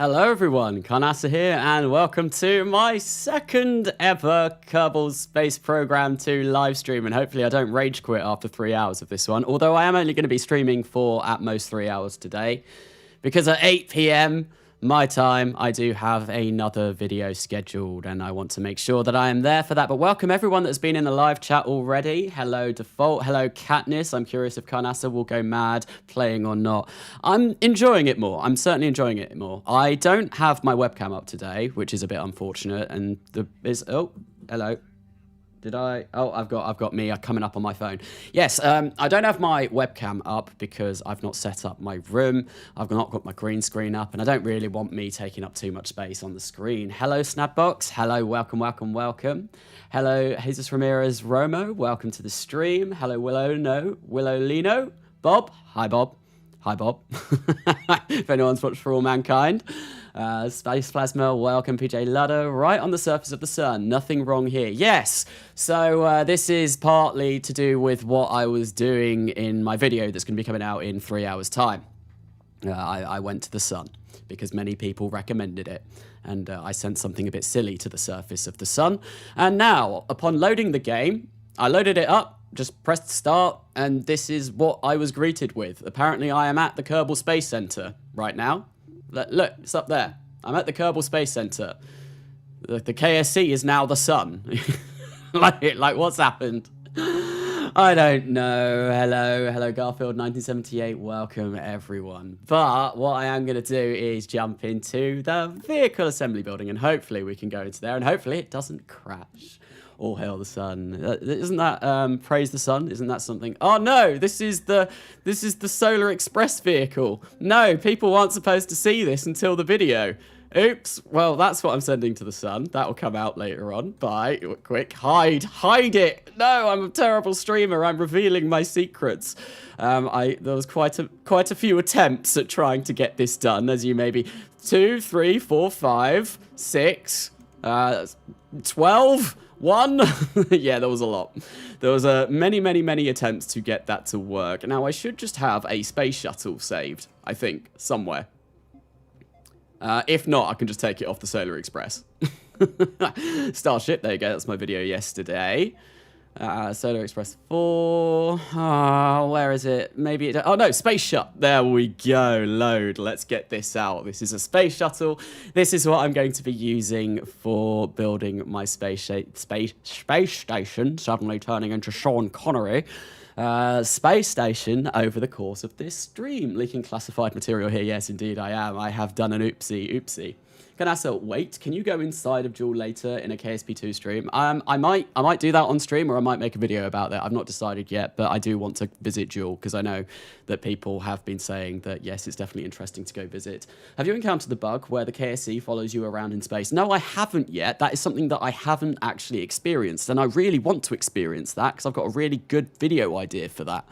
Hello everyone, Carnasa here, and welcome to my second ever Kerbal Space Program 2 live stream, and hopefully I don't rage quit after 3 hours of this one, although I am only going to be streaming for at most 3 hours today, because at 8 PM my time, I do have another video scheduled, and I want to make sure that I am there for that. But welcome everyone that's been in the live chat already. Hello Default, hello Katniss. I'm curious if Carnasa will go mad playing or not. I'm enjoying it more. I'm certainly enjoying it more. I don't have my webcam up today, which is a bit unfortunate, and oh, hello. Did I? Oh, I've got me coming up on my phone. Yes, I don't have my webcam up because I've not set up my room. I've not got my green screen up, and I don't really want me taking up too much space on the screen. Hello, Snapbox. Hello, welcome, welcome, welcome. Hello, Jesus Ramirez Romo. Welcome to the stream. Hello, Willow Lino. Bob. Hi, Bob. Hi, Bob. If anyone's watched For All Mankind. Space Plasma, welcome, PJ Ludder. Right on the surface of the sun, nothing wrong here. Yes, so this is partly to do with what I was doing in my video that's going to be coming out in 3 hours' time. I went to the sun because many people recommended it, and I sent something a bit silly to the surface of the sun. And now, upon loading the game, I loaded it up, just pressed start, and this is what I was greeted with. Apparently, I am at the Kerbal Space Center right now. Look, it's up there. I'm at the Kerbal Space Center. The KSC is now the sun. like what's happened? I don't know. Hello, Garfield 1978. Welcome, everyone. But what I am going to do is jump into the vehicle assembly building, and hopefully we can go into there, and hopefully it doesn't crash. All hail the sun. Isn't that praise the sun? Isn't that something? Oh no, this is the Solar Express vehicle. No, people aren't supposed to see this until the video. Oops. Well, that's what I'm sending to the sun. That'll come out later on. Bye. Quick, hide it. No, I'm a terrible streamer. I'm revealing my secrets. There was quite a few attempts at trying to get this done, as you maybe 2, 3, 4, 5, 6, 12. 1? Yeah, there was a lot. There was many attempts to get that to work. Now, I should just have a space shuttle saved, I think, somewhere. If not, I can just take it off the Solar Express. Starship, there you go. That's my video yesterday. Solar Express 4. Oh, where is it? Maybe it... Oh, no, Space Shuttle. There we go. Load. Let's get this out. This is a space shuttle. This is what I'm going to be using for building my space station, suddenly turning into Sean Connery. Space station over the course of this stream. Leaking classified material here. Yes, indeed, I am. I have done an oopsie. Carnasa, wait, can you go inside of Jewel later in a KSP2 stream? I might do that on stream, or I might make a video about that. I've not decided yet, but I do want to visit Jewel because I know that people have been saying that, yes, it's definitely interesting to go visit. Have you encountered the bug where the KSC follows you around in space? No, I haven't yet. That is something that I haven't actually experienced, and I really want to experience that because I've got a really good video idea for that.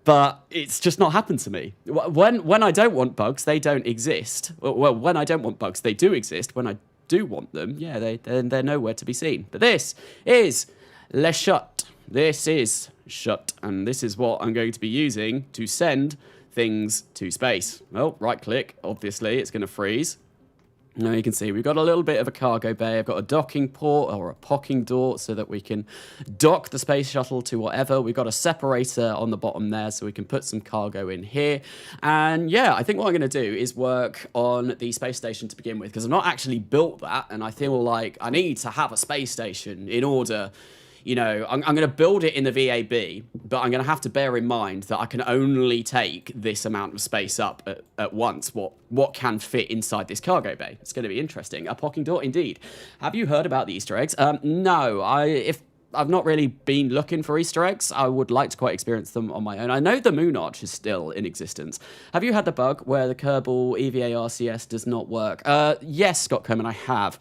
But it's just not happened to me. When I don't want bugs, they don't exist. Well, when I don't want bugs, they do exist. When I do want them, yeah, they're nowhere to be seen. But this is Le Shut. This is Shut, and this is what I'm going to be using to send things to space. Well, right click, obviously, it's going to freeze. Now you can see we've got a little bit of a cargo bay. I've got a docking port or a pocking door so that we can dock the space shuttle to whatever. We've got a separator on the bottom there so we can put some cargo in here. And yeah, I think what I'm going to do is work on the space station to begin with because I've not actually built that, and I feel like I need to have a space station in order... You know, I'm going to build it in the VAB, but I'm going to have to bear in mind that I can only take this amount of space up at once. What can fit inside this cargo bay? It's going to be interesting. A pocking door, indeed. Have you heard about the Easter eggs? No, if I've not really been looking for Easter eggs. I would like to quite experience them on my own. I know the Moon Arch is still in existence. Have you had the bug where the Kerbal EVA RCS does not work? Yes, Scott Coleman, I have.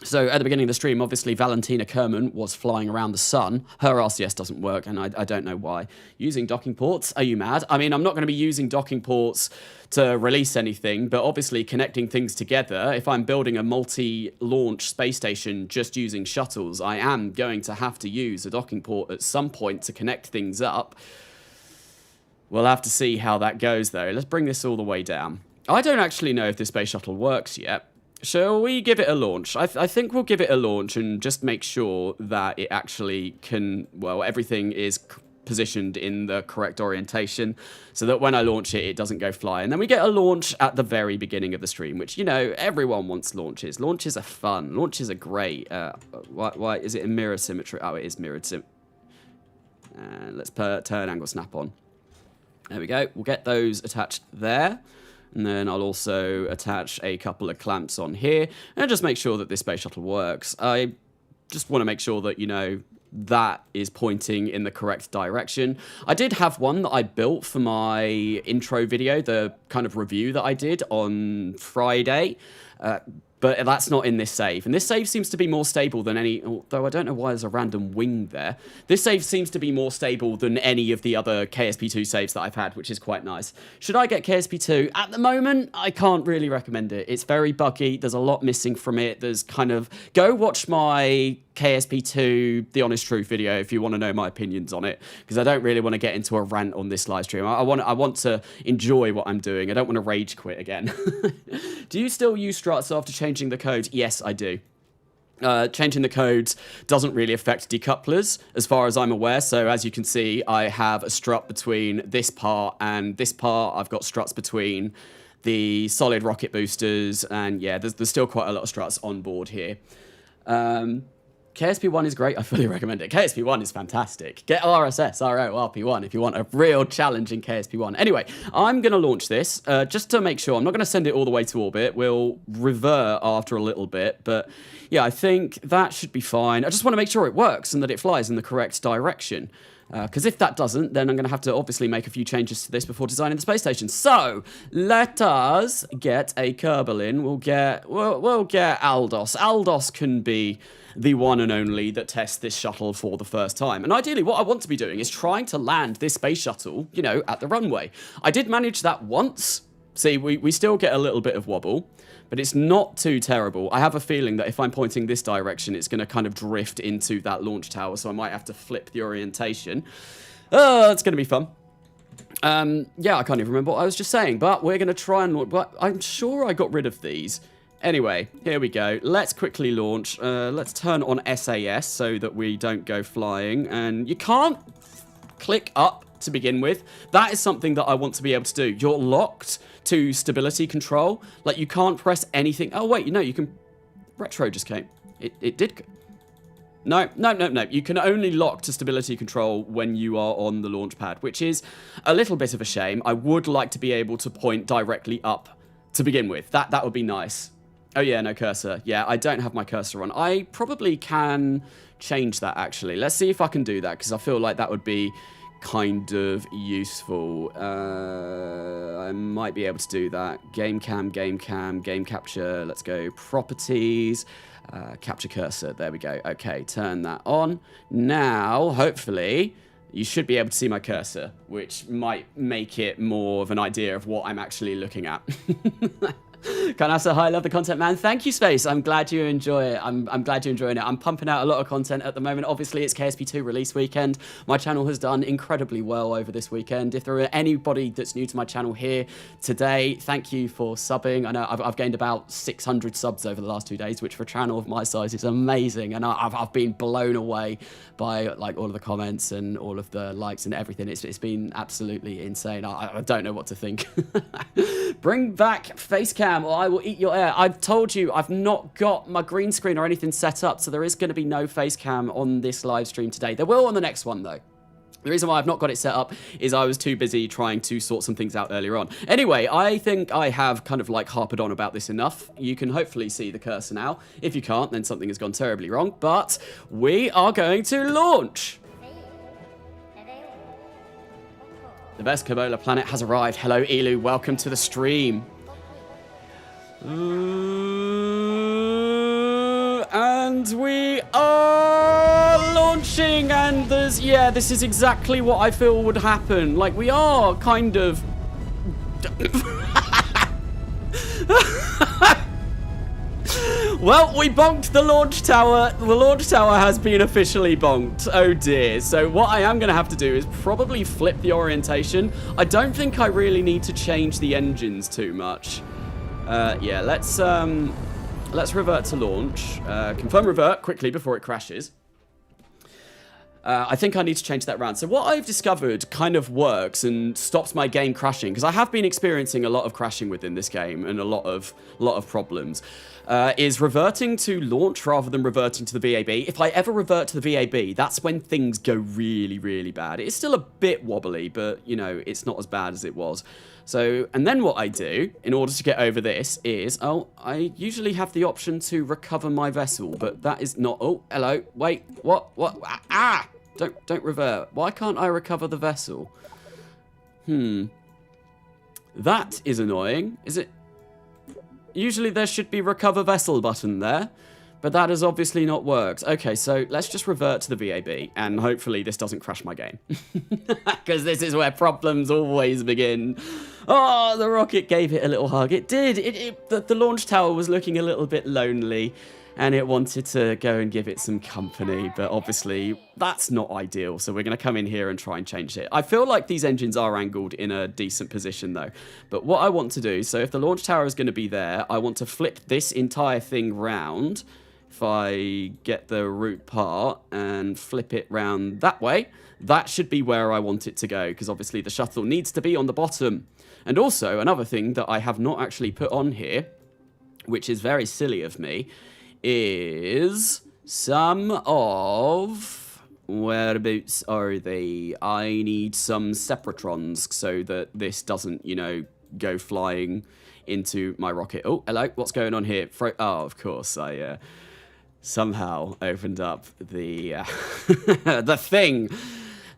So at the beginning of the stream, obviously Valentina Kerman was flying around the sun. Her RCS doesn't work, and I don't know why. Using docking ports? Are you mad? I mean, I'm not going to be using docking ports to release anything, but obviously connecting things together, if I'm building a multi-launch space station just using shuttles, I am going to have to use a docking port at some point to connect things up. We'll have to see how that goes, though. Let's bring this all the way down. I don't actually know if this space shuttle works yet. Shall we give it a launch? I think we'll give it a launch and just make sure that it actually can, well, everything is positioned in the correct orientation so that when I launch it, it doesn't go fly. And then we get a launch at the very beginning of the stream, which, you know, everyone wants launches. Launches are fun. Launches are great. Why is it in mirror symmetry? Oh, it is mirrored symmetry. Let's turn angle snap on. There we go. We'll get those attached there. And then I'll also attach a couple of clamps on here and just make sure that this space shuttle works. I just want to make sure that, you know, that is pointing in the correct direction. I did have one that I built for my intro video, the kind of review that I did on Friday. But that's not in this save. And this save seems to be more stable than any... Although I don't know why there's a random wing there. This save seems to be more stable than any of the other KSP2 saves that I've had, which is quite nice. Should I get KSP2? At the moment, I can't really recommend it. It's very buggy. There's a lot missing from it. There's kind of... Go watch my KSP2 The Honest Truth video if you want to know my opinions on it, because I don't really want to get into a rant on this live stream. I want to enjoy what I'm doing. I don't want to rage quit again. Do you still use struts after changing the code? Yes, I do. Changing the codes doesn't really affect decouplers as far as I'm aware. So as you can see, I have a strut between this part and this part. I've got struts between the solid rocket boosters, and yeah, there's still quite a lot of struts on board here. KSP1 is great. I fully recommend it. KSP1 is fantastic. Get RSS, RO, RP1 if you want a real challenge in KSP1. Anyway, I'm going to launch this just to make sure. I'm not going to send it all the way to orbit. We'll revert after a little bit. But yeah, I think that should be fine. I just want to make sure it works and that it flies in the correct direction. Because if that doesn't, then I'm going to have to obviously make a few changes to this before designing the space station. So let us get a Kerbal in. We'll get Aldos. Aldos can be the one and only that tests this shuttle for the first time. And ideally, what I want to be doing is trying to land this space shuttle, you know, at the runway. I did manage that once. See, we still get a little bit of wobble, but it's not too terrible. I have a feeling that if I'm pointing this direction, it's going to kind of drift into that launch tower, so I might have to flip the orientation. It's going to be fun. Yeah, I can't even remember what I was just saying, but we're going to try and launch. But I'm sure I got rid of these. Anyway, here we go. Let's quickly launch. Let's turn on SAS so that we don't go flying. And you can't click up to begin with. That is something that I want to be able to do. You're locked to stability control. Like, you can't press anything. Oh, wait, no, you can... Retro just came. It did... No. You can only lock to stability control when you are on the launch pad, which is a little bit of a shame. I would like to be able to point directly up to begin with. That would be nice. Oh, yeah, no cursor. Yeah, I don't have my cursor on. I probably can change that, actually. Let's see if I can do that, because I feel like that would be kind of useful. I might be able to do that. Game capture. Let's go properties. Capture cursor. There we go. Okay, turn that on. Now, hopefully, you should be able to see my cursor, which might make it more of an idea of what I'm actually looking at. Carnasa, hi, love the content, man. Thank you, Space. I'm glad you enjoy it. I'm glad you're enjoying it. I'm pumping out a lot of content at the moment. Obviously, it's KSP2 release weekend. My channel has done incredibly well over this weekend. If there are anybody that's new to my channel here today, thank you for subbing. I know I've gained about 600 subs over the last 2 days, which for a channel of my size is amazing. And I've been blown away by like all of the comments and all of the likes and everything. It's been absolutely insane. I don't know what to think. Bring back Facecam or I will eat your air. I've told you I've not got my green screen or anything set up, so there is going to be no face cam on this live stream today. There will on the next one, though. The reason why I've not got it set up is I was too busy trying to sort some things out earlier on. Anyway, I think I have kind of like harped on about this enough. You can hopefully see the cursor now. If you can't, then something has gone terribly wrong. But we are going to launch. The best Kerbal planet has arrived. Hello, Elu. Welcome to the stream. And we are launching, and yeah, this is exactly what I feel would happen. Like, we are kind of... Well, we bonked the launch tower. The launch tower has been officially bonked. Oh dear. So what I am going to have to do is probably flip the orientation. I don't think I really need to change the engines too much. Yeah, let's revert to launch. Confirm revert quickly before it crashes. I think I need to change that around. So what I've discovered kind of works and stops my game crashing, because I have been experiencing a lot of crashing within this game and a lot of problems, is reverting to launch rather than reverting to the VAB. If I ever revert to the VAB, that's when things go really, really bad. It's still a bit wobbly, but, you know, it's not as bad as it was. So, and then what I do, in order to get over this, is, I usually have the option to recover my vessel, but that is not, hello, wait, what, don't revert. Why can't I recover the vessel? That is annoying. Is it? Usually there should be recover vessel button there, but that has obviously not worked. Okay, so let's just revert to the VAB, and hopefully this doesn't crash my game. Because this is where problems always begin. Oh, the rocket gave it a little hug. It did. The launch tower was looking a little bit lonely, and it wanted to go and give it some company, but obviously that's not ideal, so we're going to come in here and try and change it. I feel like these engines are angled in a decent position though, but what I want to do, so if the launch tower is going to be there, I want to flip this entire thing round. If I get the root part and flip it round that way, that should be where I want it to go, because obviously the shuttle needs to be on the bottom. And also, another thing that I have not actually put on here, which is very silly of me, is some of... Whereabouts are they? I need some separatrons so that this doesn't, you know, go flying into my rocket. Oh, hello, what's going on here? Oh, of course, I somehow opened up the the thing.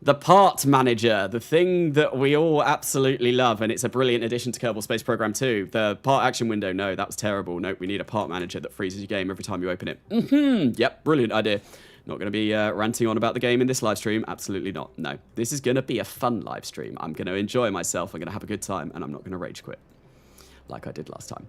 The part manager, the thing that we all absolutely love, and it's a brilliant addition to Kerbal Space Program 2. The part action window, no, that was terrible. Nope, we need a part manager that freezes your game every time you open it. Yep, brilliant idea. Not going to be ranting on about the game in this live stream. Absolutely not. No, this is going to be a fun live stream. I'm going to enjoy myself. I'm going to have a good time, and I'm not going to rage quit like I did last time.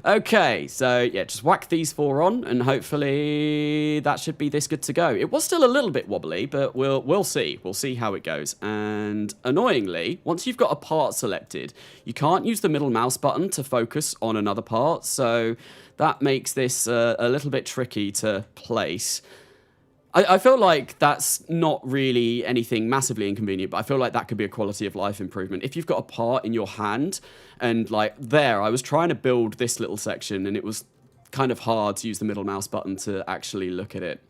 Okay, so yeah, just whack these four on, and hopefully that should be this good to go. It was still a little bit wobbly, but we'll see. We'll see how it goes. And annoyingly, once you've got a part selected, you can't use the middle mouse button to focus on another part, so that makes this a little bit tricky to place. I feel like that's not really anything massively inconvenient, but I feel like that could be a quality of life improvement. If you've got a part in your hand, and like there, I was trying to build this little section, and it was kind of hard to use the middle mouse button to actually look at it.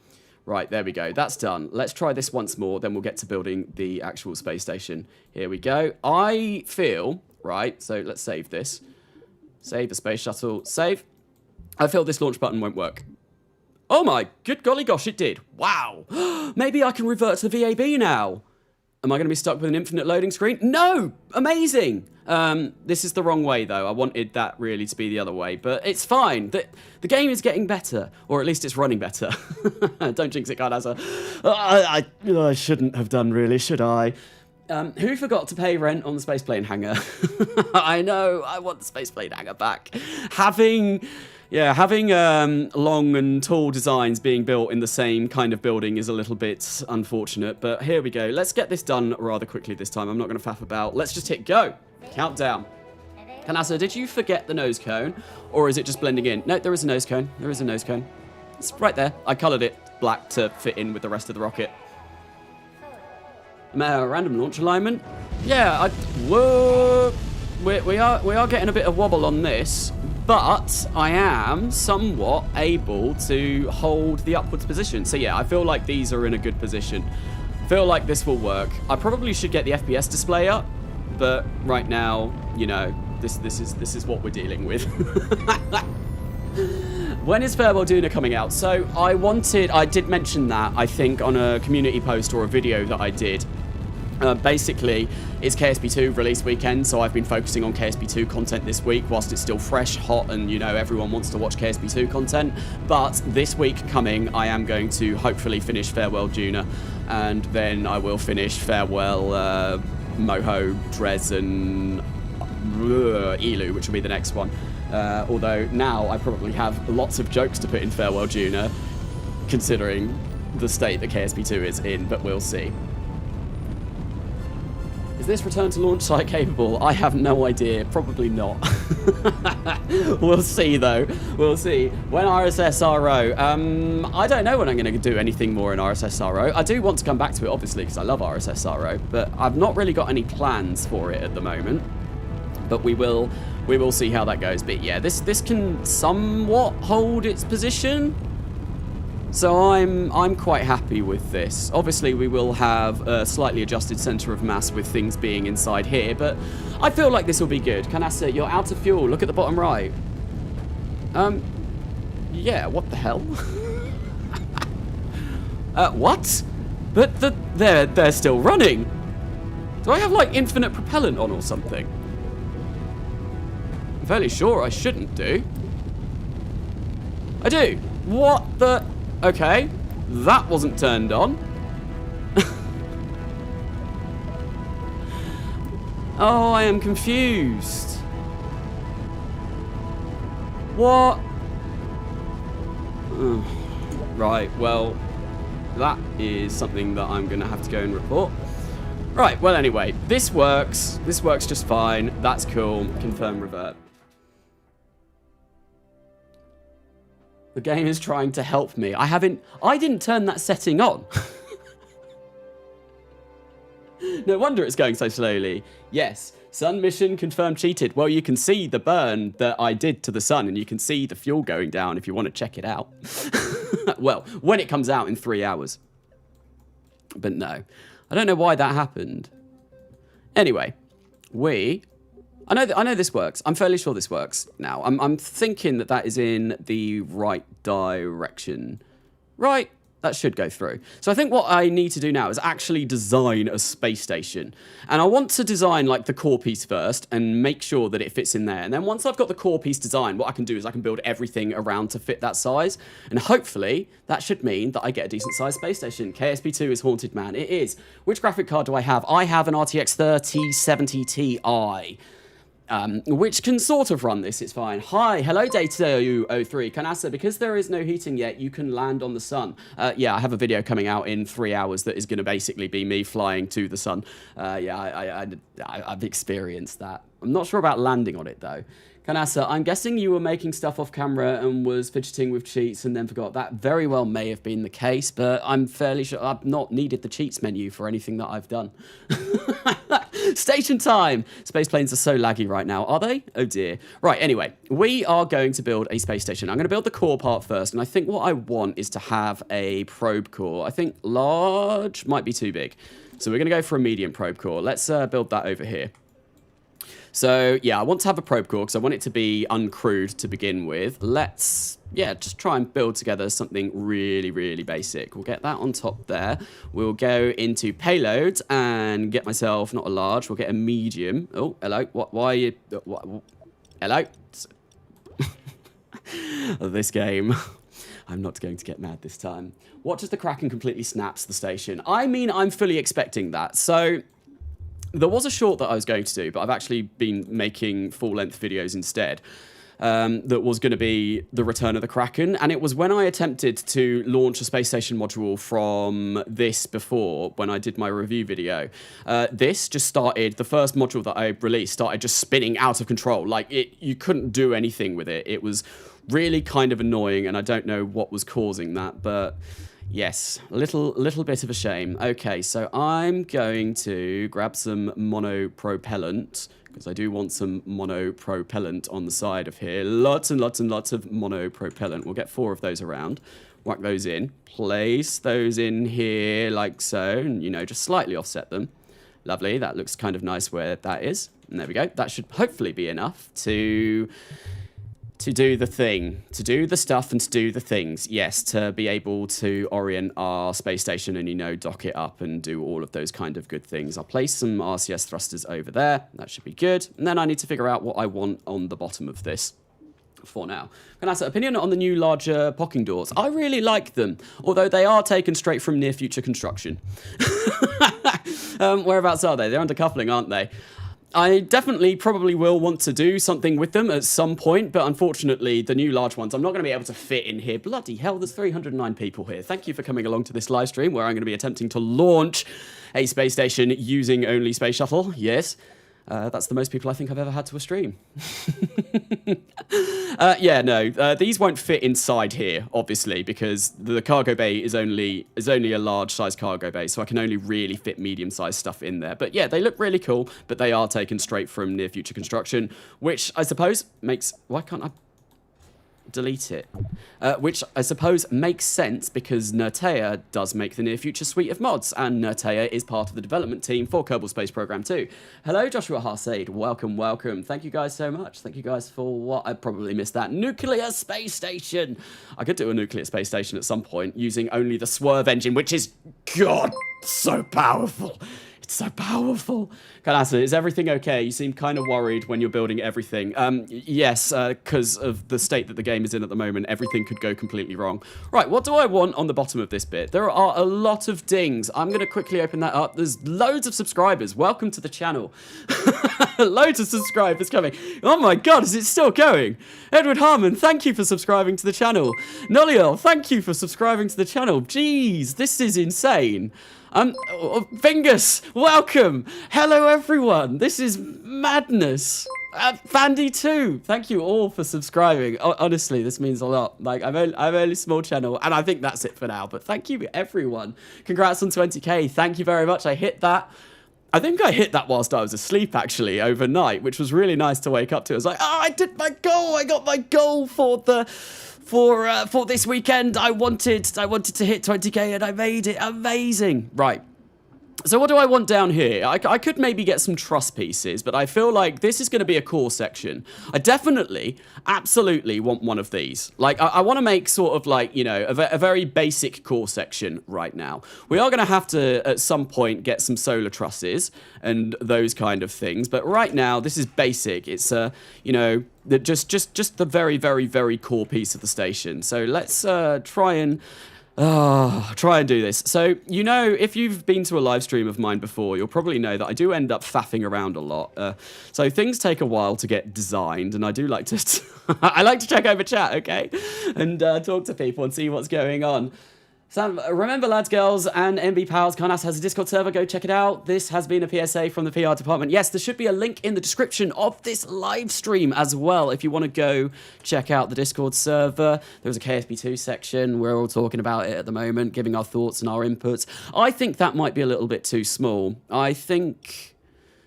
Right, there we go. That's done. Let's try this once more, then we'll get to building the actual space station. Here we go. I feel, right, so let's save this. Save the space shuttle. Save. I feel this launch button won't work. Oh my good golly gosh, it did. Wow. Maybe I can revert to the VAB now. Am I going to be stuck with an infinite loading screen? No! Amazing! This is the wrong way, though. I wanted that really to be the other way, but it's fine. The game is getting better, or at least it's running better. Don't jinx it, Carnasa. I shouldn't have done, really, should I? Who forgot to pay rent on the spaceplane hangar? I know, I want the spaceplane hangar back. Having long and tall designs being built in the same kind of building is a little bit unfortunate, but here we go. Let's get this done rather quickly this time. I'm not going to faff about. Let's just hit go. Countdown. Carnasa, did you forget the nose cone, or is it just blending in? No, there is a nose cone. There is a nose cone. It's right there. I coloured it black to fit in with the rest of the rocket. Random launch alignment. Yeah, whoa. We are getting a bit of wobble on this, but I am somewhat able to hold the upwards position. So yeah, I feel like these are in a good position. Feel like this will work. I probably should get the FPS display up, but right now, you know, this is what we're dealing with. When is Farewell Duna coming out? So I did mention that, I think, on a community post or a video that I did. Basically, it's KSP2 release weekend, so I've been focusing on KSP2 content this week whilst it's still fresh, hot, and, you know, everyone wants to watch KSP2 content. But this week coming, I am going to hopefully finish Farewell Duna, and then I will finish Farewell Moho, Drez, and Elu, which will be the next one. Although now I probably have lots of jokes to put in Farewell Juna, considering the state that KSP2 is in, but we'll see. Is this return to launch site capable? I have no idea. Probably not. We'll see, though. We'll see. When RSSRO? I don't know when I'm going to do anything more in RSSRO. I do want to come back to it, obviously, because I love RSSRO, but I've not really got any plans for it at the moment. But we will see how that goes. But yeah, this can somewhat hold its position. So I'm quite happy with this. Obviously, we will have a slightly adjusted center of mass with things being inside here, but I feel like this will be good. Carnasa, you're out of fuel. Look at the bottom right. Yeah, what the hell? What? But they're still running. Do I have, like, infinite propellant on or something? I'm fairly sure I shouldn't do. I do. What the... Okay, that wasn't turned on. Oh, I am confused. What? Right, well, that is something that I'm going to have to go and report. Right, well, anyway, this works. This works just fine. That's cool. Confirm, revert. The game is trying to help me. I didn't turn that setting on. No wonder it's going so slowly. Yes, sun mission confirmed cheated. Well, you can see the burn that I did to the sun, and you can see the fuel going down if you want to check it out. Well, when it comes out in 3 hours. But no, I don't know why that happened. Anyway, I know this works. I'm fairly sure this works now. I'm thinking that is in the right direction. Right, that should go through. So I think what I need to do now is actually design a space station. And I want to design like the core piece first and make sure that it fits in there. And then once I've got the core piece designed, what I can do is I can build everything around to fit that size. And hopefully that should mean that I get a decent sized space station. KSP2 is haunted, man. It is. Which graphic card do I have? I have an RTX 3070 Ti. Which can sort of run this, it's fine. Hi, hello Data03. Carnasa, because there is no heating yet, you can land on the sun. Yeah, I have a video coming out in 3 hours that is going to basically be me flying to the sun. Yeah, I've experienced that. I'm not sure about landing on it, though. Carnasa, I'm guessing you were making stuff off camera and was fidgeting with cheats and then forgot. That very well may have been the case, but I'm fairly sure I've not needed the cheats menu for anything that I've done. Station time! Space planes are so laggy right now, are they? Oh dear. Right, anyway, we are going to build a space station. I'm going to build the core part first, and I think what I want is to have a probe core. I think large might be too big. So we're going to go for a medium probe core. Let's build that over here. So, yeah, I want to have a probe core because I want it to be uncrewed to begin with. Let's, yeah, just try and build together something really, really basic. We'll get that on top there. We'll go into payloads and get myself, not a large, we'll get a medium. Oh, hello. Why are you... Hello? This game. I'm not going to get mad this time. Watch as the Kraken completely snaps the station. I mean, I'm fully expecting that. So... There was a short that I was going to do, but I've actually been making full-length videos instead. That was going to be the return of the Kraken, and it was when I attempted to launch a space station module from this before, when I did my review video. This just started, the first module that I released started just spinning out of control. Like, you couldn't do anything with it. It was really kind of annoying, and I don't know what was causing that, but... Yes, a little bit of a shame. Okay, so I'm going to grab some monopropellant, because I do want some monopropellant on the side of here. Lots and lots and lots of monopropellant. We'll get 4 of those around. Whack those in. Place those in here like so, and, you know, just slightly offset them. Lovely, that looks kind of nice where that is. And there we go. That should hopefully be enough to do the thing, to do the stuff and to do the things. Yes, to be able to orient our space station and, you know, dock it up and do all of those kind of good things. I'll place some RCS thrusters over there. That should be good. And then I need to figure out what I want on the bottom of this for now. Carnasa, opinion on the new larger pocking doors. I really like them, although they are taken straight from near future construction. Whereabouts are they? They're under coupling, aren't they? I definitely probably will want to do something with them at some point, but unfortunately, the new large ones, I'm not going to be able to fit in here. Bloody hell, there's 309 people here. Thank you for coming along to this live stream where I'm going to be attempting to launch a space station using only Space Shuttle. Yes. That's the most people I think I've ever had to a stream. These won't fit inside here, obviously, because the cargo bay is only a large-sized cargo bay, so I can only really fit medium-sized stuff in there. But yeah, they look really cool, but they are taken straight from near-future construction, which I suppose makes... Why can't I delete it? Which I suppose makes sense because Nertea does make the near future suite of mods, and Nertea is part of the development team for Kerbal Space Program 2. Hello, Joshua Harsaid. Welcome, welcome. Thank you guys so much. Thank you guys for what? I probably missed that. Nuclear space station. I could do a nuclear space station at some point using only the swerve engine, which is, God, so powerful. It's so powerful. Carnasa, is everything okay? You seem kind of worried when you're building everything. Yes, because of the state that the game is in at the moment, everything could go completely wrong. Right, what do I want on the bottom of this bit? There are a lot of dings. I'm going to quickly open that up. There's loads of subscribers. Welcome to the channel. Loads of subscribers coming. Oh my God, is it still going? Edward Harmon, thank you for subscribing to the channel. Noliel, thank you for subscribing to the channel. Jeez, this is insane. Fingus, welcome. Hello, everyone. This is madness. Fandy too. Thank you all for subscribing. Honestly, this means a lot. Like, I'm only a small channel, and I think that's it for now. But thank you, everyone. Congrats on 20k. Thank you very much. I hit that. I think I hit that whilst I was asleep, actually, overnight, which was really nice to wake up to. I was like, oh, I did my goal. I got my goal for this weekend. I wanted to hit 20k and I made it. Amazing. Right. So what do I want down here? I could maybe get some truss pieces, but I feel like this is going to be a core section. I definitely, absolutely want one of these. Like, I want to make sort of like, you know, a very basic core section right now. We are going to have to, at some point, get some solar trusses and those kind of things. But right now, this is basic. It's, you know, just the very, very, very core piece of the station. So let's try and do this. So, you know, if you've been to a live stream of mine before, you'll probably know that I do end up faffing around a lot. So things take a while to get designed, and I do like to... I like to check over chat, okay? And talk to people and see what's going on. So remember, lads, girls, and MB Pals, Carnasa has a Discord server. Go check it out. This has been a PSA from the PR department. Yes, there should be a link in the description of this live stream as well if you want to go check out the Discord server. There's a KSP2 section. We're all talking about it at the moment, giving our thoughts and our inputs. I think that might be a little bit too small. I think...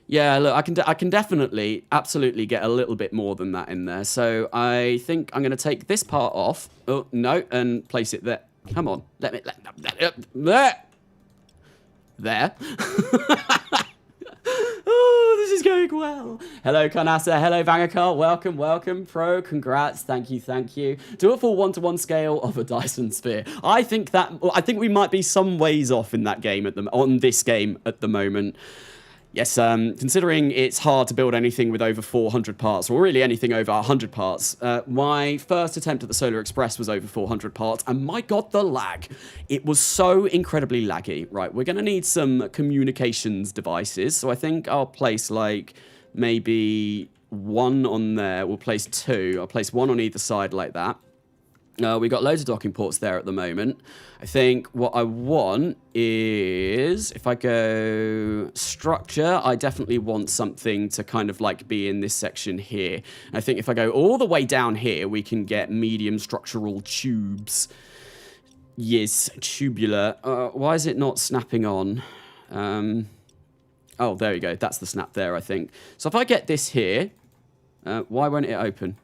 Yeah, look, I can definitely, absolutely get a little bit more than that in there. So I think I'm going to take this part off. Oh, no, and place it there. Come on, there. Oh, this is going well. Hello, Carnasa. Hello, Vangakar. Welcome, welcome. Pro, congrats. Thank you, thank you. Do a full 1-to-1 scale of a Dyson sphere. I think we might be some ways off in that game on this game at the moment. Yes, considering it's hard to build anything with over 400 parts, or really anything over 100 parts, my first attempt at the Solar Express was over 400 parts, and my God, the lag. It was so incredibly laggy. Right, we're going to need some communications devices, so I think I'll place, like, maybe one on there. We'll place two. I'll place one on either side like that. We've got loads of docking ports there at the moment. I think what I want is, if I go structure, I definitely want something to kind of like be in this section here. And I think if I go all the way down here, we can get medium structural tubes. Yes, tubular. Why is it not snapping on? Oh, there you go. That's the snap there, I think. So if I get this here, why won't it open?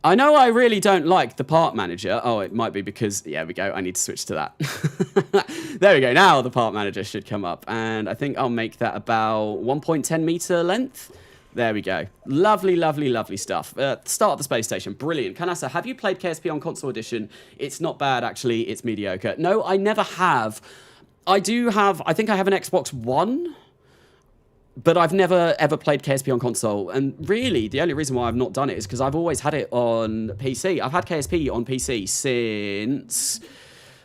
I know I really don't like the part manager. Oh, it might be because, yeah, we go. I need to switch to that. There we go. Now the part manager should come up. And I think I'll make that about 1.10 meter length. There we go. Lovely, lovely, lovely stuff. Start of the space station. Brilliant. Carnasa, have you played KSP on console edition? It's not bad, actually. It's mediocre. No, I never have. I do have, I think I have an Xbox One. But I've never, ever played KSP on console. And really, the only reason why I've not done it is because I've always had it on PC. I've had KSP on PC since...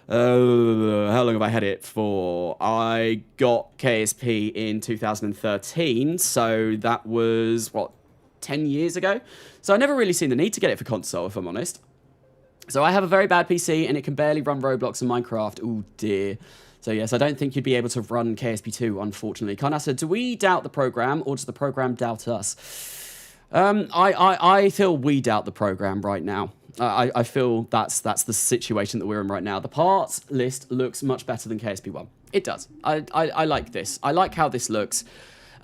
How long have I had it for? I got KSP in 2013, so that was, what, 10 years ago? So I never really seen the need to get it for console, if I'm honest. So I have a very bad PC, and it can barely run Roblox and Minecraft. Oh, dear. So, yes, I don't think you'd be able to run KSP2, unfortunately. Carnasa, do we doubt the program, or does the program doubt us? I feel we doubt the program right now. I feel that's the situation that we're in right now. The parts list looks much better than KSP1. It does. I like this. I like how this looks.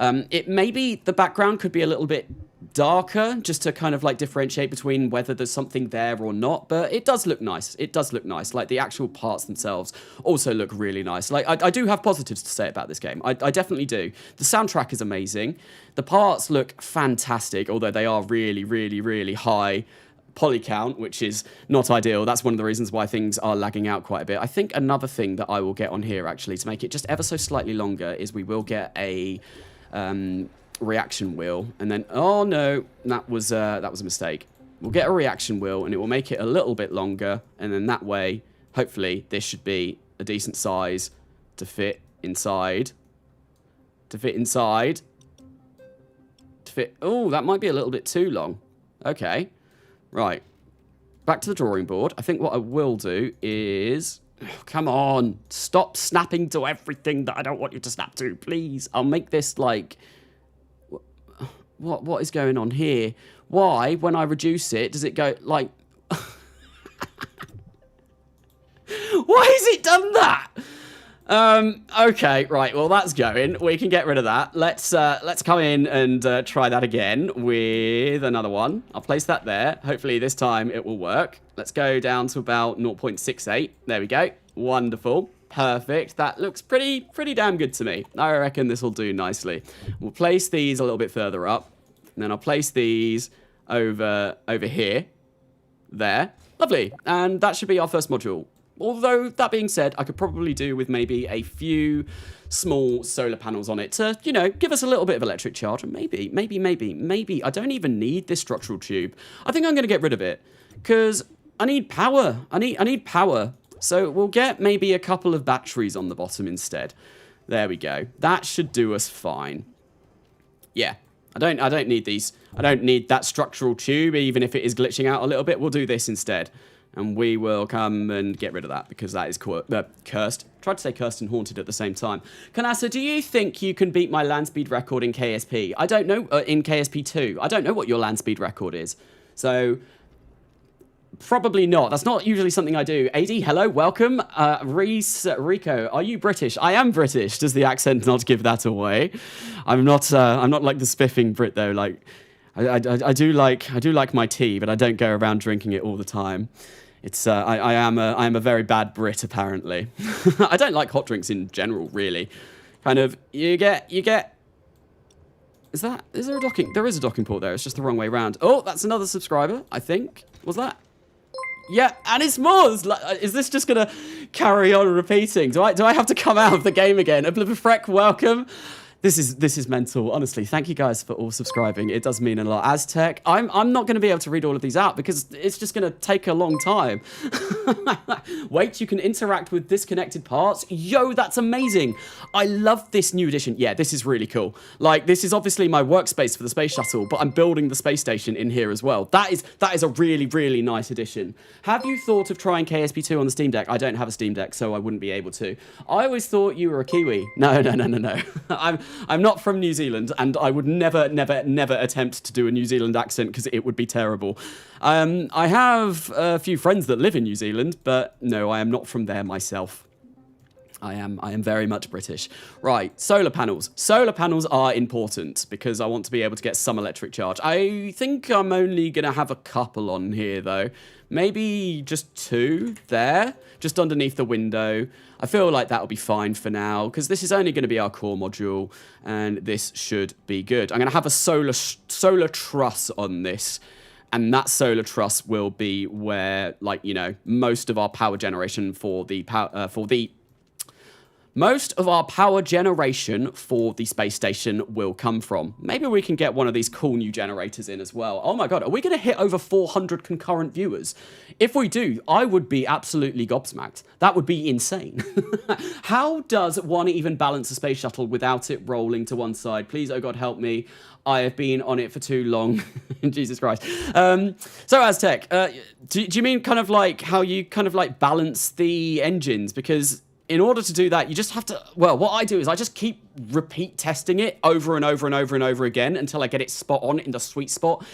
It maybe the background could be a little bit darker, just to kind of like differentiate between whether there's something there or not, but it does look nice. It does look nice. Like, the actual parts themselves also look really nice. Like, I do have positives to say about this game. I definitely do. The soundtrack is amazing. The parts look fantastic, although they are really, really, really high poly count, which is not ideal. That's one of the reasons why things are lagging out quite a bit. I think another thing that I will get on here, actually, to make it just ever so slightly longer, is we will get a reaction wheel, and then, oh no, that was a mistake. We'll get a reaction wheel, and it will make it a little bit longer, and then that way, hopefully, this should be a decent size to fit inside. Oh, that might be a little bit too long. Okay. Right, back to the drawing board. I think what I will do is... Oh, come on, stop snapping to everything that I don't want you to snap to, please. I'll make this like... What is going on here? Why, when I reduce it, does it go like... Why has it done that? Okay, right, well, that's going. We can get rid of that. Let's come in and try that again with another one. I'll place that there. Hopefully this time it will work. Let's go down to about 0.68. There we go. Wonderful. Perfect. That looks pretty damn good to me. I reckon this will do nicely. We'll place these a little bit further up. And then I'll place these over here. There. Lovely. And that should be our first module. Although, that being said, I could probably do with maybe a few small solar panels on it to, you know, give us a little bit of electric charge. And maybe, I don't even need this structural tube. I think I'm going to get rid of it, because I need power. I need power. So we'll get maybe a couple of batteries on the bottom instead. There we go. That should do us fine. Yeah, I don't need these. I don't need that structural tube, even if it is glitching out a little bit. We'll do this instead. And we will come and get rid of that, because that is cursed. Tried to say cursed and haunted at the same time. Carnasa, do you think you can beat my land speed record in KSP? I don't know, in KSP2. I don't know what your land speed record is. So, probably not. That's not usually something I do. AD, hello, welcome. Rico, are you British? I am British. Does the accent not give that away? I'm not like the spiffing Brit, though. Like, I do like my tea, but I don't go around drinking it all the time. It's I am a very bad Brit, apparently. I don't like hot drinks in general, really. Kind of, you get. Is there a docking? There is a docking port there. It's just the wrong way around. Oh, that's another subscriber, I think. Was that? Yeah, and it's Moz. Is this just gonna carry on repeating? Do I have to come out of the game again? Oblivifrek, welcome. This is mental, honestly. Thank you guys for all subscribing. It does mean a lot. Aztec, I'm not going to be able to read all of these out because it's just going to take a long time. Wait, you can interact with disconnected parts? Yo, that's amazing. I love this new addition. Yeah, this is really cool. Like, this is obviously my workspace for the space shuttle, but I'm building the space station in here as well. That is a really, really nice addition. Have you thought of trying KSP2 on the Steam Deck? I don't have a Steam Deck, so I wouldn't be able to. I always thought you were a Kiwi. No. I'm not from New Zealand, and I would never attempt to do a New Zealand accent because it would be terrible. I have a few friends that live in New Zealand, but no, I am not from there myself. I am very much British. Right, solar panels. Solar panels are important because I want to be able to get some electric charge. I think I'm only going to have a couple on here, though. Maybe just 2 there, just underneath the window. I feel like that'll be fine for now because this is only going to be our core module, and this should be good. I'm going to have a solar truss on this. And that solar truss will be where, like, you know, most of our power generation for the most of our power generation for the space station will come from. Maybe we can get one of these cool new generators in as well. Oh my god, are we going to hit over 400 concurrent viewers? If we do, I would be absolutely gobsmacked. That would be insane. How does one even balance a space shuttle without it rolling to one side? Please, oh god, help me. I have been on it for too long. Jesus Christ. So Aztec, do you mean kind of like how you kind of like balance the engines? Because in order to do that, you just have to, well, what I do is I just keep repeat testing it over and over and over and over again until I get it spot on in the sweet spot.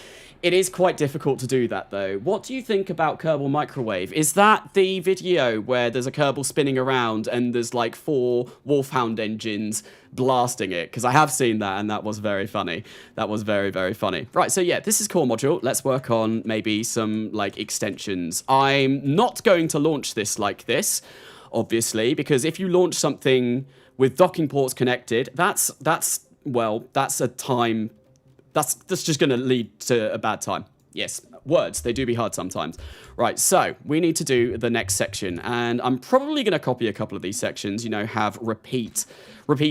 It is quite difficult to do that, though. What do you think about Kerbal Microwave? Is that the video where there's a Kerbal spinning around and there's like 4 Wolfhound engines blasting it? Because I have seen that, and that was very funny. That was very, very funny. Right, so yeah, this is core module. Let's work on maybe some like extensions. I'm not going to launch this like this, obviously, because if you launch something with docking ports connected, that's a time. That's just going to lead to a bad time. Yes, words, they do be hard sometimes. Right, so we need to do the next section, and I'm probably going to copy a couple of these sections, you know, have repeat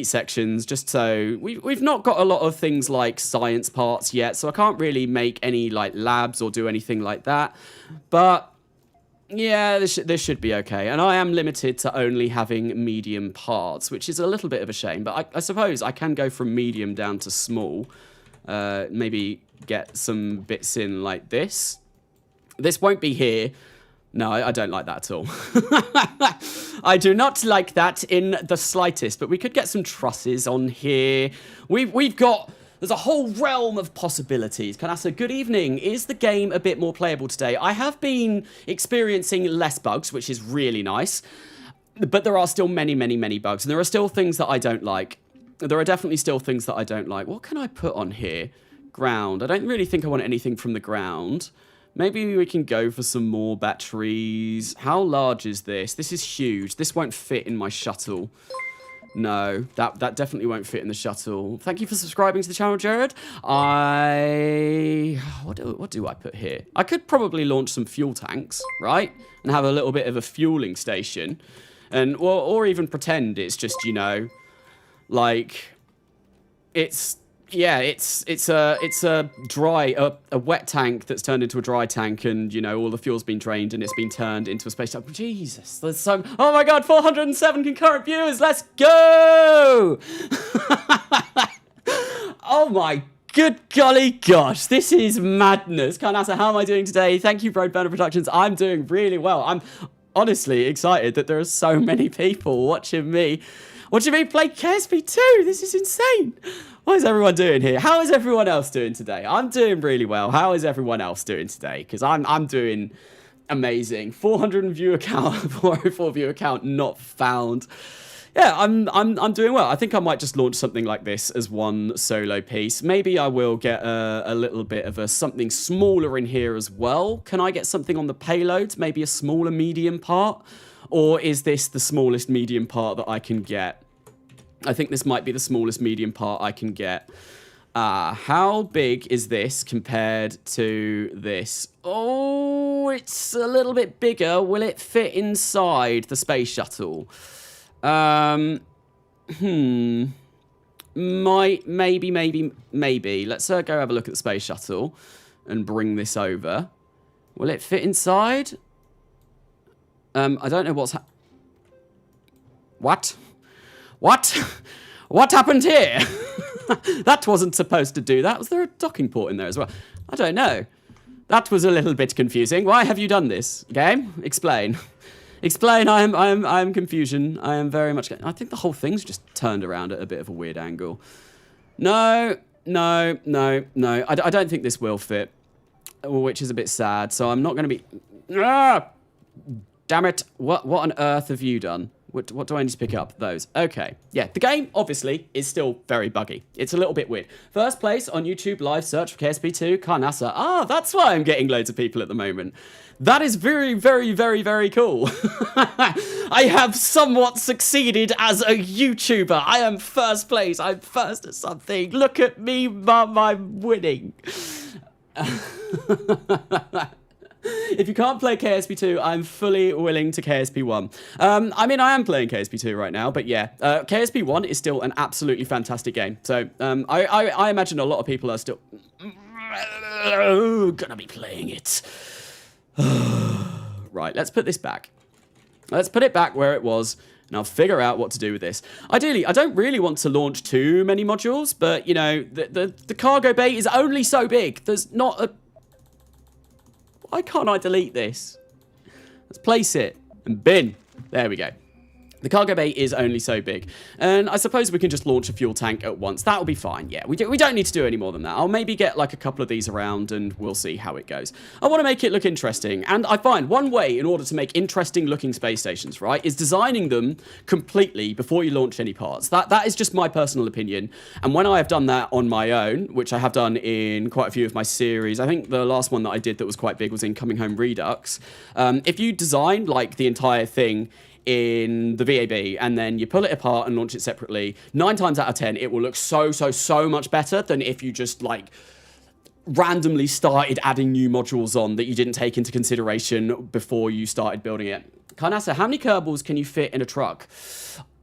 sections, just so we've not got a lot of things like science parts yet, so I can't really make any like labs or do anything like that. But yeah, this should be okay. And I am limited to only having medium parts, which is a little bit of a shame, but I suppose I can go from medium down to small. Maybe get some bits in like this. This won't be here. No, I don't like that at all. I do not like that in the slightest, but we could get some trusses on here. There's a whole realm of possibilities. Carnasa, good evening. Is the game a bit more playable today? I have been experiencing less bugs, which is really nice, but there are still many, many, many bugs, and there are still things that I don't like. There are definitely still things that I don't like. What can I put on here? Ground. I don't really think I want anything from the ground. Maybe we can go for some more batteries. How large is this? This is huge. This won't fit in my shuttle. No, that definitely won't fit in the shuttle. Thank you for subscribing to the channel, Jared. What do I put here? I could probably launch some fuel tanks, right? And have a little bit of a fueling station. And or even pretend it's just, you know, like, it's a wet tank that's turned into a dry tank, and you know all the fuel's been drained and it's been turned into a space shuttle. Jesus, there's so, oh my god, 407 concurrent viewers. Let's go! Oh my good golly gosh, this is madness. Carnasa, how am I doing today? Thank you, Broadburner Productions. I'm doing really well. I'm honestly excited that there are so many people watching me play KSP2. This is insane. What is everyone doing here? How is everyone else doing today? I'm doing really well. How is everyone else doing today? Because I'm doing amazing. 404 view account not found. Yeah, I'm doing well. I think I might just launch something like this as one solo piece. Maybe I will get a little bit of something smaller in here as well. Can I get something on the payloads? Maybe a smaller medium part? Or is this the smallest medium part that I can get? I think this might be the smallest medium part I can get. How big is this compared to this? Oh, it's a little bit bigger. Will it fit inside the space shuttle? Maybe. Let's go have a look at the space shuttle and bring this over. Will it fit inside? I don't know what's What? What happened here? That wasn't supposed to do that. Was there a docking port in there as well? I don't know. That was a little bit confusing. Why have you done this? Game? Explain. Explain. I am confusion. I am very much. I think the whole thing's just turned around at a bit of a weird angle. No. I don't think this will fit, which is a bit sad. So I'm not going to be. Damn it. What on earth have you done? What do I need to pick up? Those. Okay. Yeah, the game, obviously, is still very buggy. It's a little bit weird. First place on YouTube live search for KSP2, Carnasa. Ah, that's why I'm getting loads of people at the moment. That is very, very, very, very cool. I have somewhat succeeded as a YouTuber. I am first place. I'm first at something. Look at me, Mum. I'm winning. If you can't play KSP2, I'm fully willing to KSP1. I mean, I am playing KSP2 right now, but yeah, KSP1 is still an absolutely fantastic game. So I imagine a lot of people are still gonna be playing it. Right, let's put this back. Let's put it back where it was, and I'll figure out what to do with this. Ideally, I don't really want to launch too many modules, but, you know, the cargo bay is only so big. There's not a... Why can't I delete this? Let's place it, and bin. There we go. The cargo bay is only so big, and I suppose we can just launch a fuel tank at once. That'll be fine, yeah. We don't need to do any more than that. I'll maybe get like a couple of these around, and we'll see how it goes. I want to make it look interesting, and I find one way in order to make interesting looking space stations, right, is designing them completely before you launch any parts. That is just my personal opinion, and when I have done that on my own, which I have done in quite a few of my series, I think the last one that I did that was quite big was in Coming Home Redux. If you design like the entire thing in the VAB and then you pull it apart and launch it separately, 9 times out of 10 it will look so much better than if you just like randomly started adding new modules on that you didn't take into consideration before you started building it. Carnasa, how many Kerbals can you fit in a truck?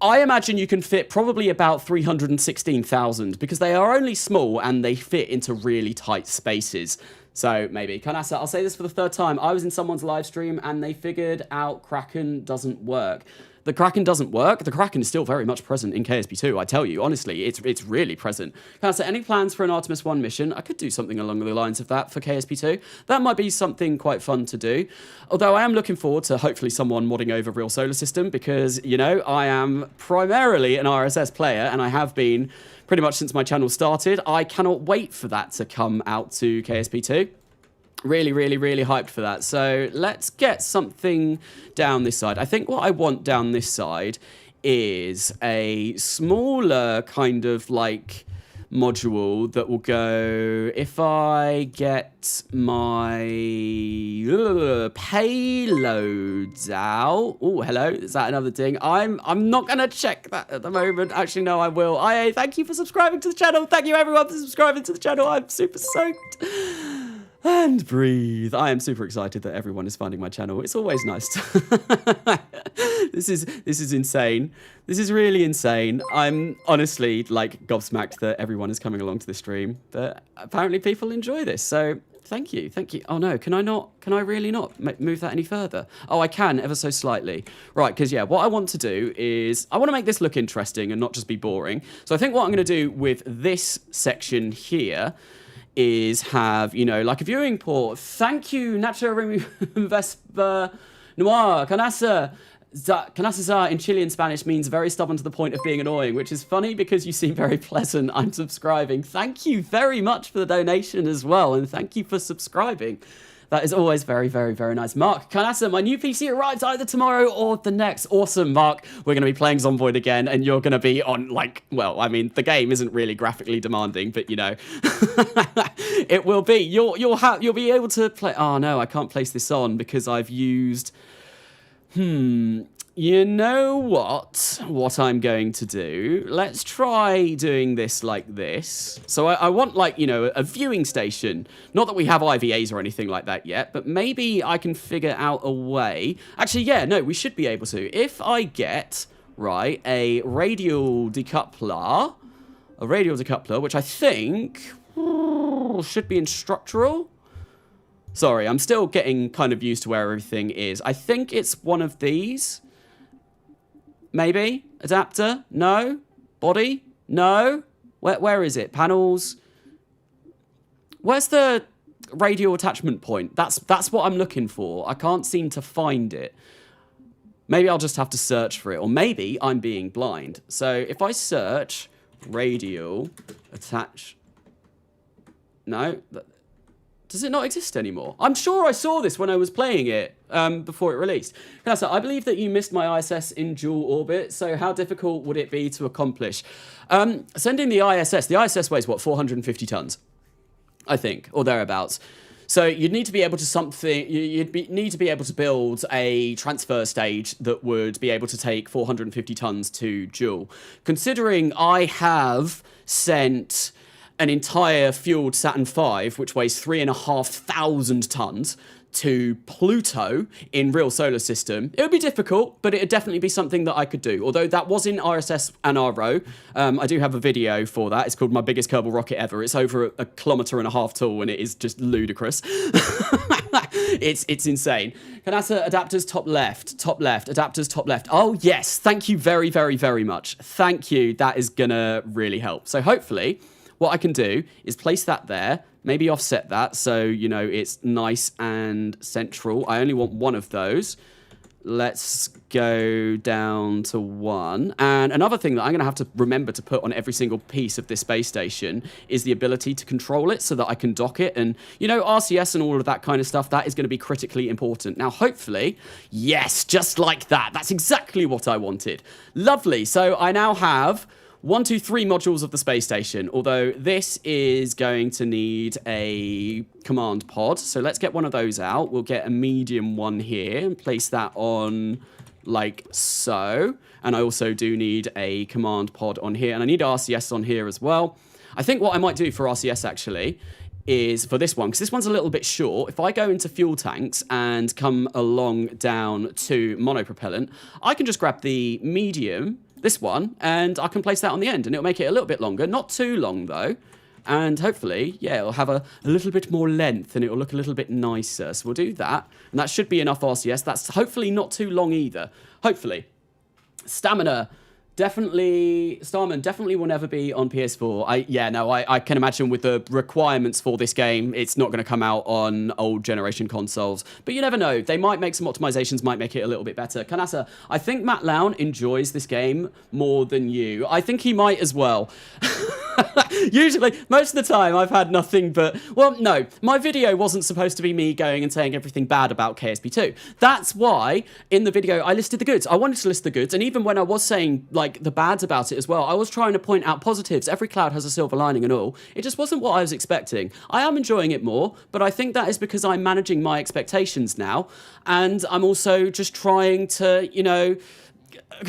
I imagine you can fit probably about 316,000 because they are only small and they fit into really tight spaces. So maybe. Carnasa, I'll say this for the 3rd time. I was in someone's live stream and they figured out Kraken doesn't work. The Kraken doesn't work. The Kraken is still very much present in KSP2, I tell you. Honestly, it's really present. Carnasa, any plans for an Artemis 1 mission? I could do something along the lines of that for KSP2. That might be something quite fun to do. Although I am looking forward to hopefully someone modding over Real Solar System because, you know, I am primarily an RSS player and I have been pretty much since my channel started. I cannot wait for that to come out to KSP2. Really hyped for that. So let's get something down this side. I think what I want down this side is a smaller kind of like module that will go, if I get my payloads out. Oh, hello. Is that another ding? I'm not going to check that at the moment. Actually, no, I will. Thank you for subscribing to the channel. Thank you everyone for subscribing to the channel. I'm super stoked. And breathe. I am super excited that everyone is finding my channel. It's always nice to... This is insane. This is really insane. I'm honestly like gobsmacked that everyone is coming along to the stream, but apparently people enjoy this. So thank you. Oh no, can I really not move that any further? Oh, I can ever so slightly. Right, because yeah, what I want to do is I want to make this look interesting and not just be boring. So I think what I'm going to do with this section here is have, you know, like a viewing port. Thank you, Nacho Vespa Noir, Carnasa. Carnasa in Chilean Spanish means very stubborn to the point of being annoying, which is funny because you seem very pleasant. I'm subscribing. Thank you very much for the donation as well, and thank you for subscribing. That is always very nice. Mark, Carnasa, my new PC arrives either tomorrow or the next. Awesome, Mark. We're going to be playing Zomboid again, and you're going to be on, like, well, I mean, the game isn't really graphically demanding, but, you know, it will be. You'll be able to play... Oh, no, I can't place this on because I've used... You know what I'm going to do? Let's try doing this like this. So I want, like, you know, a viewing station. Not that we have IVAs or anything like that yet, but maybe I can figure out a way. Actually, yeah, no, we should be able to. If I get, right, a radial decoupler, which I think should be in structural. Sorry, I'm still getting kind of used to where everything is. I think it's one of these. Maybe? Adapter? No? Body? No? Where is it? Panels? Where's the radial attachment point? That's what I'm looking for. I can't seem to find it. Maybe I'll just have to search for it. Or maybe I'm being blind. So if I search radial attach... No? Does it not exist anymore? I'm sure I saw this when I was playing it before it released. Carnasa, I believe that you missed my ISS in dual orbit, so how difficult would it be to accomplish? Sending the ISS weighs, what, 450 tons, I think, or thereabouts. So you'd need to be able to need to be able to build a transfer stage that would be able to take 450 tons to Joule. Considering I have sent an entire fueled Saturn V, which weighs 3,500 tons. to Pluto in real solar system. It would be difficult, but it would definitely be something that I could do. Although that was in RSS and RO. I do have a video for that. It's called My Biggest Kerbal Rocket Ever. It's over a kilometre and a half tall, and it is just ludicrous. It's insane. Carnasa, adapters top left, adapters top left. Oh yes, thank you very, very, very much. Thank you, that is gonna really help. So hopefully, what I can do is place that there, maybe offset that so, you know, it's nice and central. I only want one of those. Let's go down to 1. And another thing that I'm going to have to remember to put on every single piece of this space station is the ability to control it so that I can dock it. And, you know, RCS and all of that kind of stuff, that is going to be critically important. Now, hopefully, yes, just like that. That's exactly what I wanted. Lovely. So I now have 1, 2, 3 modules of the space station, although this is going to need a command pod. So let's get one of those out. We'll get a medium one here and place that on like so. And I also do need a command pod on here, and I need RCS on here as well. I think what I might do for RCS actually is for this one, because this one's a little bit short. If I go into fuel tanks and come along down to monopropellant, I can just grab the medium, this one, and I can place that on the end, and it'll make it a little bit longer. Not too long, though. And hopefully, yeah, it'll have a little bit more length, and it'll look a little bit nicer. So we'll do that, and that should be enough RCS. That's hopefully not too long either. Hopefully. Stamina. Starman definitely will never be on PS4. I can imagine with the requirements for this game, it's not going to come out on old generation consoles. But you never know. They might make some optimizations, might make it a little bit better. Carnasa, I think Matt Lown enjoys this game more than you. I think he might as well. Usually, most of the time, I've had nothing but... Well, no, my video wasn't supposed to be me going and saying everything bad about KSP2. That's why, in the video, I listed the goods. I wanted to list the goods, and even when I was saying, like, the bads about it as well, I was trying to point out positives. Every cloud has a silver lining and all. It just wasn't what I was expecting. I am enjoying it more, but I think that is because I'm managing my expectations now, and I'm also just trying to, you know,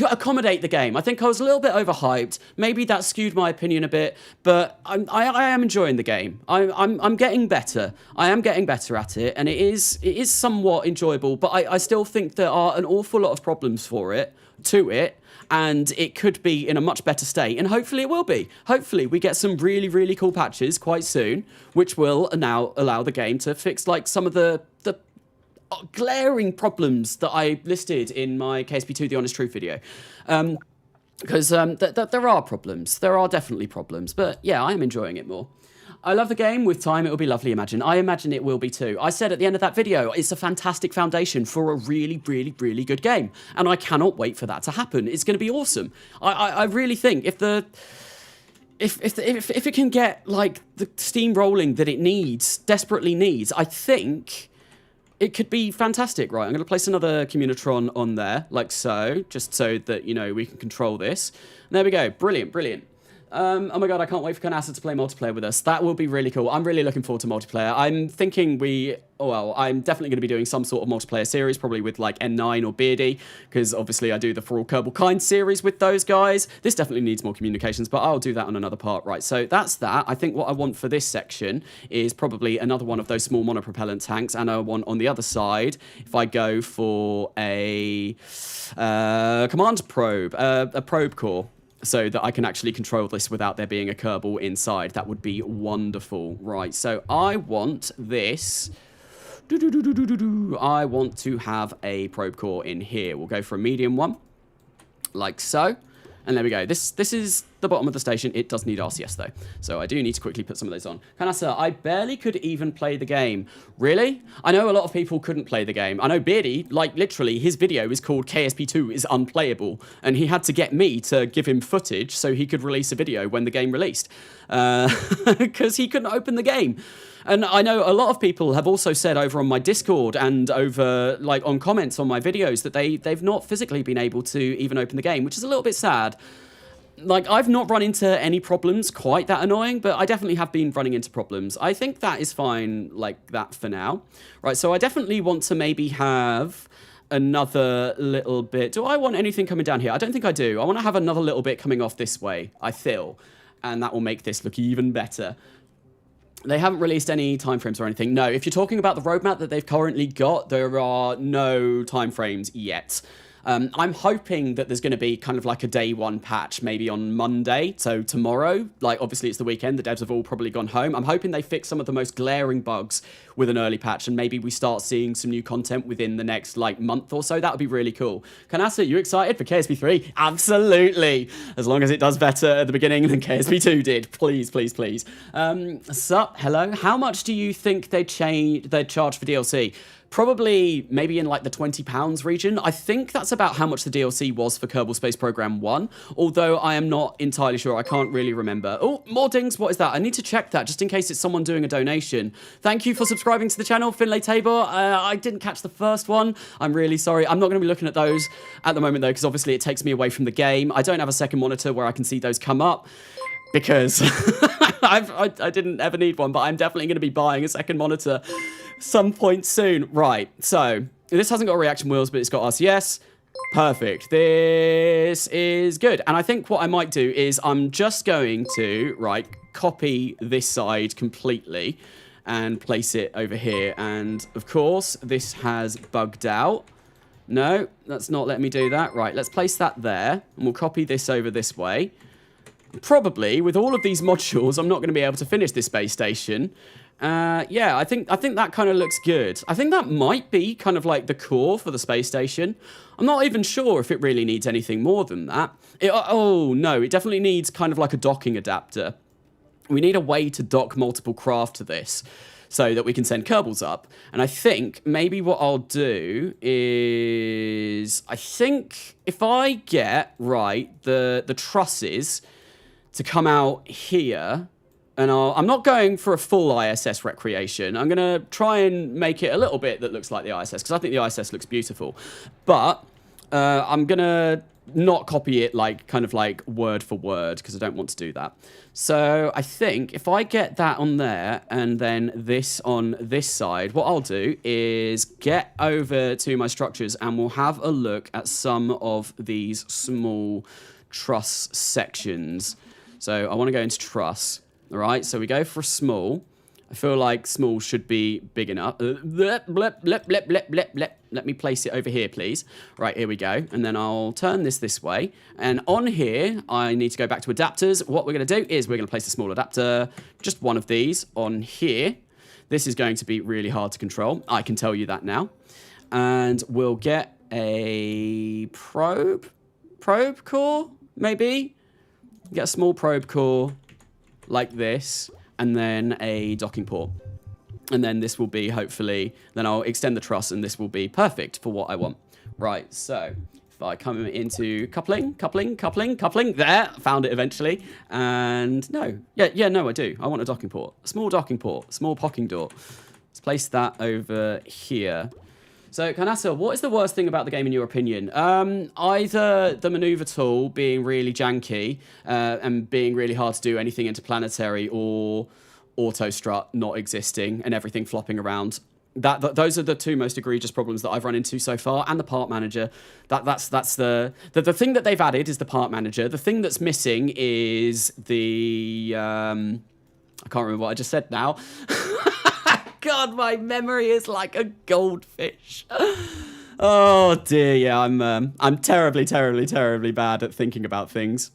accommodate the game. I think I was a little bit overhyped. Maybe that skewed my opinion a bit, but I am enjoying the game. I'm getting better. I am getting better at it, and it is somewhat enjoyable, but I still think there are an awful lot of problems to it, and it could be in a much better state, and hopefully it will be. Hopefully we get some really, really cool patches quite soon, which will now allow the game to fix like some of the glaring problems that I listed in my KSP2 The Honest Truth video. Because there are problems. There are definitely problems. But yeah, I am enjoying it more. I love the game. With time, it will be lovely, I imagine it will be too. I said at the end of that video, it's a fantastic foundation for a really, really, really good game. And I cannot wait for that to happen. It's going to be awesome. I really think if it can get like the steam rolling that it desperately needs, I think it could be fantastic. Right, I'm going to place another Communitron on there, like so, just so that, you know, we can control this. And there we go. Brilliant, brilliant. Oh my god, I can't wait for Carnasa to play multiplayer with us. That will be really cool. I'm really looking forward to multiplayer. I'm thinking I'm definitely going to be doing some sort of multiplayer series, probably with like N9 or Beardy, because obviously I do the For All Kerbal Kind series with those guys. This definitely needs more communications, but I'll do that on another part. Right, so that's that. I think what I want for this section is probably another one of those small monopropellant tanks, and I want on the other side, if I go for a command probe, a probe core, so that I can actually control this without there being a Kerbal inside. That would be wonderful. Right, so I want this. I want to have a probe core in here. We'll go for a medium one, like so. And there we go. This is the bottom of the station. It does need RCS, though. So I do need to quickly put some of those on. Carnasa, I barely could even play the game. Really? I know a lot of people couldn't play the game. I know Beardy, like, literally, his video is called KSP2 is unplayable. And he had to get me to give him footage so he could release a video when the game released. Because he couldn't open the game. And I know a lot of people have also said over on my Discord and over, like, on comments on my videos that they've not physically been able to even open the game, which is a little bit sad. Like, I've not run into any problems quite that annoying, but I definitely have been running into problems. I think that is fine like that for now. Right, so I definitely want to maybe have another little bit. Do I want anything coming down here? I don't think I do. I want to have another little bit coming off this way, I feel. And that will make this look even better. They haven't released any timeframes or anything. No, if you're talking about the roadmap that they've currently got, there are no timeframes yet. I'm hoping that there's going to be kind of like a day one patch, maybe on Monday, so tomorrow. Like, obviously, it's the weekend. The devs have all probably gone home. I'm hoping they fix some of the most glaring bugs with an early patch, and maybe we start seeing some new content within the next, like, month or so. That would be really cool. Carnasa, you excited for KSP3? Absolutely! As long as it does better at the beginning than KSP2 did. Please, please, please. Sup, hello. How much do you think they'd charge for DLC? Probably maybe in like the £20 region. I think that's about how much the DLC was for Kerbal Space Program 1, although I am not entirely sure. I can't really remember. Oh, more dings. What is that? I need to check that just in case it's someone doing a donation. Thank you for subscribing to the channel, Finlay Tabor. I didn't catch the first one. I'm really sorry. I'm not going to be looking at those at the moment, though, because obviously it takes me away from the game. I don't have a second monitor where I can see those come up, because I didn't ever need one, but I'm definitely going to be buying a second monitor some point soon. Right, so this hasn't got reaction wheels, but it's got RCS. Perfect. This is good. And I think what I might do is I'm just going to, right, copy this side completely and place it over here. And, of course, this has bugged out. No, that's not letting me do that. Right, let's place that there, and we'll copy this over this way. Probably, with all of these modules, I'm not going to be able to finish this space station. Yeah, I think that kind of looks good. I think that might be kind of like the core for the space station. I'm not even sure if it really needs anything more than that. Oh, no, it definitely needs kind of like a docking adapter. We need a way to dock multiple craft to this so that we can send Kerbals up. And I think maybe what I'll do is, I think if I get, right, the trusses to come out here, and I'm not going for a full ISS recreation. I'm going to try and make it a little bit that looks like the ISS, because I think the ISS looks beautiful. But I'm going to not copy it like kind of like word for word, because I don't want to do that. So I think if I get that on there and then this on this side, what I'll do is get over to my structures and we'll have a look at some of these small truss sections. So I want to go into truss. All right, so we go for small. I feel like small should be big enough. Let me place it over here, please. Right, here we go. And then I'll turn this way. And on here, I need to go back to adapters. What we're going to do is we're going to place a small adapter, just one of these on here. This is going to be really hard to control. I can tell you that now. And we'll get a probe core, maybe. Get a small probe core like this, and then a docking port. And then this will be, hopefully, then I'll extend the truss, and this will be perfect for what I want. Right, so if I come into coupling, there, found it eventually. And no, no, I do. I want a docking port, a small docking port, small pocking door. Let's place that over here. So, Carnasa, what is the worst thing about the game in your opinion? Either the maneuver tool being really janky and being really hard to do anything interplanetary, or auto strut not existing and everything flopping around. Those are the two most egregious problems that I've run into so far, and the part manager. That's the thing that they've added is the part manager. The thing that's missing is the I can't remember what I just said now. God, my memory is like a goldfish. Oh dear, yeah, I'm terribly bad at thinking about things.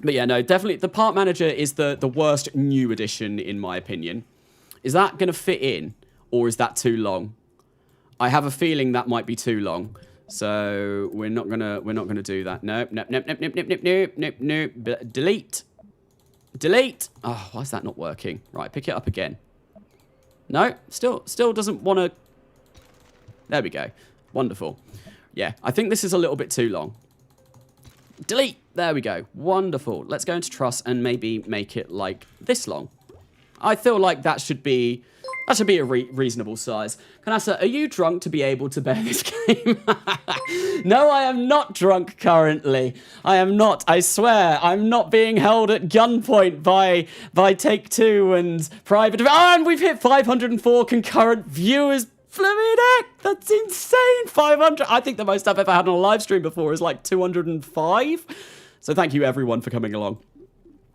But yeah, no, definitely the part manager is the worst new addition in my opinion. Is that going to fit in, or is that too long? I have a feeling that might be too long. So we're not gonna do that. Nope. Delete. Oh, why is that not working? Right, pick it up again. No, still doesn't want to. There we go. Wonderful. Yeah, I think this is a little bit too long. Delete. There we go. Wonderful. Let's go into truss and maybe make it like this long. I feel like that should be a reasonable size. Carnasa, are you drunk to be able to bear this game? No, I am not drunk currently. I am not. I swear, I'm not being held at gunpoint by Take-Two and Private. Oh, and we've hit 504 concurrent viewers. Flipping heck, that's insane. 500. I think the most I've ever had on a live stream before is like 205. So thank you everyone for coming along.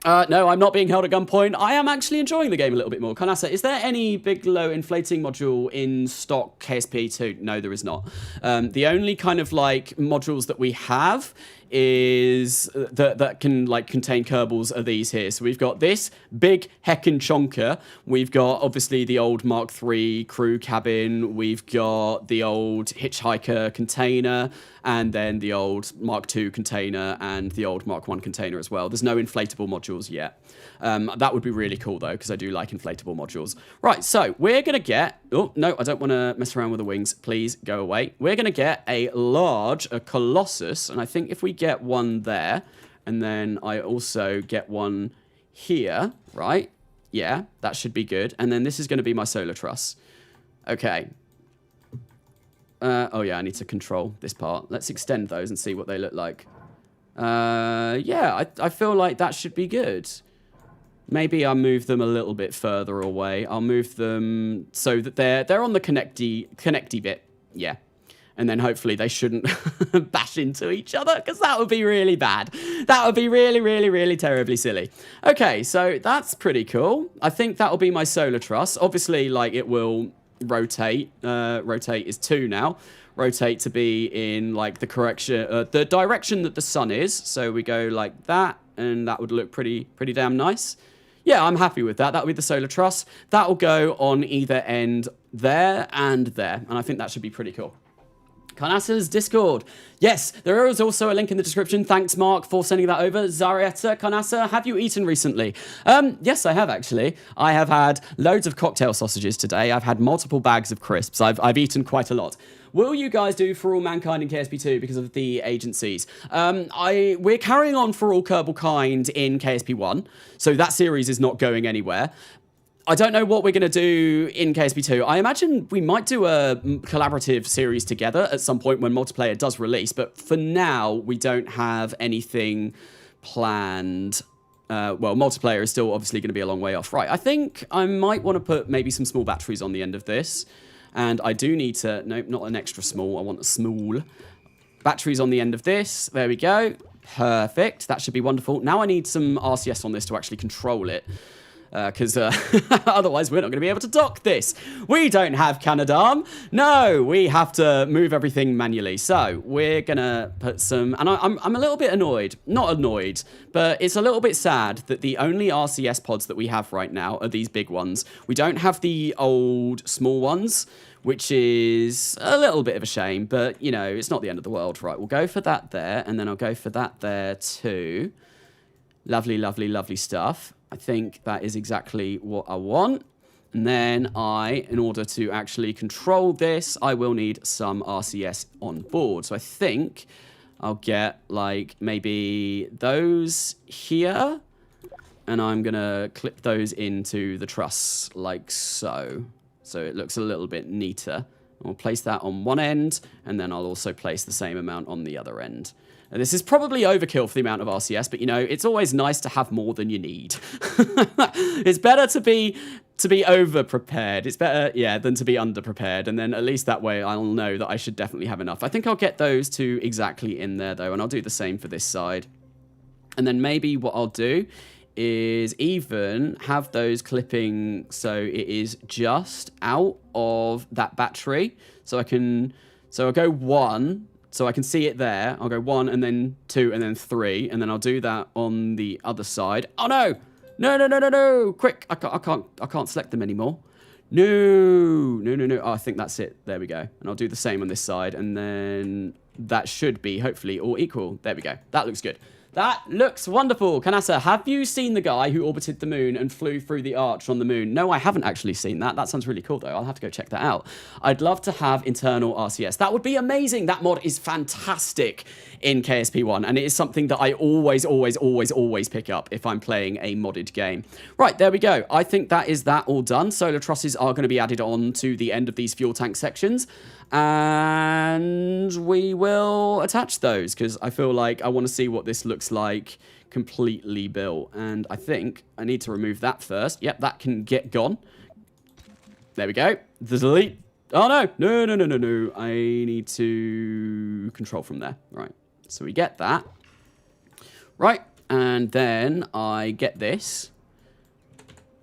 No, I'm not being held at gunpoint. I am actually enjoying the game a little bit more. Carnasa, is there any Bigelow inflating module in stock KSP2? No, there is not. The only kind of like modules that we have is that can like contain Kerbals are these here. So we've got this big heckin' chonker. We've got obviously the old Mark III crew cabin. We've got the old hitchhiker container, and then the old Mark II container and the old Mark I container as well. There's no inflatable modules yet. That would be really cool though, because I do like inflatable modules. Right, so we're gonna get, oh no, I don't want to mess around with the wings. Please go away. We're gonna get a Colossus, and I think if we get one there, and then I also get one here, right? Yeah, that should be good. And then this is going to be my solar truss. Okay. Oh yeah, I need to control this part. Let's extend those and see what they look like. Yeah, I feel like that should be good. Maybe I'll move them a little bit further away. I'll move them so that they're on the connecty bit. Yeah. And then hopefully they shouldn't bash into each other, because that would be really bad. That would be really, really, really terribly silly. Okay, so that's pretty cool. I think that'll be my solar truss. Obviously, like, it will rotate. Rotate is 2 now. Rotate to be in, like, the direction that the sun is. So we go like that, and that would look pretty damn nice. Yeah, I'm happy with that. That'll be the solar truss. That'll go on either end there and there. And I think that should be pretty cool. Carnasa's Discord. Yes, there is also a link in the description. Thanks, Mark, for sending that over. Zarietta, Carnasa, have you eaten recently? Yes, I have, actually. I have had loads of cocktail sausages today. I've had multiple bags of crisps. I've eaten quite a lot. Will you guys do For All Mankind in KSP2 because of the agencies? We're carrying on For All Kerbal Kind in KSP1, so that series is not going anywhere. I don't know what we're going to do in KSP2. I imagine we might do a collaborative series together at some point when multiplayer does release. But for now, we don't have anything planned. Well, multiplayer is still obviously going to be a long way off. Right, I think I might want to put maybe some small batteries on the end of this. And I do need to... No, not an extra small. I want a small. Batteries on the end of this. There we go. Perfect. That should be wonderful. Now I need some RCS on this to actually control it. Because otherwise we're not going to be able to dock this. We don't have Canadarm. No, we have to move everything manually. So we're going to put some... And I'm a little bit annoyed. Not annoyed, but it's a little bit sad that the only RCS pods that we have right now are these big ones. We don't have the old small ones, which is a little bit of a shame. But, you know, it's not the end of the world. Right, we'll go for that there. And then I'll go for that there too. Lovely, lovely, lovely stuff. I think that is exactly what I want. And then in order to actually control this, I will need some RCS on board. So I think I'll get, like, maybe those here. And I'm going to clip those into the truss, like so. So it looks a little bit neater. I'll place that on one end, and then I'll also place the same amount on the other end. And this is probably overkill for the amount of RCS, but, you know, it's always nice to have more than you need. It's better to be over-prepared. It's better, yeah, than to be under-prepared. And then at least that way I'll know that I should definitely have enough. I think I'll get those two exactly in there, though, and I'll do the same for this side. And then maybe what I'll do is even have those clipping so it is just out of that battery. So I'll go 1... So I can see it there. I'll go 1 and then 2 and then 3. And then I'll do that on the other side. Oh, no. No. Quick. I can't select them anymore. No. Oh, I think that's it. There we go. And I'll do the same on this side. And then that should be, hopefully, all equal. There we go. That looks good. That looks wonderful. Carnasa, have you seen the guy who orbited the moon and flew through the arch on the moon? No, I haven't actually seen that. That sounds really cool, though. I'll have to go check that out. I'd love to have internal RCS. That would be amazing. That mod is fantastic in KSP1, and it is something that I always pick up if I'm playing a modded game. Right, there we go. I think that is that all done. Solar trusses are going to be added on to the end of these fuel tank sections. And we will attach those because I feel like I want to see what this looks like completely built. And I think I need to remove that first. Yep, that can get gone. There we go. Delete. Oh, no. I need to control from there. Right. So we get that. Right. And then I get this.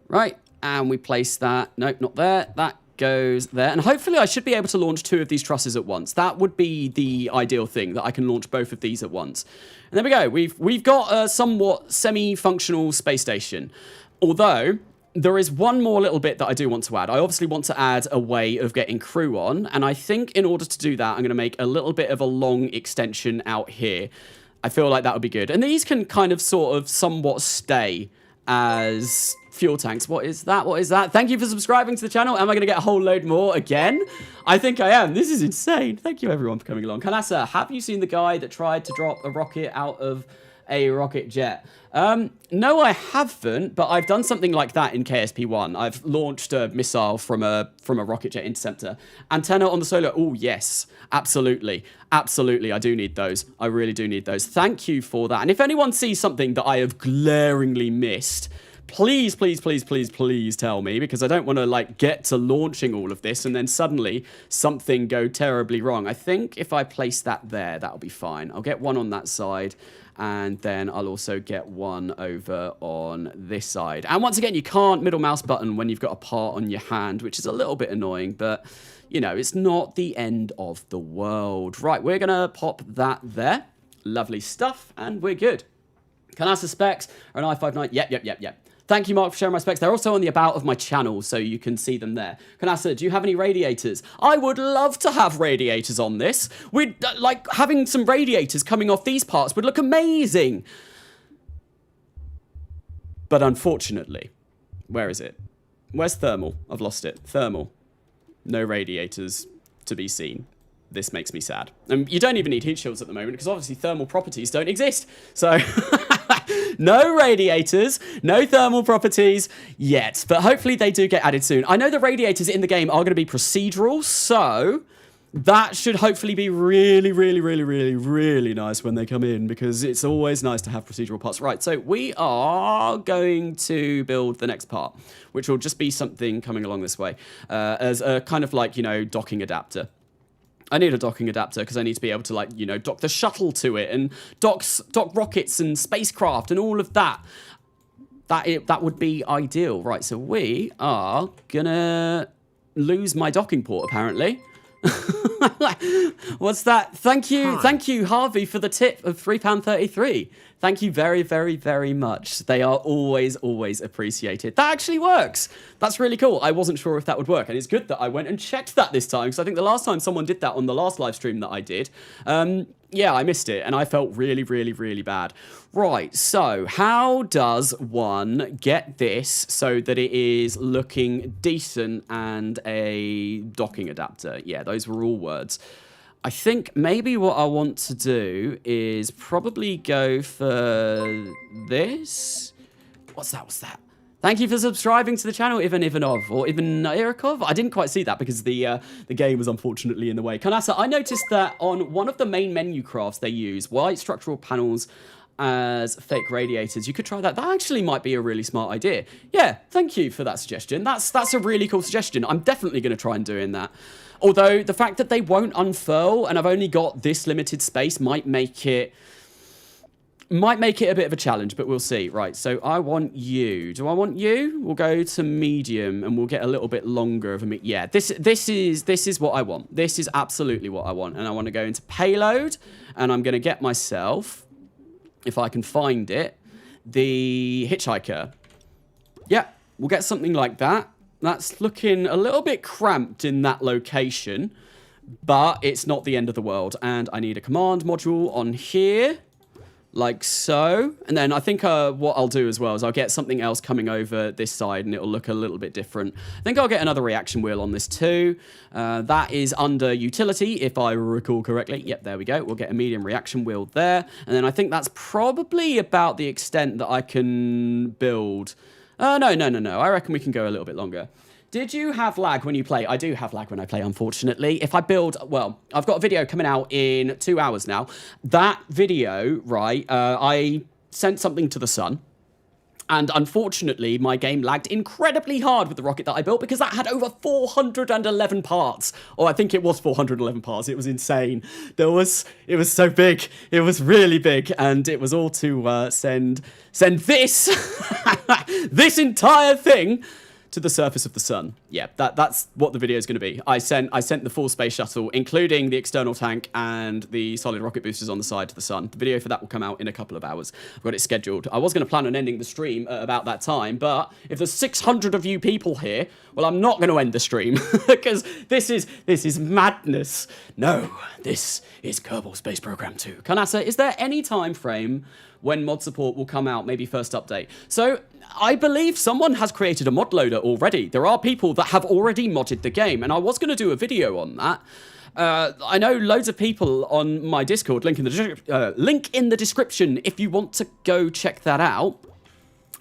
Right. And we place that. Nope, not there. That goes there. And hopefully I should be able to launch 2 of these trusses at once. That would be the ideal thing, that I can launch both of these at once. And there we go. We've got a somewhat semi-functional space station. Although, there is one more little bit that I do want to add. I obviously want to add a way of getting crew on. And I think in order to do that, I'm going to make a little bit of a long extension out here. I feel like that would be good. And these can kind of sort of somewhat stay as fuel tanks. What is that? What is that? Thank you for subscribing to the channel. Am I going to get a whole load more again? I think I am. This is insane. Thank you everyone for coming along. Carnasa, have you seen the guy that tried to drop a rocket out of a rocket jet? No, I haven't, but I've done something like that in KSP1. I've launched a missile from a rocket jet interceptor. Antenna on the solar. Oh, yes, absolutely. Absolutely, I do need those. I really do need those. Thank you for that. And if anyone sees something that I have glaringly missed, please, please, please, please, please tell me, because I don't want to, like, get to launching all of this and then suddenly something go terribly wrong. I think if I place that there, that'll be fine. I'll get one on that side, and then I'll also get one over on this side. And once again, you can't middle mouse button when you've got a part on your hand, which is a little bit annoying, but, you know, it's not the end of the world. Right, we're going to pop that there. Lovely stuff, and we're good. Carnasa specs are an i5-9. Yep. Thank you, Mark, for sharing my specs. They're also on the about of my channel, so you can see them there. Carnasa, do you have any radiators? I would love to have radiators on this. We'd, like, having some radiators coming off these parts would look amazing. But unfortunately, where is it? Where's thermal? I've lost it. Thermal. No radiators to be seen. This makes me sad. And you don't even need heat shields at the moment, because obviously thermal properties don't exist. So... no radiators, no thermal properties yet, but hopefully they do get added soon. I know the radiators in the game are going to be procedural, so that should hopefully be really, really, really, really, really nice when they come in, because it's always nice to have procedural parts. Right, so we are going to build the next part, which will just be something coming along this way, as a kind of like, you know, docking adapter. I need a docking adapter because I need to be able to, like, you know, dock the shuttle to it and dock rockets and spacecraft and all of that. That would be ideal. Right, so we are gonna lose my docking port, apparently. What's that? Thank you, Harvey, for the tip of £3.33. Thank you very, very, very much. They are always, always appreciated. That actually works. That's really cool. I wasn't sure if that would work, and it's good that I went and checked that this time, because I think the last time someone did that on the last live stream that I did, yeah, I missed it, and I felt really, really, really bad. Right, so how does one get this so that it is looking decent and a docking adapter? Yeah, those were all words. I think maybe what I want to do is probably go for this. What's that? Thank you for subscribing to the channel, Ivan Ivanov, or Ivan Irikov. I didn't quite see that because the game was unfortunately in the way. Carnasa, I noticed that on one of the main menu crafts they use white structural panels as fake radiators. You could try that. That actually might be a really smart idea. Yeah, thank you for that suggestion. That's a really cool suggestion. I'm definitely going to try and doing that. Although the fact that they won't unfurl and I've only got this limited space might make it a bit of a challenge, but we'll see. Right, so I want you. Do I want you? We'll go to medium and we'll get a little bit longer of a yeah, this is what I want. This is absolutely what I want. And I want to go into payload, and I'm going to get myself, if I can find it, the hitchhiker. Yeah, we'll get something like that. That's looking a little bit cramped in that location, but it's not the end of the world. And I need a command module on here, like so. And then I think what I'll do as well is I'll get something else coming over this side, and it'll look a little bit different. I think I'll get another reaction wheel on this too. That is under utility, if I recall correctly. Yep, there we go. We'll get a medium reaction wheel there. And then I think that's probably about the extent that I can build. No. I reckon we can go a little bit longer. Did you have lag when you play? I do have lag when I play, unfortunately. If I build, well, I've got a video coming out in 2 hours now. That video, right, I sent something to the sun. And unfortunately, my game lagged incredibly hard with the rocket that I built because that had over 411 parts. Or I think it was 411 parts. It was insane. It was so big. It was really big. And it was all to send this, this entire thing to the surface of the sun. Yeah, that's what the video is going to be. I sent the full space shuttle, including the external tank and the solid rocket boosters on the side to the sun. The video for that will come out in a couple of hours. I've got it scheduled. I was going to plan on ending the stream at about that time, but if there's 600 of you people here, well, I'm not going to end the stream because this is madness. No, this is Kerbal Space Program 2. Carnasa, is there any time frame when mod support will come out, maybe first update? So I believe someone has created a mod loader already. There are people that have already modded the game, and I was going to do a video on that. I know loads of people on my Discord, link in the description if you want to go check that out,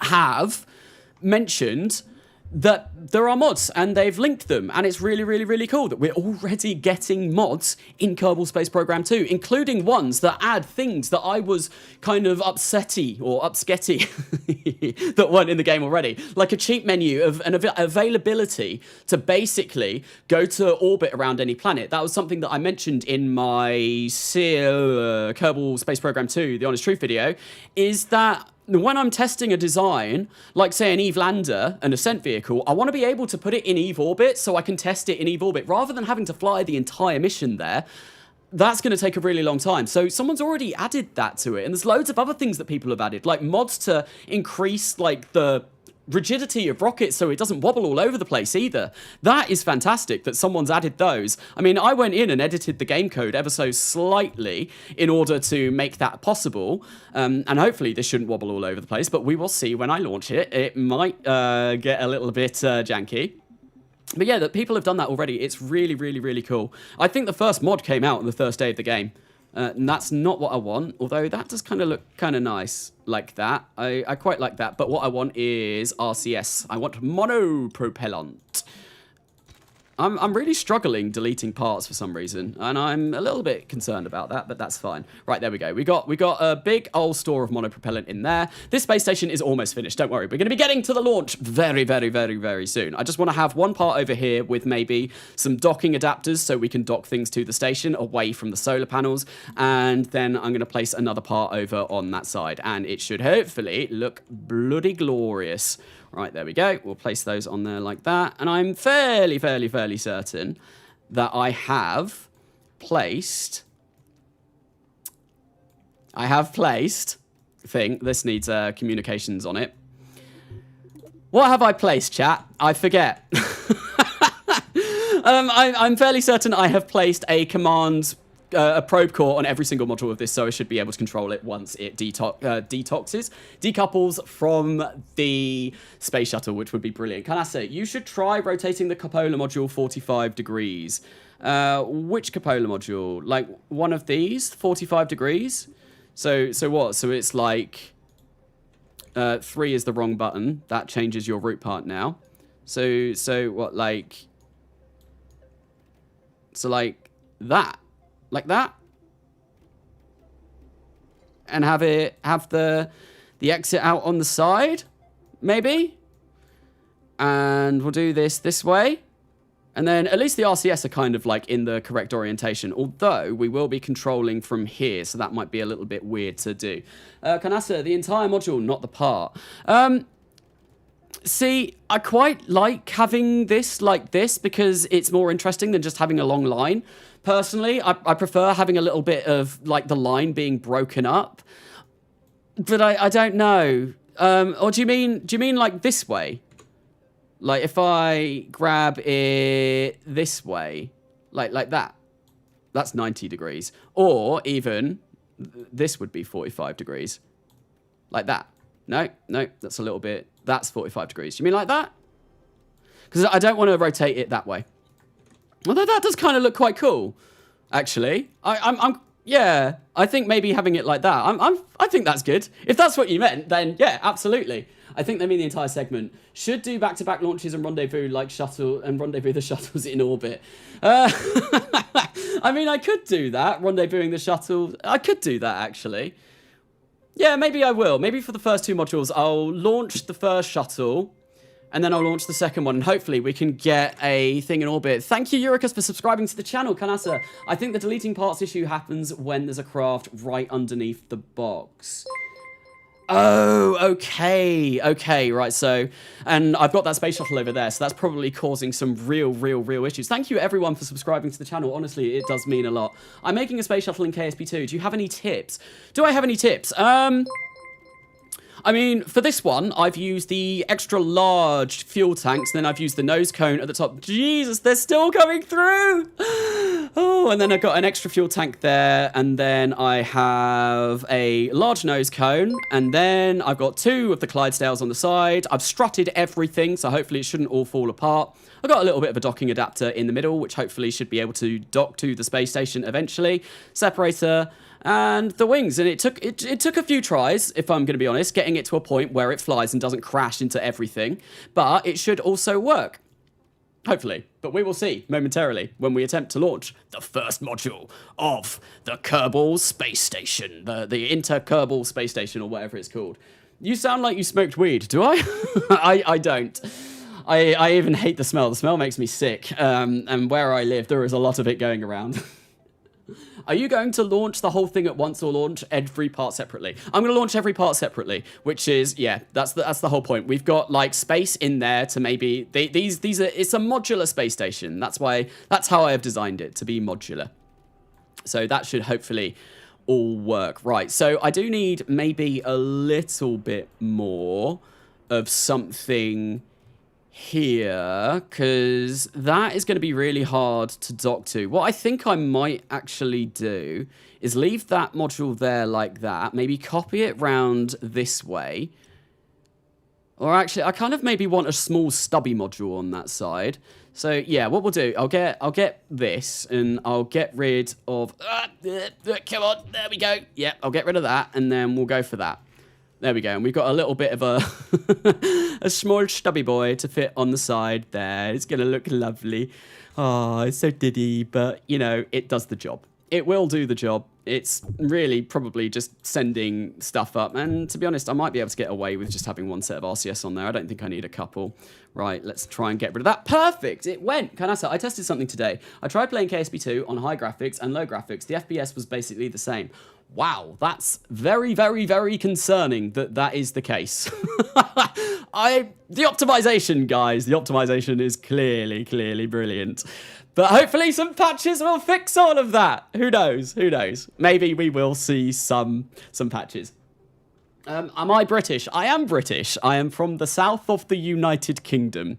have mentioned that there are mods and they've linked them, and it's really, really, really cool that we're already getting mods in Kerbal Space Program 2, including ones that add things that I was kind of upsetty that weren't in the game already, like a cheat menu of an availability to basically go to orbit around any planet. That was something that I mentioned in my Kerbal Space Program 2, the Honest Truth video, is that when I'm testing a design, like say an EVE lander, an ascent vehicle, I want to be able to put it in EVE orbit so I can test it in EVE orbit rather than having to fly the entire mission there. That's going to take a really long time. So someone's already added that to it. And there's loads of other things that people have added, like mods to increase like the rigidity of rockets so it doesn't wobble all over the place either. That is fantastic that someone's added those. I mean, I went in and edited the game code ever so slightly in order to make that possible, and hopefully this shouldn't wobble all over the place, but we will see when I launch it. It might get a little bit janky. But yeah, that people have done that already. It's really, really, really cool. I think the first mod came out on the first day of the game. And that's not what I want, although that does kind of look kind of nice like that. I quite like that, but what I want is RCS. I want monopropellant. I'm really struggling deleting parts for some reason, and I'm a little bit concerned about that, but that's fine. Right, there we go. We got a big old store of monopropellant in there. This space station is almost finished. Don't worry. We're going to be getting to the launch very, very, very, very soon. I just want to have one part over here with maybe some docking adapters so we can dock things to the station away from the solar panels, and then I'm going to place another part over on that side, and it should hopefully look bloody glorious. Right, there we go. We'll place those on there like that. And I'm fairly certain that I have placed... This needs communications on it. What have I placed, chat? I forget. I'm fairly certain I have placed a command... a probe core on every single module of this, so I should be able to control it once it decouples from the space shuttle, which would be brilliant. Carnasa, you should try rotating the cupola module 45 degrees. Which cupola module? Like one of these, 45 degrees? So what? So it's like 3 is the wrong button. That changes your root part now. So what, like... So like that. Like that, and have the exit out on the side, maybe, and we'll do this way, and then at least the RCS are kind of like in the correct orientation, although we will be controlling from here, so that might be a little bit weird to do. Carnasa, the entire module, not the part. See, I quite like having this like this because it's more interesting than just having a long line. Personally, I prefer having a little bit of like the line being broken up, but I don't know. Or do you mean like this way? Like if I grab it this way, like that, that's 90 degrees, or even this would be 45 degrees, like that. No, that's a little bit. That's 45 degrees. You mean like that? Because I don't want to rotate it that way. Although that does kind of look quite cool, actually. Yeah, I think maybe having it like that. I think that's good. If that's what you meant, then yeah, absolutely. I think they mean the entire segment. Should do back-to-back launches and rendezvous like shuttle and rendezvous the shuttles in orbit. I mean, I could do that, rendezvousing the shuttle. I could do that actually. Yeah, maybe I will. Maybe for the first 2 modules, I'll launch the first shuttle, and then I'll launch the second one, and hopefully we can get a thing in orbit. Thank you, Euricus, for subscribing to the channel. Carnasa, I think the deleting parts issue happens when there's a craft right underneath the box. Oh, okay. Okay, right, so... And I've got that space shuttle over there, so that's probably causing some real issues. Thank you, everyone, for subscribing to the channel. Honestly, it does mean a lot. I'm making a space shuttle in KSP2. Do you have any tips? Do I have any tips? I mean, for this one, I've used the extra large fuel tanks, then I've used the nose cone at the top. Jesus, they're still coming through! Oh, and then I've got an extra fuel tank there, and then I have a large nose cone, and then I've got 2 of the Clydesdales on the side. I've strutted everything, so hopefully it shouldn't all fall apart. I've got a little bit of a docking adapter in the middle, which hopefully should be able to dock to the space station eventually. Separator, and the wings, and it took a few tries, if I'm going to be honest, getting it to a point where it flies and doesn't crash into everything, but it should also work. Hopefully, but we will see momentarily when we attempt to launch the first module of the Kerbal Space Station, the Inter-Kerbal Space Station, or whatever it's called. You sound like you smoked weed, do I? I don't. I even hate the smell. The smell makes me sick, and where I live, there is a lot of it going around. Are you going to launch the whole thing at once or launch every part separately? I'm going to launch every part separately, which is, yeah, that's the whole point. We've got, like, space in there to maybe... These are... It's a modular space station. That's how I have designed it, to be modular. So that should hopefully all work. Right, so I do need maybe a little bit more of something here, because that is going to be really hard to dock to. What I think I might actually do is leave that module there like that, maybe copy it round this way, or actually I kind of maybe want a small stubby module on that side. So yeah, what we'll do, I'll get this, and I'll get rid of come on, there we go. Yeah, I'll get rid of that, and then we'll go for that. There we go, and we've got a little bit of a small stubby boy to fit on the side there. It's going to look lovely. Oh, it's so diddy, but, you know, it does the job. It will do the job. It's really probably just sending stuff up, and to be honest, I might be able to get away with just having 1 set of RCS on there. I don't think I need a couple. Right, let's try and get rid of that. Perfect! It went! Carnasa, I tested something today. I tried playing KSP2 on high graphics and low graphics. The FPS was basically the same. Wow, that's very concerning that that is the case. The optimization, guys, the optimization is clearly brilliant. But hopefully some patches will fix all of that. Who knows? Who knows? Maybe we will see some patches. Am I British? I am British. I am from the south of the United Kingdom.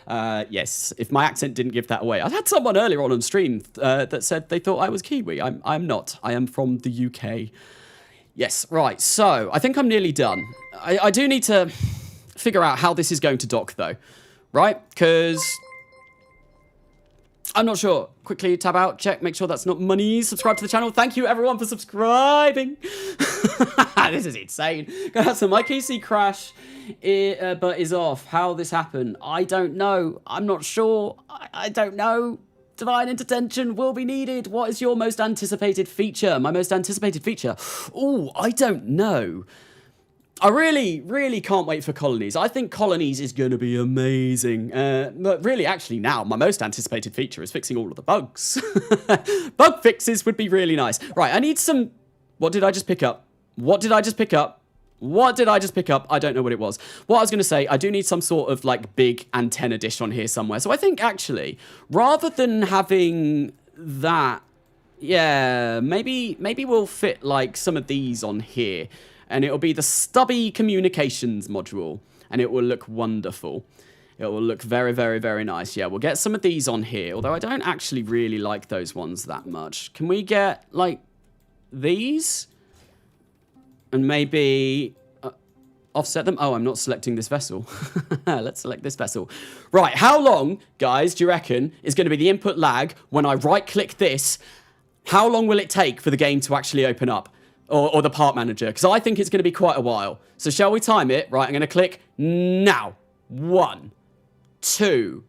Yes, if my accent didn't give that away. I had someone earlier on stream that said they thought I was Kiwi. I'm not. I am from the UK. Yes, right. So, I think I'm nearly done. I do need to figure out how this is going to dock, though. Right? Because I'm not sure. Quickly tab out, check, make sure that's not money. Subscribe to the channel. Thank you, everyone, for subscribing. This is insane. So my PC crash, but is off. How this happened, I don't know. I'm not sure. I don't know. Divine intervention will be needed. What is your most anticipated feature? My most anticipated feature? Oh, I don't know. I really can't wait for Colonies. I think Colonies is going to be amazing. But really, actually, now, my most anticipated feature is fixing all of the bugs. Bug fixes would be really nice. Right, I need some... What did I just pick up? What did I just pick up? What did I just pick up? I don't know what it was. What I was going to say, I do need some sort of, like, big antenna dish on here somewhere. So I think, actually, rather than having that... Yeah, maybe we'll fit, like, some of these on here. And it'll be the stubby communications module. And it will look wonderful. It will look very nice. Yeah, we'll get some of these on here. Although I don't actually really like those ones that much. Can we get, like, these? And maybe offset them? Oh, I'm not selecting this vessel. Let's select this vessel. Right, how long, guys, do you reckon is going to be the input lag when I right-click this? How long will it take for the game to actually open up? Or the part manager, because I think it's going to be quite a while. So shall we time it? Right, I'm going to click now. 1, 2,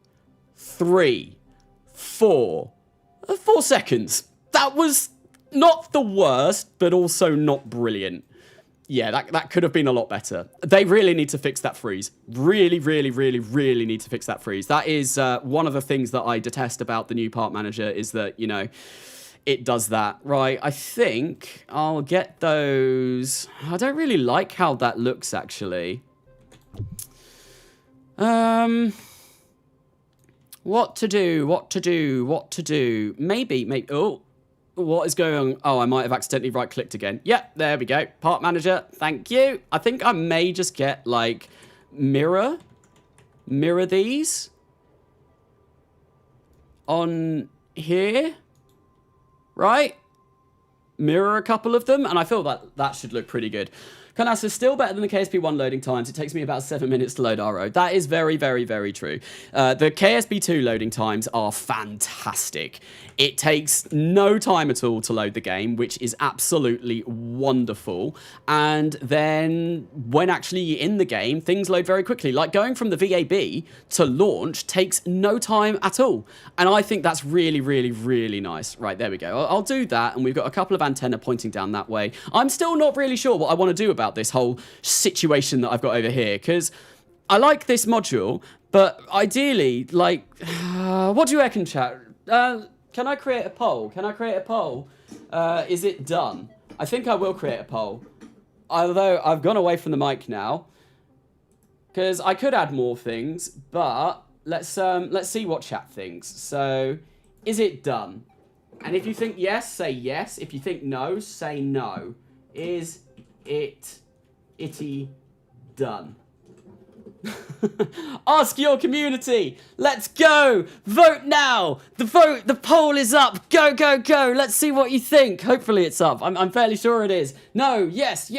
3, 4. 4 seconds. That was not the worst, but also not brilliant. Yeah, that could have been a lot better. They really need to fix that freeze. Really, really, really, really need to fix that freeze. That is one of the things that I detest about the new part manager is that, you know, it does that. Right, I think I'll get those. I don't really like how that looks, actually. What to do? Maybe, oh. What is going on? Oh, I might have accidentally right-clicked again. Yep, there we go. Part manager, thank you. I think I may just get, like, mirror these on here, right? Mirror a couple of them, and I feel that should look pretty good. Carnasa is still better than the KSP1 loading times. It takes me about 7 minutes to load RO. That is very, very, very true. The KSP2 loading times are fantastic. It takes no time at all to load the game, which is absolutely wonderful. And then when actually in the game, things load very quickly. Like going from the VAB to launch takes no time at all. And I think that's really, really, really nice. Right, there we go. I'll do that. And we've got a couple of antennae pointing down that way. I'm still not really sure what I want to do about this whole situation that I've got over here, because I like this module, but ideally, like, what do you reckon, chat? Can I create a poll? Is it done? I think I will create a poll, although I've gone away from the mic now, because I could add more things, but let's see what chat thinks. So, is it done? And if you think yes, say yes. If you think no, say no. Is itty done? Ask your community. Let's go. Vote now. The poll is up. Go. Let's see what you think. Hopefully it's up. I'm fairly sure it is. No, yes.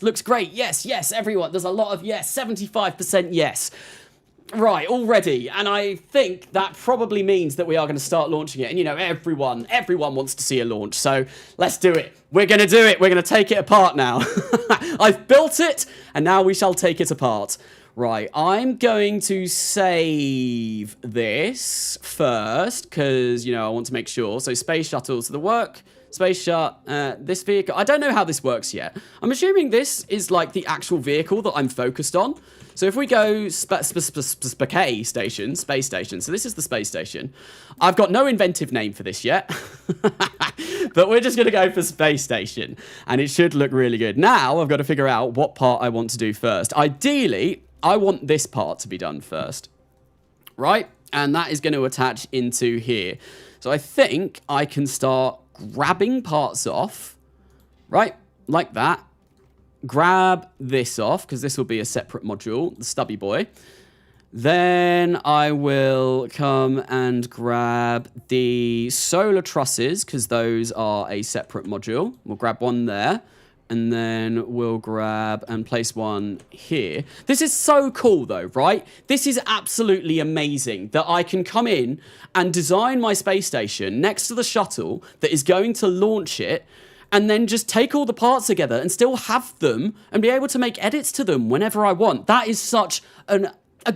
Looks great. Yes, everyone. There's a lot of yes. 75% yes. Right, already, and I think that probably means that we are going to start launching it. And you know, everyone wants to see a launch, so let's do it. We're going to do it. We're going to take it apart now. I've built it, and now we shall take it apart. Right, I'm going to save this first, because, you know, I want to make sure. So, Space Shuttles, the work, Space Shut, this vehicle. I don't know how this works yet. I'm assuming this is, like, the actual vehicle that I'm focused on. So if we go space station, so this is the space station. I've got no inventive name for this yet, but we're just going to go for space station, and it should look really good. Now I've got to figure out what part I want to do first. Ideally, I want this part to be done first, right? And that is going to attach into here. So I think I can start grabbing parts off, right? Like that. Grab this off, because this will be a separate module, the stubby boy. Then I will come and grab the solar trusses, because those are a separate module. We'll grab one there, and then we'll grab and place one here. This is so cool, though, right? This is absolutely amazing that I can come in and design my space station next to the shuttle that is going to launch it, and then just take all the parts together and still have them and be able to make edits to them whenever I want. That is such a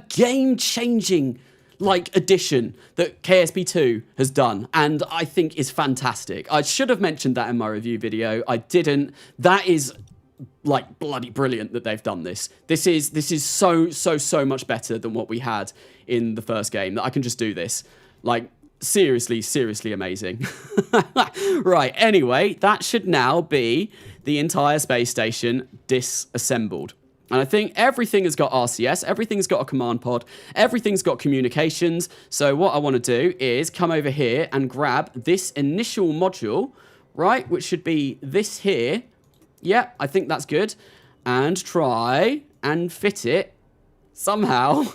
game-changing, like, addition that KSP2 has done, and I think is fantastic. I should have mentioned that in my review video. I didn't. That is, like, bloody brilliant that they've done this. This is so much better than what we had in the first game, that I can just do this. Like, seriously amazing. Right, anyway, that should now be the entire space station disassembled. And I think everything has got RCS, everything's got a command pod, everything's got communications. So what I want to do is come over here and grab this initial module, right, which should be this here. Yeah, I think that's good. And try and fit it somehow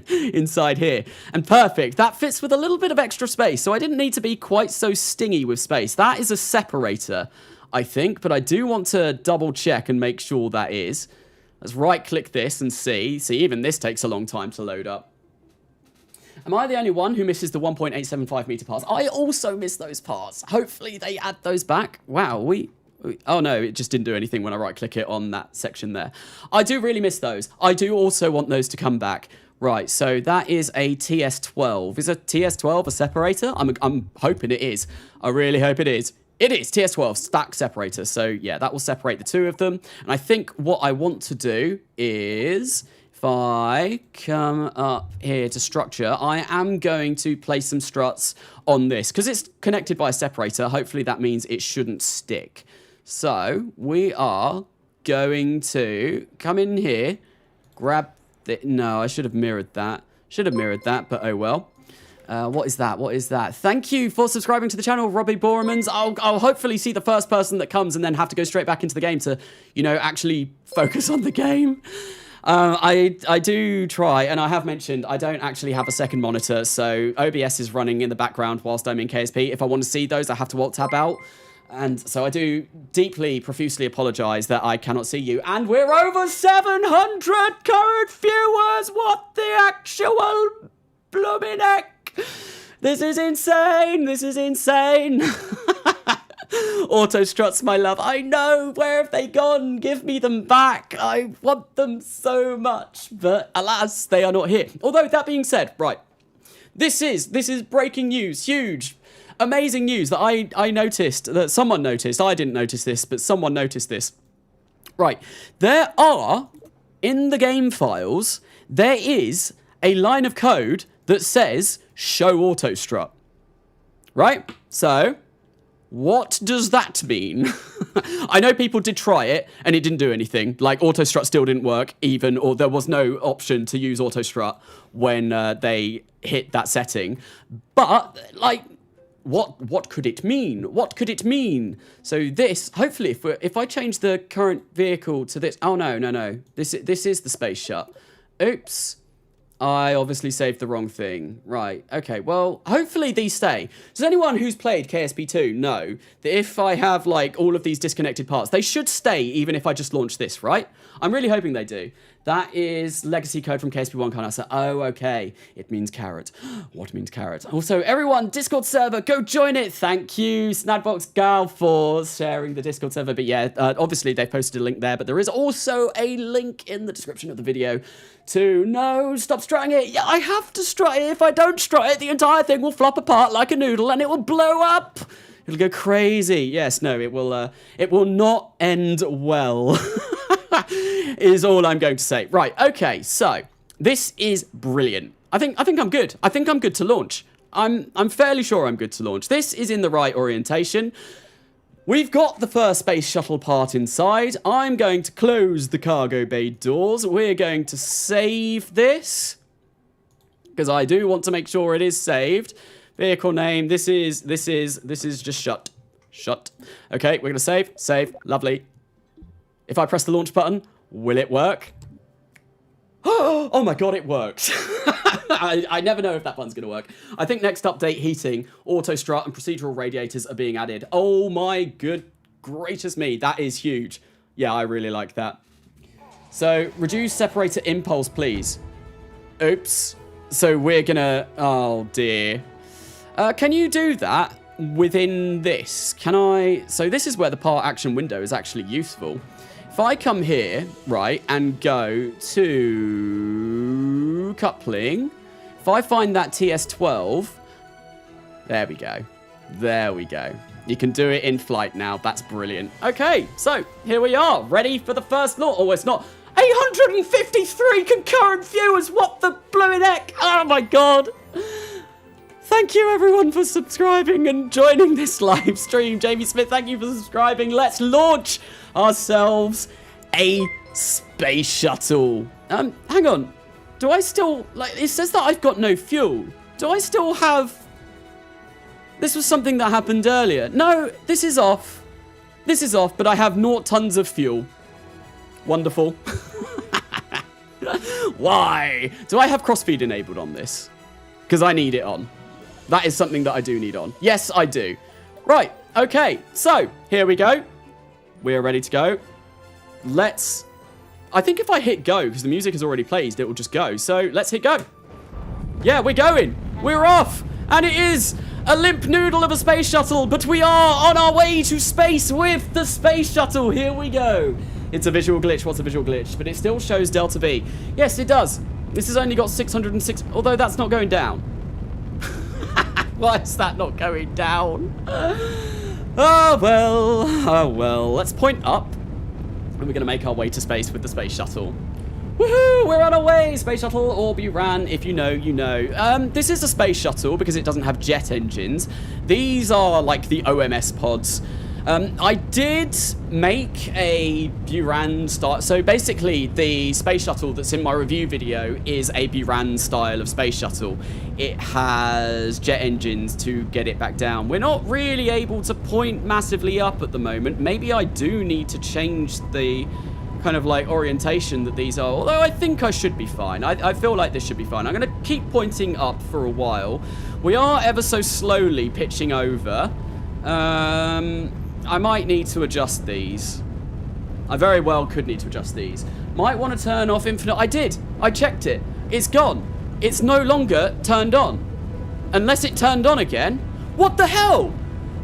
inside here. And perfect. That fits with a little bit of extra space. So I didn't need to be quite so stingy with space. That is a separator, I think. But I do want to double check and make sure that is. Let's right click this and see. See, even this takes a long time to load up. Am I the only one who misses the 1.875 meter parts? I also miss those parts. Hopefully they add those back. Wow, oh no, it just didn't do anything when I right click it on that section there. I do really miss those. I do also want those to come back. Right, so that is a TS12. Is a TS12 a separator? I'm hoping it is. I really hope it is. It is TS12 stack separator. So yeah, that will separate the two of them. And I think what I want to do is, if I come up here to structure, I am going to place some struts on this because it's connected by a separator. Hopefully that means it shouldn't stick. So we are going to come in here, grab the, no, I should have mirrored that. Should have mirrored that, but oh well. What is that? What is that? Thank you for subscribing to the channel, Robbie Boremans. I'll hopefully see the first person that comes and then have to go straight back into the game to, you know, actually focus on the game. I do try, and I have mentioned I don't actually have a second monitor, so OBS is running in the background whilst I'm in KSP. If I want to see those, I have to Alt-Tab out. And so I do deeply, profusely apologise that I cannot see you. And we're over 700 current viewers! What the actual blooming heck? This is insane! This is insane! Auto struts, my love. I know! Where have they gone? Give me them back! I want them so much. But alas, they are not here. Although, that being said, right. This is breaking news. Huge. Amazing news that I noticed, that someone noticed. I didn't notice this, but someone noticed this. Right. There are, in the game files, there is a line of code that says show auto strut. Right? So, what does that mean? I know people did try it and it didn't do anything. Like auto strut still didn't work even, or there was no option to use auto strut when they hit that setting. But like, what could it mean? What could it mean? So this, hopefully, if I change the current vehicle to this, oh no. This is the Space Shut. Oops. I obviously saved the wrong thing. Right, okay, well, hopefully these stay. Does anyone who's played KSP2 know that if I have, like, all of these disconnected parts, they should stay even if I just launch this, right? I'm really hoping they do. That is legacy code from KSP1 Carnasa. Oh, okay. It means carrot. What means carrot? Also, everyone, Discord server, go join it. Thank you, Snadbox Gal, for sharing the Discord server. But yeah, obviously they've posted a link there, but there is also a link in the description of the video to, no, stop strutting it. Yeah, I have to strut it. If I don't strut it, the entire thing will flop apart like a noodle and it will blow up. It'll go crazy. Yes, no, it will not end well. Is all I'm going to say. Right, okay, so this is brilliant. I think I'm good. I think I'm good to launch. I'm fairly sure I'm good to launch. This is in the right orientation. We've got the first space shuttle part inside. I'm going to close the cargo bay doors. We're going to save this because I do want to make sure it is saved. Vehicle name, this is just shut. Shut. Okay, we're going to save, lovely. If I press the launch button, will it work? Oh my god, it works. I never know if that button's going to work. I think next update, heating, auto strut, and procedural radiators are being added. Oh my good gracious me, that is huge. Yeah, I really like that. So, reduce separator impulse, please. Oops. So we're gonna, oh dear. Can you do that within this? Can I, so this is where the part action window is actually useful. If I come here, right, and go to coupling, if I find that TS12, there we go. There we go. You can do it in flight now. That's brilliant. Okay, so here we are, ready for the first launch. Oh, it's not. 853 concurrent viewers. What the blooming heck? Oh my god. Thank you everyone for subscribing and joining this live stream. Jamie Smith, thank you for subscribing. Let's launch ourselves a space shuttle. Hang on. Do I still, like, it says that I've got no fuel. Do I still have, this was something that happened earlier. No, this is off. This is off, but I have 0 tons of fuel. Wonderful. Why? Do I have crossfeed enabled on this? Because I need it on. That is something that I do need on. Yes, I do. Right, okay. So, here we go. We are ready to go. Let's, I think if I hit go, because the music is already played, it will just go. So, let's hit go. Yeah, we're going. We're off. And it is a limp noodle of a space shuttle, but we are on our way to space with the space shuttle. Here we go. It's a visual glitch. What's a visual glitch? But it still shows Delta V. Yes, it does. This has only got 606, although that's not going down. Why is that not going down? Oh, well. Oh, well. Let's point up. And we're going to make our way to space with the space shuttle. Woohoo! We're on our way! Space shuttle or Buran, if you know, you know. This is a space shuttle because it doesn't have jet engines. These are like the OMS pods. I did make a Buran style. So basically, the space shuttle that's in my review video is a Buran style of space shuttle. It has jet engines to get it back down. We're not really able to point massively up at the moment. Maybe I do need to change the kind of like orientation that these are, although I think I should be fine. I feel like this should be fine. I'm going to keep pointing up for a while. We are ever so slowly pitching over. I might need to adjust these. I very well could need to adjust these. Might want to turn off infinite. I did. I checked it. It's gone. It's no longer turned on. Unless it turned on again. What the hell?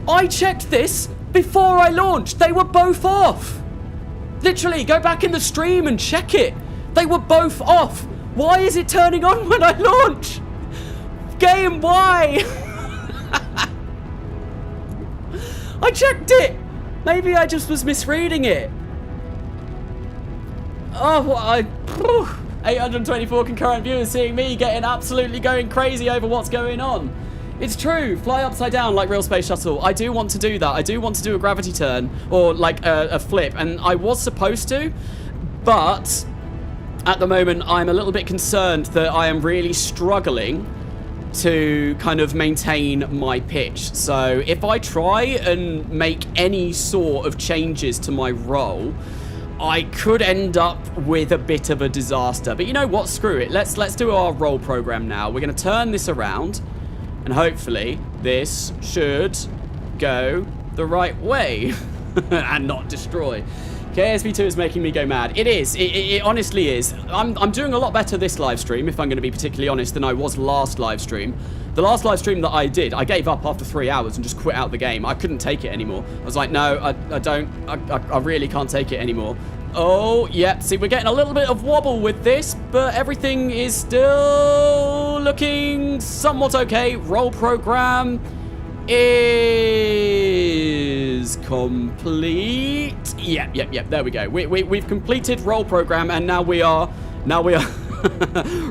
I checked this before I launched. They were both off. Literally, go back in the stream and check it. They were both off. Why is it turning on when I launch? Game, why? I checked it. Maybe I just was misreading it. Oh, 824 concurrent viewers seeing me getting absolutely going crazy over what's going on. It's true. Fly upside down like real space shuttle. I do want to do that. I do want to do a gravity turn or like a flip. And I was supposed to, but at the moment I'm a little bit concerned that I am really struggling to kind of maintain my pitch. So if I try and make any sort of changes to my roll, I could end up with a bit of a disaster. But you know what? Screw it. Let's do our roll program now. We're going to turn this around and hopefully this should go the right way and not destroy. KSP2 is making me go mad. It is. It honestly is. I'm doing a lot better this live stream, if I'm going to be particularly honest, than I was last live stream. The last live stream that I did, I gave up after 3 hours and just quit out the game. I couldn't take it anymore. I was like, no, I really can't take it anymore. Oh, yeah. See, we're getting a little bit of wobble with this, but everything is still looking somewhat okay. Roll program is complete. Yep. There we go. We've completed roll program, and now we are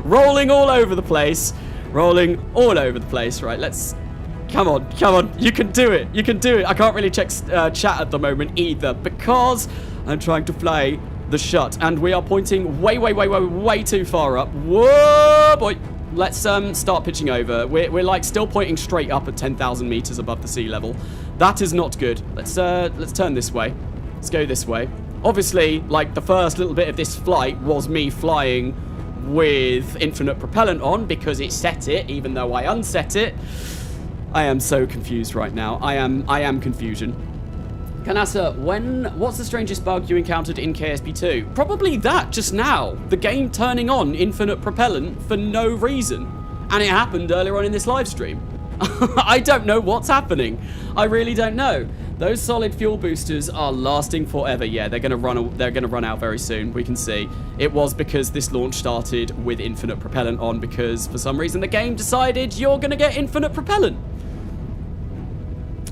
rolling all over the place. Rolling all over the place. Right, let's. Come on. You can do it. I can't really check chat at the moment either because I'm trying to fly the shut, and we are pointing way too far up. Whoa, boy. Let's start pitching over. We're like still pointing straight up at 10,000 meters above the sea level. That is not good. Let's turn this way. Let's go this way. Obviously, like the first little bit of this flight was me flying with infinite propellant on because it set it, even though I unset it. I am so confused right now. I am confusion. Carnasa, what's the strangest bug you encountered in KSP2? Probably that just now. The game turning on infinite propellant for no reason. And it happened earlier on in this live stream. I don't know what's happening. I really don't know. Those solid fuel boosters are lasting forever. Yeah, they're gonna run out very soon. We can see. It was because this launch started with infinite propellant on because for some reason the game decided you're gonna get infinite propellant.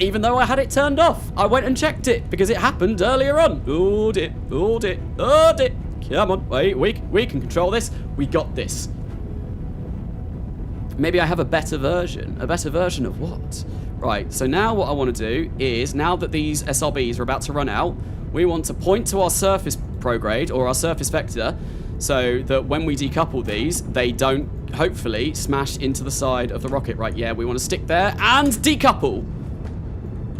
Even though I had it turned off. I went and checked it because it happened earlier on. Hold it. Come on, wait, we can control this. We got this. Maybe I have a better version. A better version of what? Right, so now what I want to do is, now that these SRBs are about to run out, we want to point to our surface prograde, or our surface vector, so that when we decouple these, they don't, hopefully, smash into the side of the rocket. Right, yeah, we want to stick there and decouple.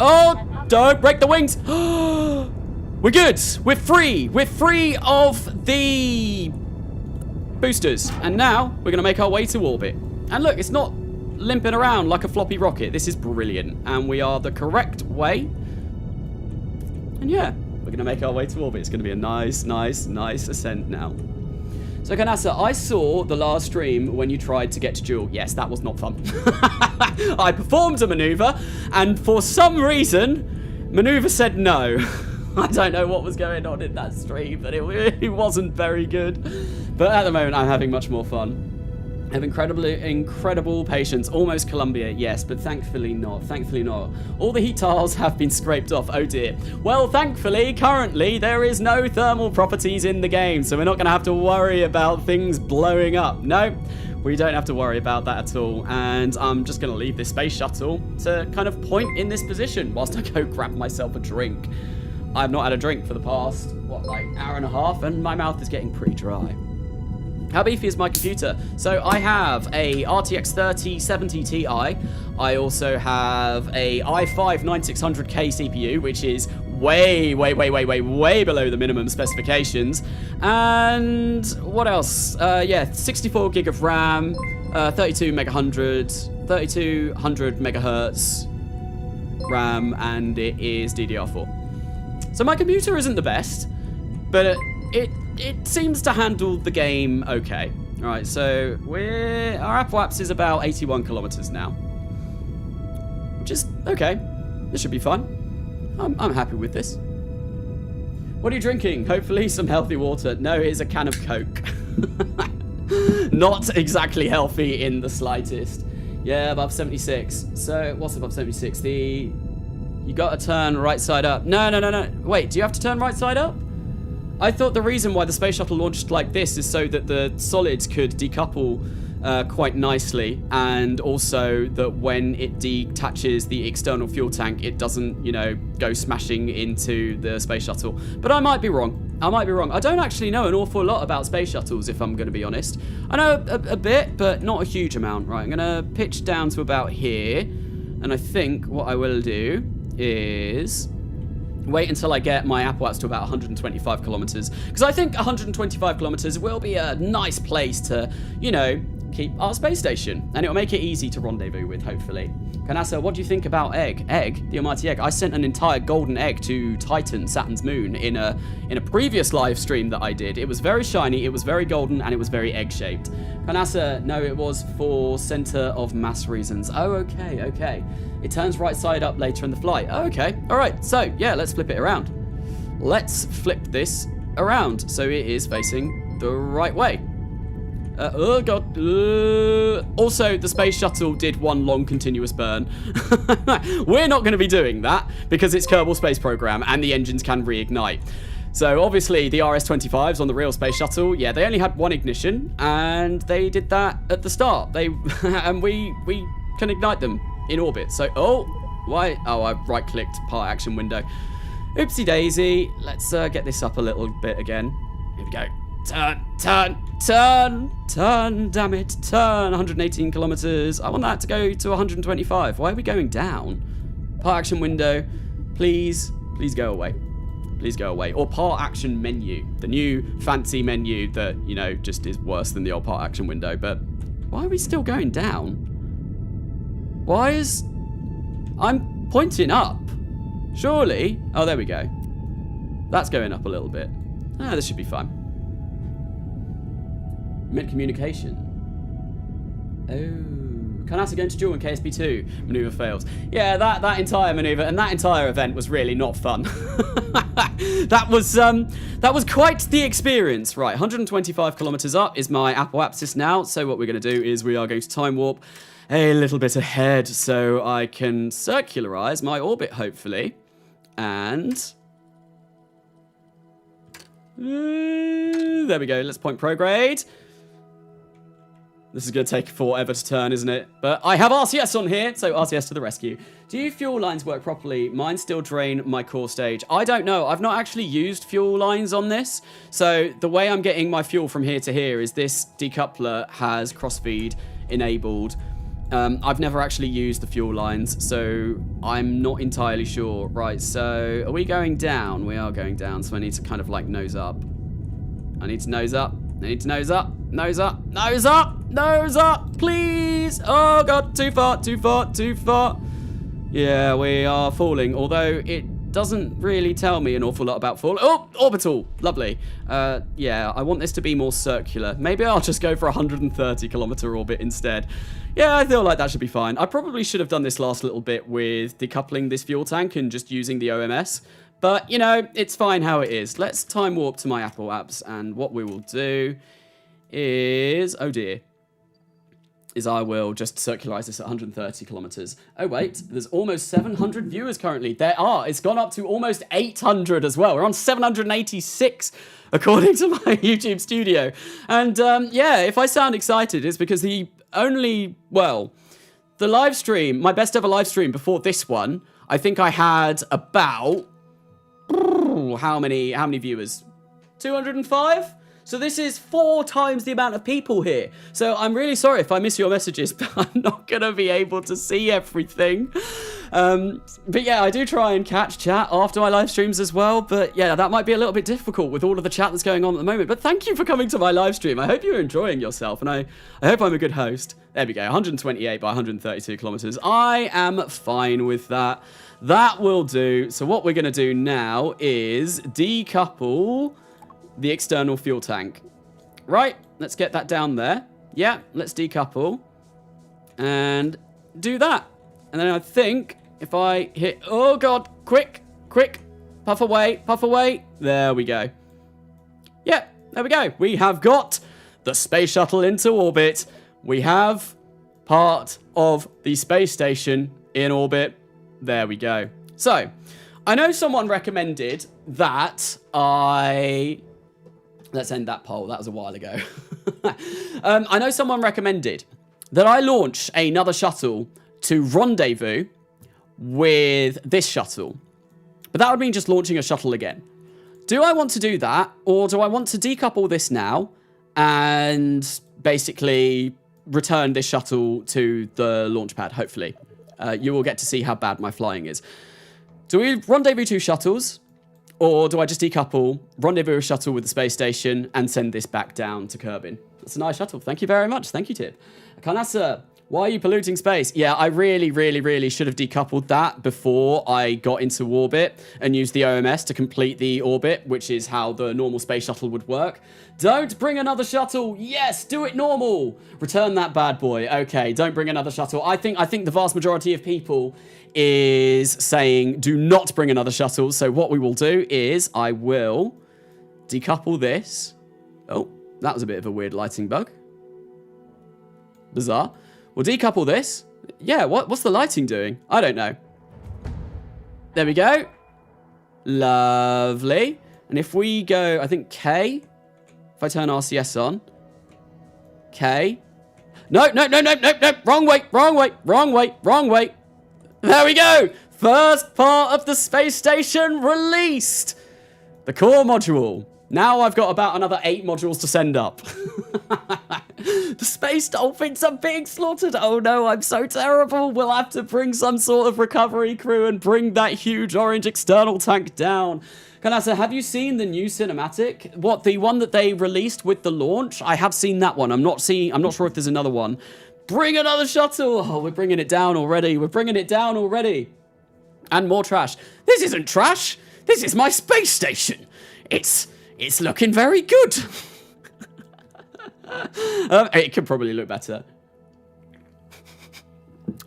Oh, don't break the wings. We're good. We're free. We're free of the boosters. And now we're going to make our way to orbit. And look, it's not limping around like a floppy rocket. This is brilliant. And we are the correct way. And yeah, we're going to make our way to orbit. It's going to be a nice ascent now. So, Carnasa, I saw the last stream when you tried to get to Jewel. Yes, that was not fun. I performed a maneuver, and for some reason, maneuver said no. I don't know what was going on in that stream, but it wasn't very good. But at the moment, I'm having much more fun. I have incredible patience. Almost Columbia, yes, but thankfully not. Thankfully not. All the heat tiles have been scraped off. Oh dear. Well, thankfully, currently, there is no thermal properties in the game, so we're not going to have to worry about things blowing up. No, we don't have to worry about that at all. And I'm just going to leave this space shuttle to kind of point in this position whilst I go grab myself a drink. I've not had a drink for the past, what, like hour and a half, and my mouth is getting pretty dry. How beefy is my computer? So I have a RTX 3070 Ti. I also have a i5 9600K CPU, which is way below the minimum specifications. And what else? Yeah, 64 gig of RAM, 3200 megahertz RAM, and it is DDR4. So my computer isn't the best, but it seems to handle the game okay. All right, so our apoapsis is about 81 kilometers now, which is okay. This should be fun. I'm happy with this. What are you drinking? Hopefully some healthy water. No, here's a can of Coke. Not exactly healthy in the slightest. Yeah, above 76. So what's above 76? You got to turn right side up. No. Wait, do you have to turn right side up? I thought the reason why the space shuttle launched like this is so that the solids could decouple quite nicely, and also that when it detaches the external fuel tank, it doesn't, you know, go smashing into the space shuttle. But I might be wrong. I don't actually know an awful lot about space shuttles, if I'm going to be honest. I know a bit, but not a huge amount. Right, I'm going to pitch down to about here, and I think what I will do is wait until I get my apoapsis to about 125 kilometers, because I think 125 kilometers will be a nice place to, you know, keep our space station, and it'll make it easy to rendezvous with, hopefully. Carnasa, what do you think about egg? Egg? The almighty egg. I sent an entire golden egg to Titan, Saturn's moon, in a previous live stream that I did. It was very shiny, it was very golden, and it was very egg-shaped. Carnasa, no, it was for center of mass reasons. Oh, okay. It turns right side up later in the flight. Oh, okay. All right, so, yeah, let's flip it around. Let's flip this around so it is facing the right way. Oh god. Also, the space shuttle did one long continuous burn. We're not going to be doing that because it's Kerbal Space Program and the engines can reignite. So obviously the RS-25s on the real space shuttle, yeah, they only had one ignition, and they did that at the start. And we can ignite them in orbit. So why? Oh, I right-clicked part action window. Oopsie daisy. Let's get this up a little bit again. Here we go. Turn, damn it, turn. 118 kilometers. I want that to go to 125. Why are we going down? Part action window, please go away. Please go away. Or part action menu, the new fancy menu that, you know, just is worse than the old part action window. But why are we still going down? I'm pointing up. Surely. Oh, there we go. That's going up a little bit. Ah, this should be fine. Mid-communication. Oh. Carnasa going to duel in KSP2. Maneuver fails. Yeah, that entire maneuver and that entire event was really not fun. That was quite the experience. Right, 125 kilometers up is my apoapsis now. So what we're going to do is we are going to time warp a little bit ahead so I can circularize my orbit, hopefully. And there we go. Let's point prograde. This is going to take forever to turn, isn't it? But I have RCS on here, so RCS to the rescue. Do your fuel lines work properly? Mine still drain my core stage. I don't know. I've not actually used fuel lines on this. So the way I'm getting my fuel from here to here is this decoupler has crossfeed enabled. I've never actually used the fuel lines, so I'm not entirely sure. Right, so are we going down? We are going down, so I need to kind of like nose up. I need to nose up. I need to nose up. Nose up. Nose up. Nose up, please. Oh, God. Too far. Yeah, we are falling, although it doesn't really tell me an awful lot about falling. Oh, orbital. Lovely. Yeah, I want this to be more circular. Maybe I'll just go for a 130-kilometer orbit instead. Yeah, I feel like that should be fine. I probably should have done this last little bit with decoupling this fuel tank and just using the OMS. But, you know, it's fine how it is. Let's time warp to my apoapsis, and what we will do is... Oh, dear. is I will just circularize this at 130 kilometers. Oh, wait, there's almost 700 viewers currently. There are. It's gone up to almost 800 as well. We're on 786 according to my YouTube studio. And yeah, if I sound excited, it's because the live stream, my best ever live stream before this one, I think I had about, how many viewers? 205? So this is 4 times the amount of people here. So I'm really sorry if I miss your messages, but I'm not going to be able to see everything. But yeah, I do try and catch chat after my live streams as well. But yeah, that might be a little bit difficult with all of the chat that's going on at the moment. But thank you for coming to my live stream. I hope you're enjoying yourself. And I hope I'm a good host. There we go, 128 by 132 kilometers. I am fine with that. That will do. So what we're going to do now is decouple the external fuel tank. Right, let's get that down there. Yeah, let's decouple and do that. And then I think if I hit, oh God, quick, puff away. There we go. Yeah, there we go. We have got the space shuttle into orbit. We have part of the space station in orbit. There we go. So, I know someone recommended that let's end that poll. That was a while ago. I know someone recommended that I launch another shuttle to rendezvous with this shuttle. But that would mean just launching a shuttle again. Do I want to do that? Or do I want to decouple this now and basically return this shuttle to the launch pad, hopefully? You will get to see how bad my flying is. Do we rendezvous 2 shuttles? Or do I just decouple, rendezvous a shuttle with the space station, and send this back down to Kerbin? That's a nice shuttle. Thank you very much. Thank you, Tip. Carnasa, why are you polluting space? Yeah, I really should have decoupled that before I got into orbit and used the OMS to complete the orbit, which is how the normal space shuttle would work. Don't bring another shuttle. Yes, do it normal. Return that bad boy. Okay, don't bring another shuttle. I think the vast majority of people is saying do not bring another shuttle. So what we will do is I will decouple this. Oh, that was a bit of a weird lighting bug. Bizarre. We'll decouple this. Yeah, what's the lighting doing? I don't know. There we go. Lovely. And if we go, I think K, if I turn RCS on. K. No. Wrong way. There we go. First part of the space station released. The core module. Now I've got about another 8 modules to send up. The space dolphins are being slaughtered. Oh no, I'm so terrible. We'll have to bring some sort of recovery crew and bring that huge orange external tank down. Carnasa, have you seen the new cinematic? What, the one that they released with the launch? I have seen that one. I'm not sure if there's another one. Bring another shuttle. Oh, we're bringing it down already. And more trash. This isn't trash. This is my space station. It's looking very good. It could probably look better.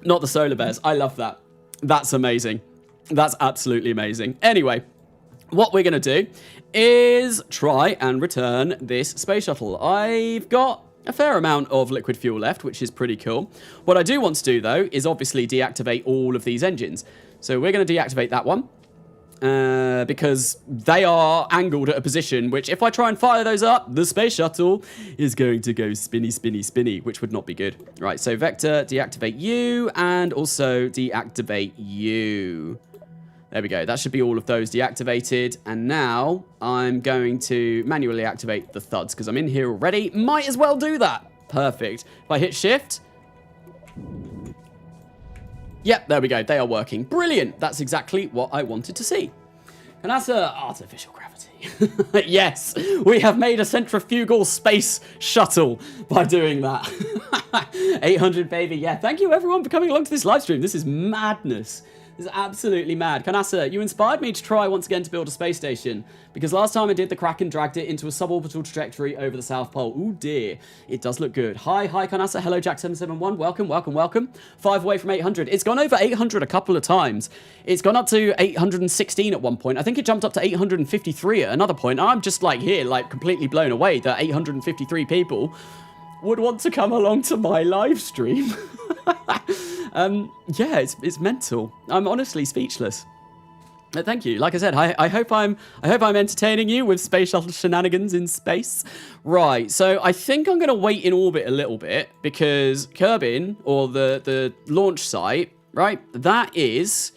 Not the solar bears. I love that. That's amazing. That's absolutely amazing. Anyway, what we're going to do is try and return this space shuttle. I've got a fair amount of liquid fuel left, which is pretty cool. What I do want to do, though, is obviously deactivate all of these engines. So we're going to deactivate that one. Because they are angled at a position which, if I try and fire those up, the space shuttle is going to go spinny, which would not be good. Right, so Vector, deactivate you, and also deactivate you. There we go. That should be all of those deactivated. And now I'm going to manually activate the thuds because I'm in here already. Might as well do that. Perfect. If I hit shift... Yep, there we go. They are working. Brilliant. That's exactly what I wanted to see. And that's artificial gravity. Yes, we have made a centrifugal space shuttle by doing that. 800, baby. Yeah, thank you, everyone, for coming along to this live stream. This is madness. This is absolutely mad. Carnasa, you inspired me to try once again to build a space station, because last time I did, the Kraken dragged it into a suborbital trajectory over the South Pole. Ooh, dear. It does look good. Hi, Carnasa. Hello, Jack771. Welcome. 5 away from 800. It's gone over 800 a couple of times. It's gone up to 816 at one point. I think it jumped up to 853 at another point. I'm just, like, here, like, completely blown away that 853 people would want to come along to my live stream. Yeah, it's mental. I'm honestly speechless. Thank you. Like I said, I hope I'm entertaining you with space shuttle shenanigans in space. Right. So I think I'm going to wait in orbit a little bit because Kerbin, or the launch site, right? That is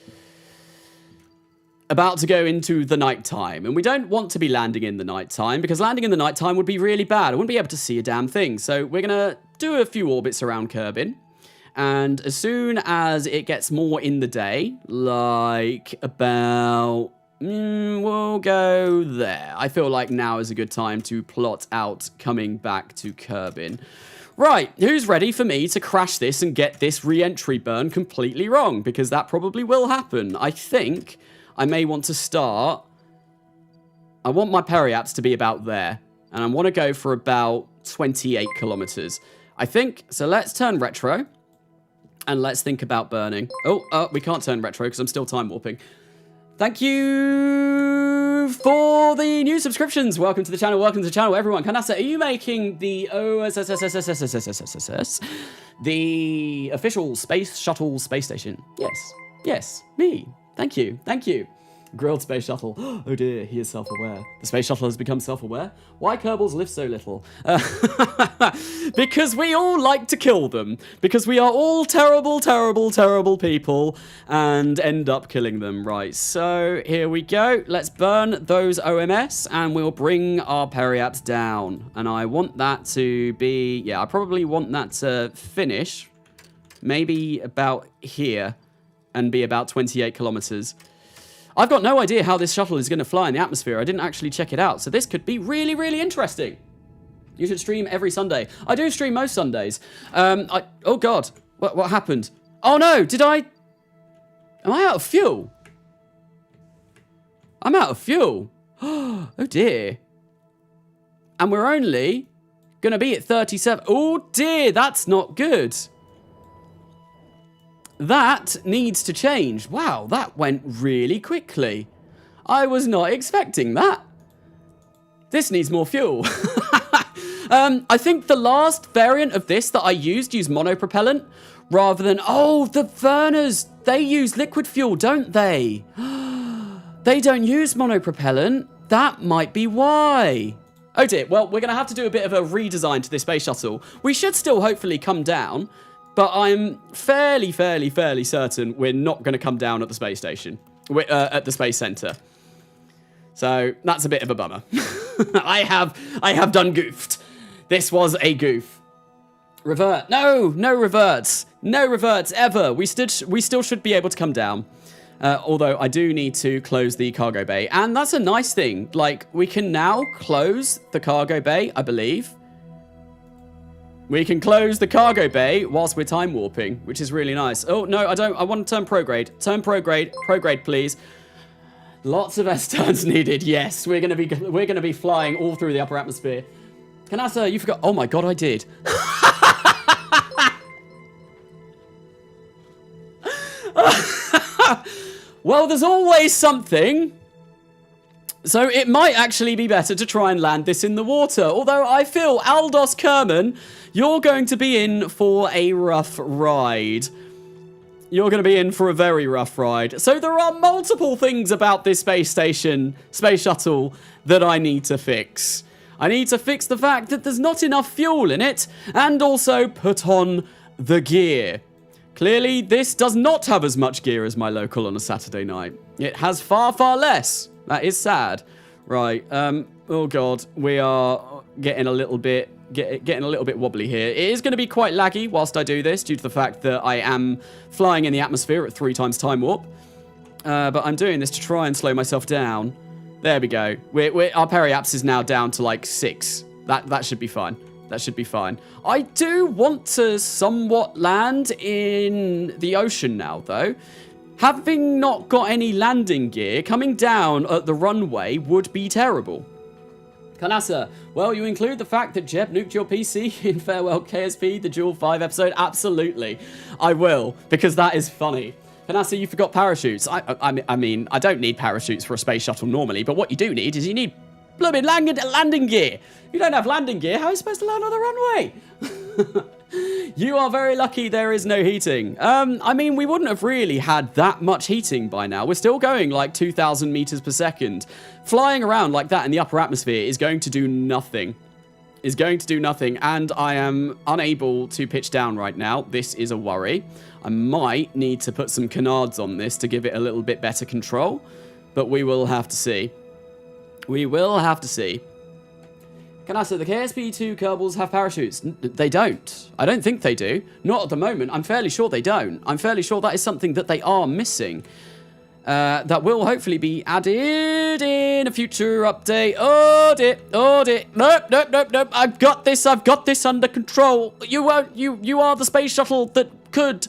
about to go into the nighttime, and we don't want to be landing in the nighttime because landing in the nighttime would be really bad. I wouldn't be able to see a damn thing. So we're going to do a few orbits around Kerbin. And as soon as it gets more in the day, like about, we'll go there. I feel like now is a good time to plot out coming back to Kerbin. Right, who's ready for me to crash this and get this re-entry burn completely wrong? Because that probably will happen. I think I may want to start. I want my periaps to be about there. And I want to go for about 28 kilometers. I think, so let's turn retro. And let's think about burning. Oh, we can't turn retro because I'm still time warping. Thank you for the new subscriptions. Welcome to the channel. Welcome to the channel, everyone. Carnasa, are you making the the official Space Shuttle space station? Yes. Yes, me. Thank you. Thank you. Grilled space shuttle. Oh dear, he is self-aware. The space shuttle has become self-aware. Why Kerbals live so little? Because we all like to kill them. Because we are all terrible, terrible, terrible people and end up killing them. Right, so here we go. Let's burn those OMS and we'll bring our periaps down. And I want that to be, yeah, I probably want that to finish maybe about here and be about 28 kilometers. I've got no idea how this shuttle is going to fly in the atmosphere. I didn't actually check it out. So this could be really, really interesting. You should stream every Sunday. I do stream most Sundays. Oh, God. What happened? Oh, no. Am I out of fuel? I'm out of fuel. Oh, dear. And we're only going to be at 37. Oh, dear. That's not good. That needs to change. Wow, that went really quickly. I was not expecting that. This needs more fuel. I think the last variant of this that I used monopropellant rather than... Oh, the Verners, they use liquid fuel, don't they? They don't use monopropellant. That might be why. Oh dear, well, we're going to have to do a bit of a redesign to this space shuttle. We should still hopefully come down. But I'm fairly certain we're not going to come down at the space station, at the space center. So that's a bit of a bummer. I have done goofed. This was a goof. Revert. No reverts. No reverts ever. We still should be able to come down. Although I do need to close the cargo bay. And that's a nice thing. Like, we can now close the cargo bay, I believe. We can close the cargo bay whilst we're time warping, which is really nice. Oh, no, I don't. I want to turn prograde. Turn prograde. Prograde, please. Lots of S-turns needed. Yes, we're going to be flying all through the upper atmosphere. Carnasa, you forgot. Oh my God, I did. Well, there's always something. So it might actually be better to try and land this in the water. Although I feel, Aldos Kerman, you're going to be in for a rough ride. You're going to be in for a very rough ride. So there are multiple things about this space shuttle, that I need to fix. I need to fix the fact that there's not enough fuel in it, and also put on the gear. Clearly, this does not have as much gear as my local on a Saturday night. It has far, far less. That is sad. Right. Oh God, we are getting a little bit wobbly here. It is going to be quite laggy whilst I do this due to the fact that I am flying in the atmosphere at 3 times time warp. But I'm doing this to try and slow myself down. There we go. Our periaps is now down to like 6. That should be fine. That should be fine. I do want to somewhat land in the ocean now, though. Having not got any landing gear, coming down at the runway would be terrible. Carnasa, well, you include the fact that Jeb nuked your PC in Farewell KSP, the Duel 5 episode? Absolutely. I will, because that is funny. Carnasa, you forgot parachutes. I mean, I don't need parachutes for a space shuttle normally, but what you do need is you need blooming landing gear. If you don't have landing gear, how are you supposed to land on the runway? You are very lucky there is no heating. I mean, we wouldn't have really had that much heating by now. We're still going like 2,000 meters per second. Flying around like that in the upper atmosphere is going to do nothing. And I am unable to pitch down right now. This is a worry. I might need to put some canards on this to give it a little bit better control, but we will have to see. Carnasa, the KSP2 Kerbals have parachutes. They don't. I don't think they do. Not at the moment. I'm fairly sure they don't. I'm fairly sure that is something that they are missing. That will hopefully be added in a future update. Oh dear. Nope. I've got this under control. You are the space shuttle that could...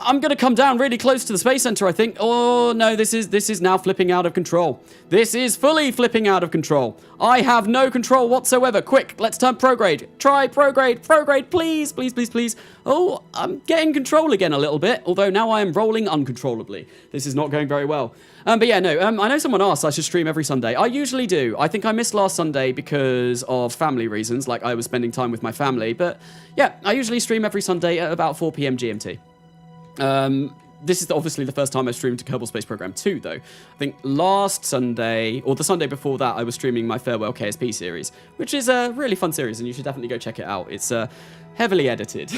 I'm going to come down really close to the space center, I think. Oh, no, this is now flipping out of control. This is fully flipping out of control. I have no control whatsoever. Quick, let's turn prograde. Try prograde, please. Oh, I'm getting control again a little bit, although now I am rolling uncontrollably. This is not going very well. But yeah, no, I know someone asked I should stream every Sunday. I usually do. I think I missed last Sunday because of family reasons, like I was spending time with my family. But yeah, I usually stream every Sunday at about 4 p.m. GMT. This is obviously the first time I streamed to Kerbal Space Program 2, though. I think last Sunday, or the Sunday before that, I was streaming my Farewell KSP series, which is a really fun series, and you should definitely go check it out. It's heavily edited.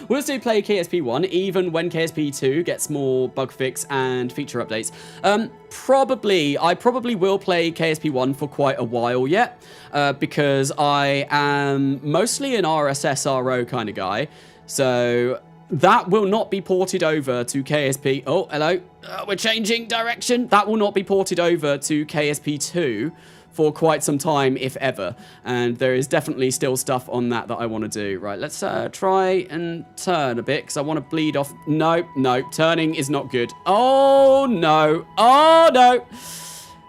We'll still play KSP1, even when KSP2 gets more bug fix and feature updates. I probably will play KSP1 for quite a while yet, because I am mostly an RSS-RO kind of guy, so... That will not be ported over to KSP... Oh, hello. We're changing direction. That will not be ported over to KSP2 for quite some time, if ever. And there is definitely still stuff on that I want to do. Right, let's try and turn a bit, because I want to bleed off... No, turning is not good. Oh, no.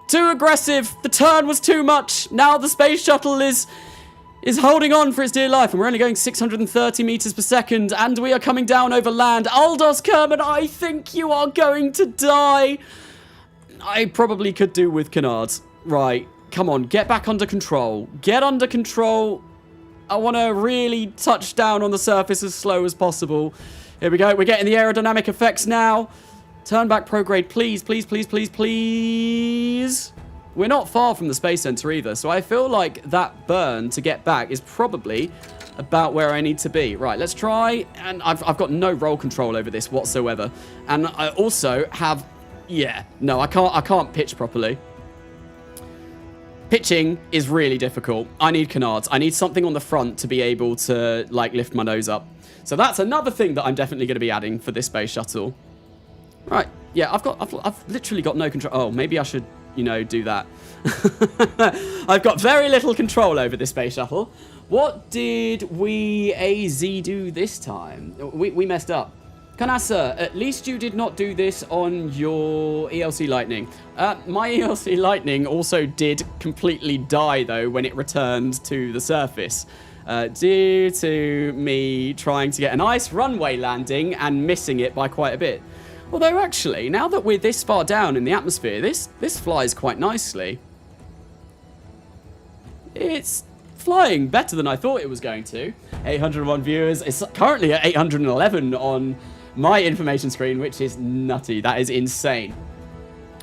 Too aggressive. The turn was too much. Now the space shuttle is holding on for its dear life, and we're only going 630 meters per second, and we are coming down over land. Aldos Kerman, I think you are going to die. I probably could do with canards. Right, come on, get back under control. Get under control. I want to really touch down on the surface as slow as possible. Here we go, we're getting the aerodynamic effects now. Turn back prograde, please. We're not far from the Space Center either, so I feel like that burn to get back is probably about where I need to be. Right, let's try, and I've got no roll control over this whatsoever. And I also have, I can't pitch properly. Pitching is really difficult. I need canards. I need something on the front to be able to, like, lift my nose up. So that's another thing that I'm definitely going to be adding for this space shuttle. Right, yeah, I've literally got no control. Oh, maybe I should... do that. I've got very little control over this space shuttle. What did we AZ do this time? We messed up. Carnasa, at least you did not do this on your ELC Lightning. My ELC Lightning also did completely die, though, when it returned to the surface. Due to me trying to get a nice runway landing and missing it by quite a bit. Although, actually, now that we're this far down in the atmosphere, this flies quite nicely. It's flying better than I thought it was going to. 801 viewers. It's currently at 811 on my information screen, which is nutty. That is insane.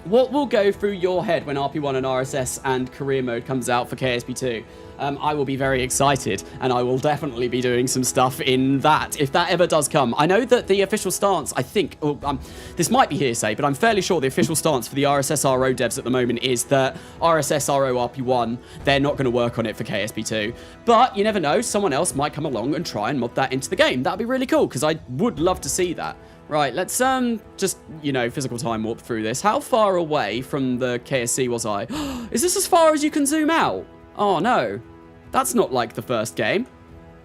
What will go through your head when RP1 and RSS and career mode comes out for KSP2? I will be very excited, and I will definitely be doing some stuff in that, if that ever does come. I know that the official stance, I think, this might be hearsay, but I'm fairly sure the official stance for the RSS-RO devs at the moment is that RSS-RO RP1, they're not going to work on it for KSP2. But you never know, someone else might come along and try and mod that into the game. That'd be really cool, because I would love to see that. Right, let's just, physical time warp through this. How far away from the KSC was I? Is this as far as you can zoom out? Oh, no. That's not like the first game.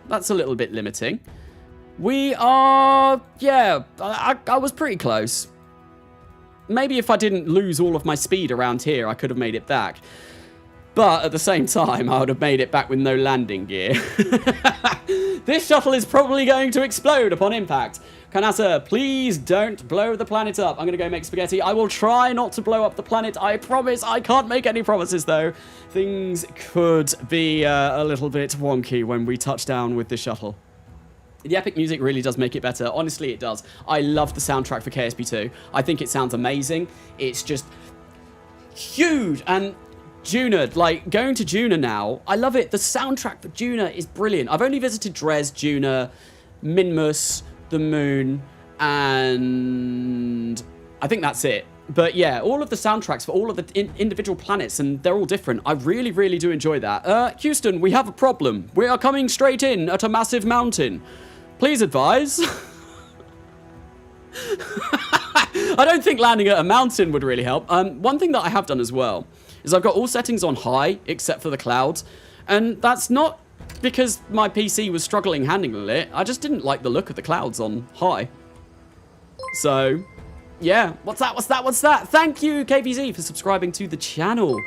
That's a little bit limiting. We are... Yeah, I was pretty close. Maybe if I didn't lose all of my speed around here, I could have made it back. But at the same time, I would have made it back with no landing gear. This shuttle is probably going to explode upon impact. Carnasa, please don't blow the planet up. I'm going to go make spaghetti. I will try not to blow up the planet. I promise. I can't make any promises, though. Things could be a little bit wonky when we touch down with the shuttle. The epic music really does make it better. Honestly, it does. I love the soundtrack for KSP2. I think it sounds amazing. It's just huge. And Juna, like, going to Juna now, I love it. The soundtrack for Juna is brilliant. I've only visited Dres, Juna, Minmus, the moon, and I think that's it. But yeah, all of the soundtracks for all of the individual planets, and they're all different. I really, really do enjoy that. Houston, we have a problem. We are coming straight in at a massive mountain. Please advise. I don't think landing at a mountain would really help. One thing that I have done as well is I've got all settings on high except for the clouds, and that's not because my PC was struggling handling it. I just didn't like the look of the clouds on high. So, yeah. What's that? Thank you, KVZ, for subscribing to the channel.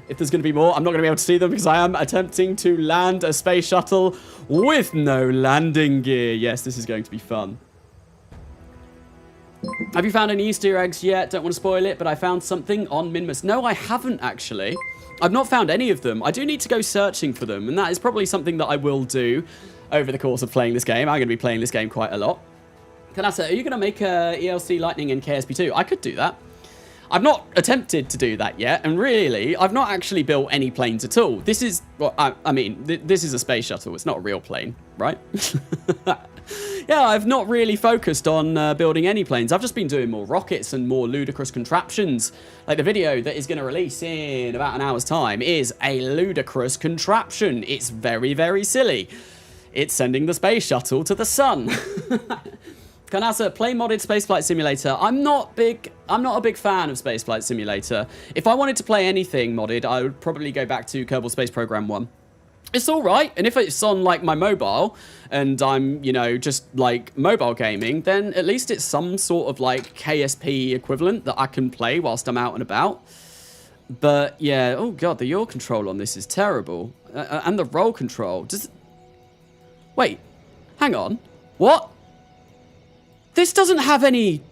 If there's going to be more, I'm not going to be able to see them because I am attempting to land a space shuttle with no landing gear. Yes, this is going to be fun. Have you found any Easter eggs yet? Don't want to spoil it, but I found something on Minmus. No, I haven't, actually. I've not found any of them. I do need to go searching for them, and that is probably something that I will do over the course of playing this game. I'm going to be playing this game quite a lot. Carnasa, are you going to make a ELC Lightning in KSP2? I could do that. I've not attempted to do that yet, and really, I've not actually built any planes at all. This is, well, I mean, this is a space shuttle. It's not a real plane, right? Yeah, I've not really focused on building any planes. I've just been doing more rockets and more ludicrous contraptions. Like the video that is going to release in about an hour's time is a ludicrous contraption. It's very, very silly. It's sending the space shuttle to the sun. Carnasa, play modded Spaceflight Simulator. I'm not a big fan of Spaceflight Simulator. If I wanted to play anything modded, I would probably go back to Kerbal Space Program 1. It's all right, and if it's on, like, my mobile, and I'm, you know, just, like, mobile gaming, then at least it's some sort of, like, KSP equivalent that I can play whilst I'm out and about. But, yeah, oh, God, the yaw control on this is terrible. And the roll control. Wait, hang on. What? This doesn't have any...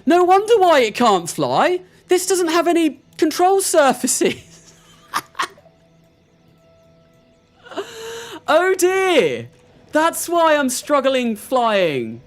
No wonder why it can't fly. This doesn't have any control surfaces. Oh dear. That's why I'm struggling flying.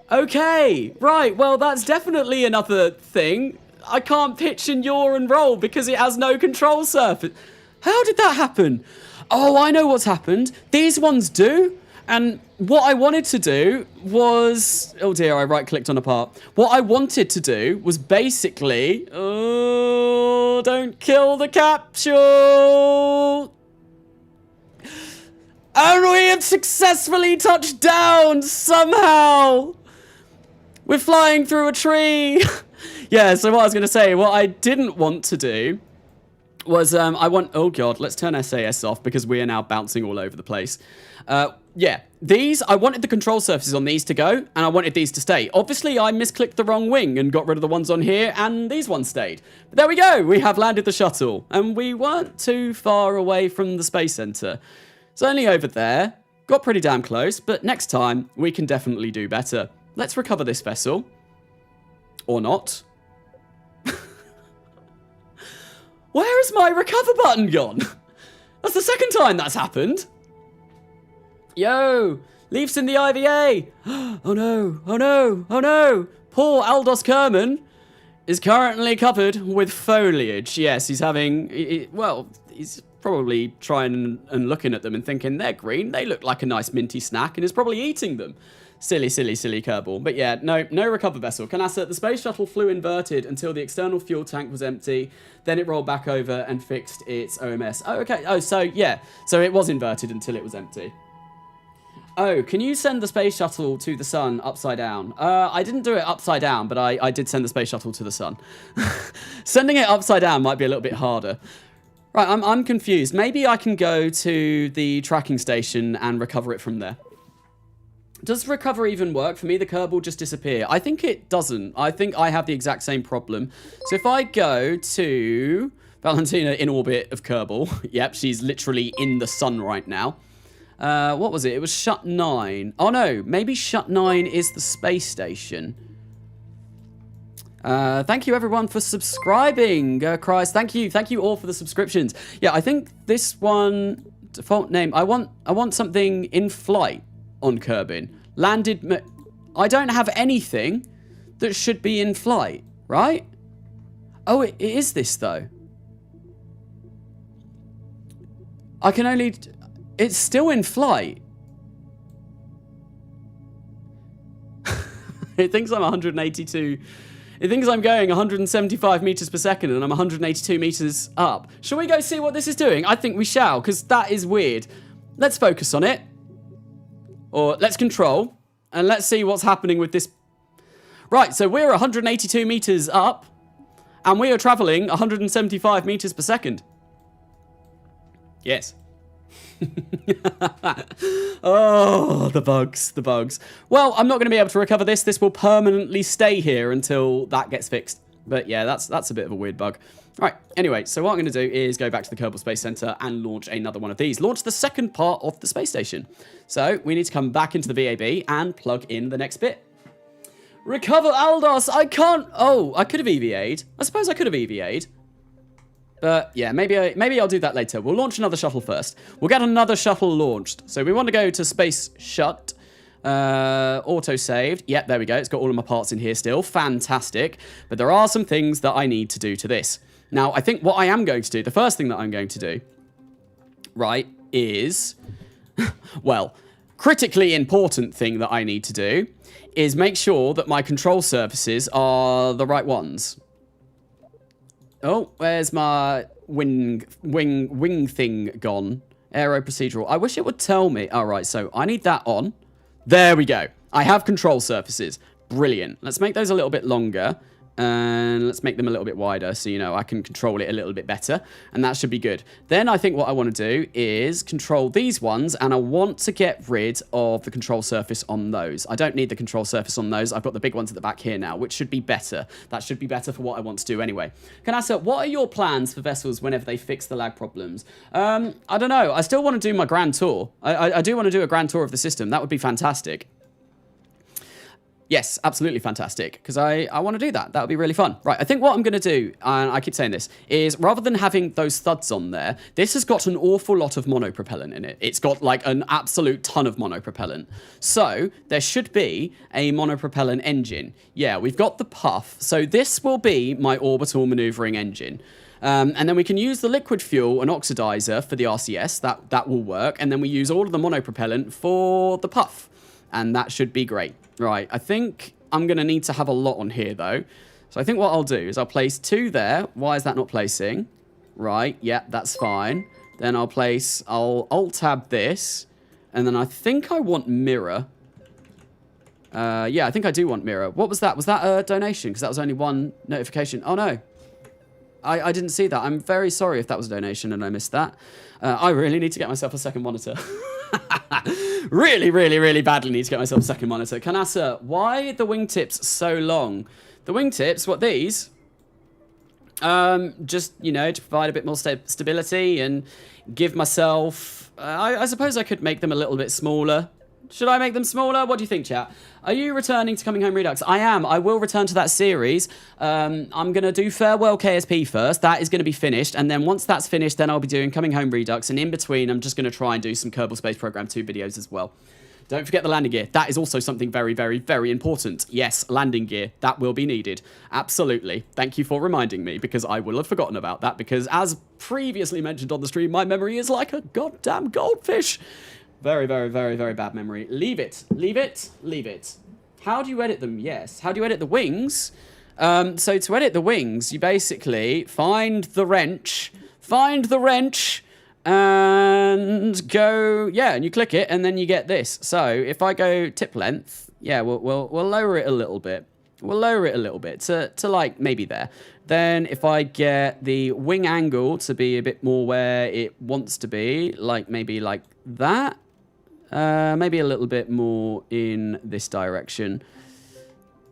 Okay, right. Well, that's definitely another thing. I can't pitch and yaw and roll because it has no control surface. How did that happen? Oh, I know what's happened. These ones do. And what I wanted to do was... Oh dear, I right-clicked on a part. What I wanted to do was basically... Oh, don't kill the capsule! And we have successfully touched down, somehow! We're flying through a tree! Yeah, so what I was going to say, what I didn't want to do was... Oh god, let's turn SAS off because we are now bouncing all over the place. Yeah, I wanted the control surfaces on these to go, and I wanted these to stay. Obviously, I misclicked the wrong wing and got rid of the ones on here, and these ones stayed. But there we go, we have landed the shuttle, and we weren't too far away from the Space Center. It's only over there, got pretty damn close, but next time, we can definitely do better. Let's recover this vessel. Or not. Where has my recover button gone? That's the second time that's happened. Yo, leaves in the IVA. Oh no, oh no, oh no. Poor Aldos Kerman is currently covered with foliage. Yes, he's having, well, he's probably trying and looking at them and thinking they're green. They look like a nice minty snack and is probably eating them. Silly, silly, silly Kerbal. But yeah, no recover vessel. Carnasa, the space shuttle flew inverted until the external fuel tank was empty. Then it rolled back over and fixed its OMS. Oh, okay. Oh, so yeah. So it was inverted until it was empty. Oh, can you send the space shuttle to the sun upside down? I didn't do it upside down, but I did send the space shuttle to the sun. Sending it upside down might be a little bit harder. Right, I'm confused. Maybe I can go to the tracking station and recover it from there. Does recover even work? For me, the Kerbal just disappear. I think it doesn't. I think I have the exact same problem. So if I go to Valentina in orbit of Kerbal. Yep, she's literally in the sun right now. What was it? It was Shut 9. Oh, no. Maybe Shut 9 is the space station. Thank you, everyone, for subscribing. Christ, thank you. Thank you all for the subscriptions. Yeah, I think this one... Default name. I want something in flight on Kerbin. Landed... I don't have anything that should be in flight, right? Oh, it is this, though. I can only... It's still in flight. It thinks I'm 182... It thinks I'm going 175 meters per second and I'm 182 meters up. Shall we go see what this is doing? I think we shall, because that is weird. Let's focus on it. Or let's control. And let's see what's happening with this. Right, so we're 182 meters up. And we are traveling 175 meters per second. Yes. Oh, the bugs, the bugs. Well, I'm not going to be able to recover this. This will permanently stay here until that gets fixed. But yeah, that's a bit of a weird bug. All right, anyway, so what I'm going to do is go back to the Kerbal Space Center and launch another one of these. Launch the second part of the space station. So we need to come back into the VAB and plug in the next bit. Recover Aldos. I can't... Oh, I could have EVA'd. I suppose I could have EVA'd. But yeah, maybe I'll do that later. We'll launch another shuttle first. We'll get another shuttle launched. So we want to go to Space Shut. Auto-saved. Yep, there we go. It's got all of my parts in here still. Fantastic. But there are some things that I need to do to this. Now, I think what I am going to do, the first thing that I'm going to do, right, is... well, critically important thing that I need to do is make sure that my control surfaces are the right ones. Oh, where's my wing thing gone? Aero procedural. I wish it would tell me. All right, so I need that on. There we go. I have control surfaces. Brilliant. Let's make those a little bit longer. And let's make them a little bit wider so, you know, I can control it a little bit better. And that should be good. Then I think what I want to do is control these ones. And I want to get rid of the control surface on those. I don't need the control surface on those. I've got the big ones at the back here now, which should be better. That should be better for what I want to do anyway. Carnasa, what are your plans for vessels whenever they fix the lag problems? I don't know. I still want to do my grand tour. I do want to do a grand tour of the system. That would be fantastic. Yes, absolutely fantastic, because I want to do that. That would be really fun. Right, I think what I'm going to do, and I keep saying this, is rather than having those thuds on there, this has got an awful lot of monopropellant in it. It's got like an absolute ton of monopropellant. So there should be a monopropellant engine. Yeah, we've got the puff. So this will be my orbital maneuvering engine. And then we can use the liquid fuel and oxidizer for the RCS. That will work. And then we use all of the monopropellant for the puff. And that should be great. Right, I think I'm going to need to have a lot on here, though. So I think what I'll do is I'll place 2 there. Why is that not placing? Right, yeah, that's fine. Then I'll Alt-tab this. And then I think I want mirror. Yeah, I think I do want mirror. What was that? Was that a donation? Because that was only one notification. Oh, no. I didn't see that. I'm very sorry if that was a donation and I missed that. I really need to get myself a second monitor. Really, really, really badly need to get myself a second monitor. Carnasa, why the wingtips so long? The wingtips, what these? Just, you know, to provide a bit more stability and give myself... I suppose I could make them a little bit smaller. Should I make them smaller? What do you think, chat? Are you returning to Coming Home Redux? I am. I will return to that series. I'm going to do Farewell KSP first. That is going to be finished. And then once that's finished, then I'll be doing Coming Home Redux. And in between, I'm just going to try and do some Kerbal Space Program 2 videos as well. Don't forget the landing gear. That is also something very, very, very important. Yes, landing gear. That will be needed. Absolutely. Thank you for reminding me, because I will have forgotten about that. Because as previously mentioned on the stream, my memory is like a goddamn goldfish. Very, very, very, very bad memory. Leave it. Leave it. Leave it. How do you edit them? Yes. How do you edit the wings? So to edit the wings, you basically find the wrench, and go, yeah, and you click it, and then you get this. So if I go tip length, yeah, we'll lower it a little bit. We'll lower it a little bit to like maybe there. Then if I get the wing angle to be a bit more where it wants to be, like maybe like that. Maybe a little bit more in this direction.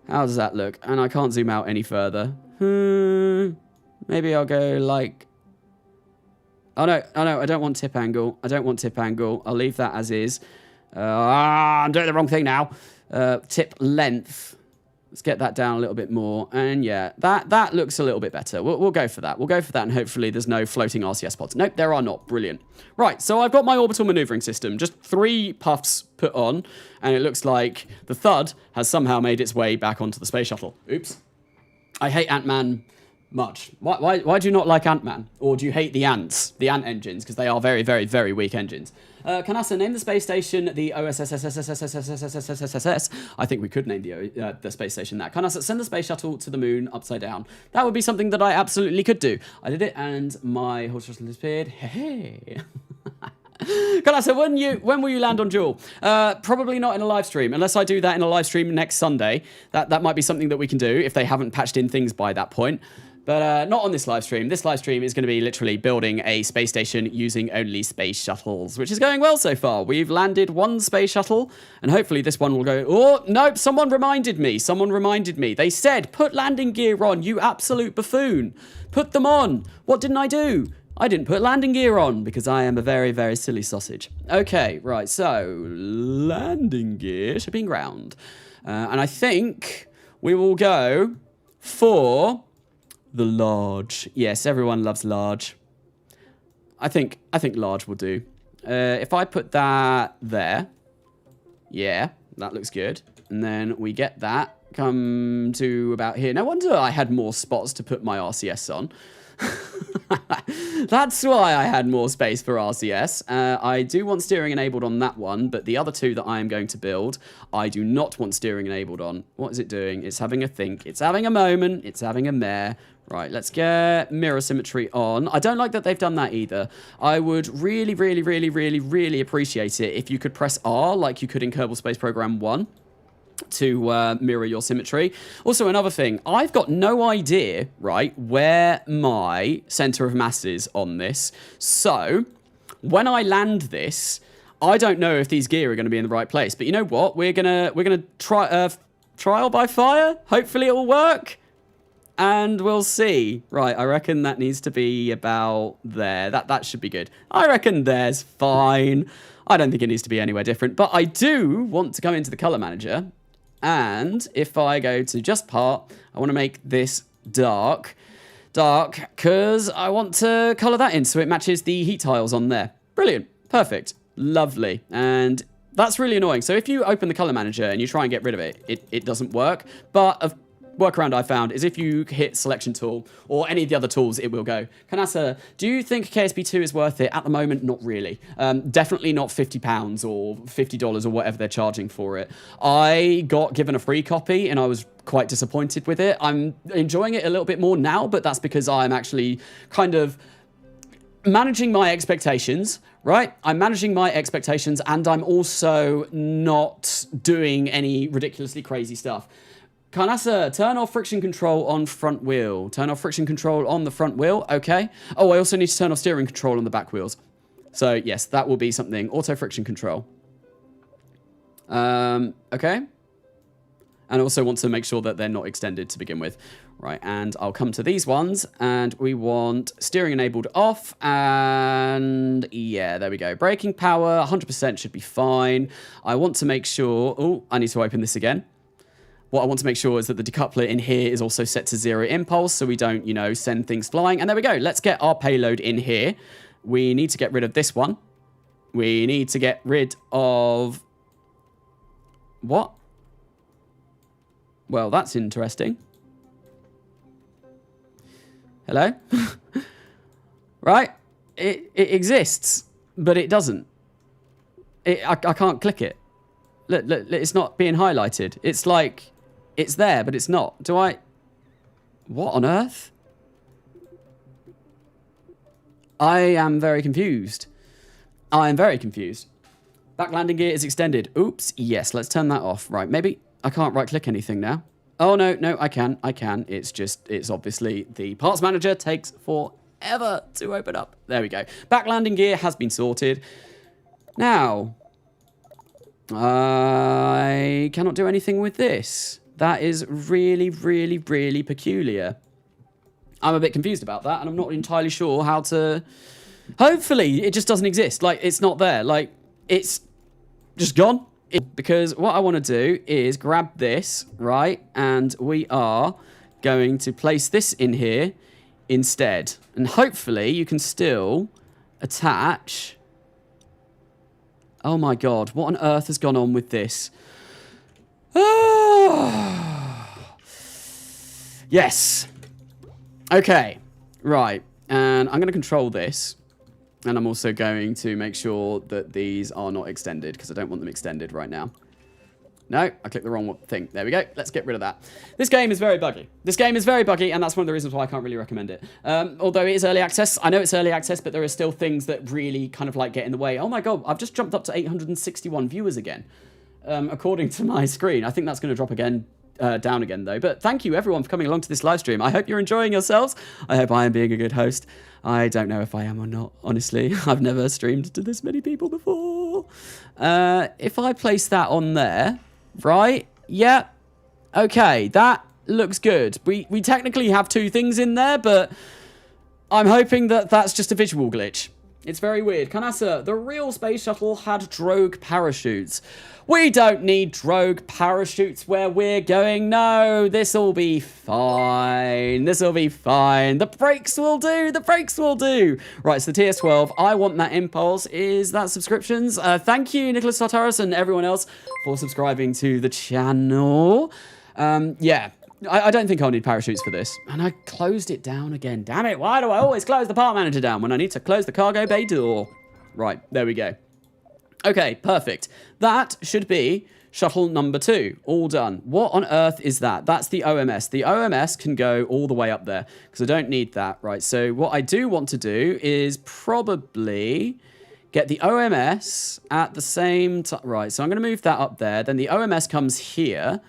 How does that look? And I can't zoom out any further. Maybe I'll go like Oh, no, I don't want tip angle. I don't want tip angle. I'll leave that as is. I'm doing the wrong thing now. Tip length. Let's get that down a little bit more. And yeah, that looks a little bit better. We'll go for that. We'll go for that, and hopefully there's no floating RCS pods. Nope, there are not. Brilliant. Right, so I've got my orbital maneuvering system. Just 3 puffs put on, and it looks like the thud has somehow made its way back onto the space shuttle. Oops. I hate Ant-Man much. Why do you not like Ant-Man? Or do you hate the ants? The ant engines, because they are very, very, very weak engines. Carnasa, name the space station the OSS. I think we could name the space station that. Carnasa, send the space shuttle to the moon upside down. That would be something that I absolutely could do. I did it, and my horse shuttle disappeared. Hey. Carnasa, when will you land on Jewel? Probably not in a live stream, unless I do that in a live stream next Sunday. That might be something that we can do if they haven't patched in things by that point. But not on this live stream. This live stream is going to be literally building a space station using only space shuttles, which is going well so far. We've landed 1 space shuttle, and hopefully this one will go... Oh, nope, someone reminded me. They said, put landing gear on, you absolute buffoon. Put them on. What didn't I do? I didn't put landing gear on because I am a very, very silly sausage. Okay, right, so landing gear should be in ground. And I think we will go for... the large. Yes, everyone loves large. I think large will do. If I put that there. Yeah, that looks good. And then we get that. Come to about here. No wonder I had more spots to put my RCS on. That's why I had more space for RCS. I do want steering enabled on that one, but the other 2 that I am going to build, I do not want steering enabled on. What is it doing? It's having a think. It's having a moment. It's having a mare. Right, let's get mirror symmetry on. I don't like that they've done that either. I would really, really, really, really, really appreciate it if you could press R like you could in Kerbal Space Program 1 to mirror your symmetry. Also, another thing, I've got no idea, right, where my center of mass is on this. So, when I land this, I don't know if these gear are going to be in the right place. But you know what? We're gonna try trial by fire. Hopefully, it will work. And we'll see. Right, I reckon that needs to be about there. That should be good. I reckon there's fine. I don't think it needs to be anywhere different. But I do want to come into the color manager. And if I go to just part, I want to make this dark, because I want to color that in so it matches the heat tiles on there. Brilliant. Perfect. Lovely. And that's really annoying. So if you open the color manager and you try and get rid of it, it doesn't work. But a workaround I found is if you hit selection tool or any of the other tools, it will go. Carnasa, do you think KSP2 is worth it? At the moment, not really. Definitely not £50 or $50 or whatever they're charging for it. I got given a free copy and I was quite disappointed with it. I'm enjoying it a little bit more now, but that's because I'm actually kind of managing my expectations, right? I'm managing my expectations, and I'm also not doing any ridiculously crazy stuff. Carnasa, turn off friction control on front wheel. Turn off friction control on the front wheel. Okay. Oh, I also need to turn off steering control on the back wheels. So, yes, that will be something. Auto friction control. Okay. And also want to make sure that they're not extended to begin with. Right, and I'll come to these ones, and we want steering enabled off, and yeah, there we go. Braking power, 100% should be fine. I want to make sure... Oh, I need to open this again. What I want to make sure is that the decoupler in here is also set to 0 impulse, so we don't, you know, send things flying. And there we go. Let's get our payload in here. We need to get rid of this one. We need to get rid of... What? Well, that's interesting. Hello? Right? It exists, but it doesn't. I can't click it. Look, it's not being highlighted. It's like... It's there, but it's not. Do I... What on earth? I am very confused. I am very confused. Back landing gear is extended. Oops. Yes, let's turn that off. Right, maybe I can't right-click anything now. Oh, no, I can. It's just, it's obviously the parts manager takes forever to open up. There we go. Back landing gear has been sorted. Now, I cannot do anything with this. That is really, really, really peculiar. I'm a bit confused about that, and I'm not entirely sure how to Hopefully, it just doesn't exist. Like, it's not there. Like, it's just gone. Because what I want to do is grab this, right? And we are going to place this in here instead. And hopefully, you can still attach... Oh my god, what on earth has gone on with this? Oh. Yes. Okay, right. And I'm going to control this. And I'm also going to make sure that these are not extended, because I don't want them extended right now. No, I clicked the wrong thing. There we go. Let's get rid of that. This game is very buggy. This game is very buggy, and that's one of the reasons why I can't really recommend it. Although it is early access. I know it's early access, but there are still things that really kind of like get in the way. Oh my god, I've just jumped up to 861 viewers again, according to my screen. I think that's going to drop again, down again, though. But thank you, everyone, for coming along to this live stream. I hope you're enjoying yourselves. I hope I am being a good host. I don't know if I am or not, honestly. I've never streamed to this many people before. If I place that on there... Right? Yeah. Okay, that looks good. We technically have two things in there, but I'm hoping that that's just a visual glitch. It's very weird. Carnasa, the real space shuttle had drogue parachutes. We don't need drogue parachutes where we're going. No, this'll be fine. This'll be fine. The brakes will do. The brakes will do. Right, so the TS12. I want that impulse. Is that subscriptions? Thank you, Nicholas Tartaros and everyone else for subscribing to the channel. Yeah. I don't think I'll need parachutes for this. And I closed it down again. Damn it, why do I always close the part manager down when I need to close the cargo bay door? Right, there we go. Okay, perfect. That should be shuttle number 2. All done. What on earth is that? That's the OMS. The OMS can go all the way up there because I don't need that. Right, so what I do want to do is probably get the OMS at the same time. Right, so I'm going to move that up there. Then the OMS comes here.